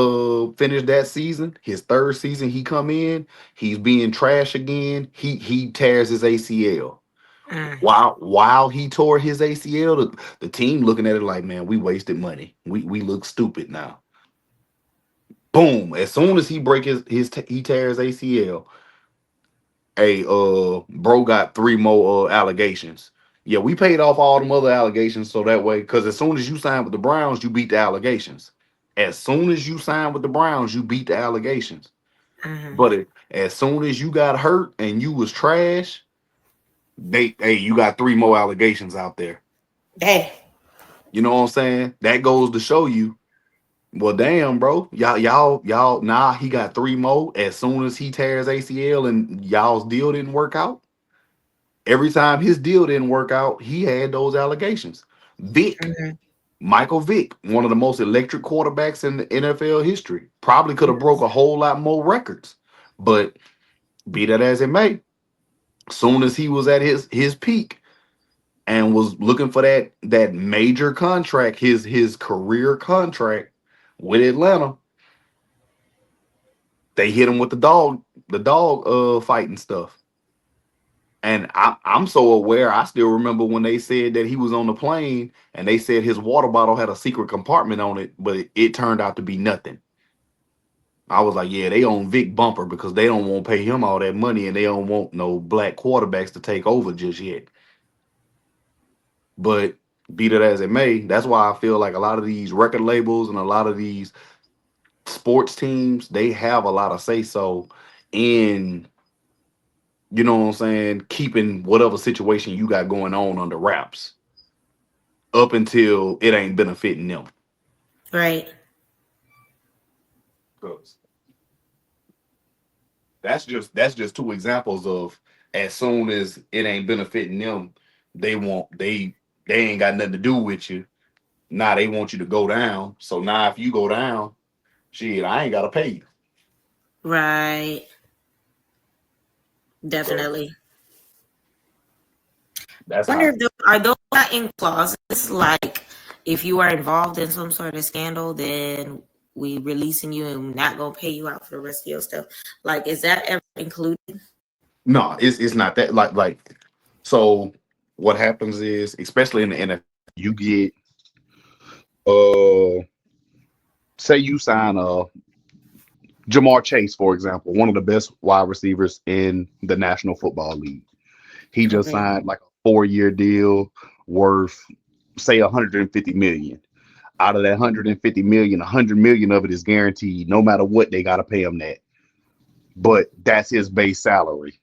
Speaker 2: finished that season, his third season, he come in, he's being trash again. He tears his ACL.
Speaker 1: Mm.
Speaker 2: While he tore his ACL, the team looking at it like, man, we wasted money. We look stupid now. Boom! As soon as he break he tears ACL, bro got 3 more allegations. Yeah, we paid off all them other allegations so that way, because as soon as you sign with the Browns, you beat the allegations. As soon as you sign with the Browns, you beat the allegations.
Speaker 1: Mm-hmm.
Speaker 2: But as soon as you got hurt and you was trash, you got 3 more allegations out there.
Speaker 1: Hey.
Speaker 2: You know what I'm saying? That goes to show you, well, damn, bro. Y'all, nah, he got 3 more. As soon as he tears ACL and y'all's deal didn't work out, every time his deal didn't work out, he had those allegations.
Speaker 1: Mm-hmm.
Speaker 2: Michael Vick, one of the most electric quarterbacks in the NFL history, probably could have broke a whole lot more records. But be that as it may, soon as he was at his peak and was looking for that major contract, his career contract with Atlanta, they hit him with the dog fighting stuff. And I'm so aware. I still remember when they said that he was on the plane and they said his water bottle had a secret compartment on it, but it turned out to be nothing. I was like, yeah, they own Vic Bumper because they don't want to pay him all that money and they don't want no black quarterbacks to take over just yet. But be that as it may, that's why I feel like a lot of these record labels and a lot of these sports teams, they have a lot of say so in, you know what I'm saying, keeping whatever situation you got going on under wraps up until it ain't benefiting them.
Speaker 1: Right.
Speaker 2: 'Cause that's just 2 examples of, as soon as it ain't benefiting them, they ain't got nothing to do with you. Now they want you to go down. So now if you go down, shit, I ain't gotta pay you.
Speaker 1: Right.
Speaker 2: So
Speaker 1: Definitely.
Speaker 2: that's
Speaker 1: Wonder
Speaker 2: how.
Speaker 1: if are those not in clauses? Like, if you are involved in some sort of scandal, then we releasing you and not gonna pay you out for the rest of your stuff. Like, is that ever included?
Speaker 2: No, it's not that, like so what happens is, especially in the NFL, you get uh say you sign Jamar Chase, for example, one of the best wide receivers in the National Football League. He just
Speaker 1: Okay.
Speaker 2: signed like a 4-year deal worth, say, 150 million. Out of that 150 million, 100 million of it is guaranteed. No matter what, they got to pay him that. But that's his base salary.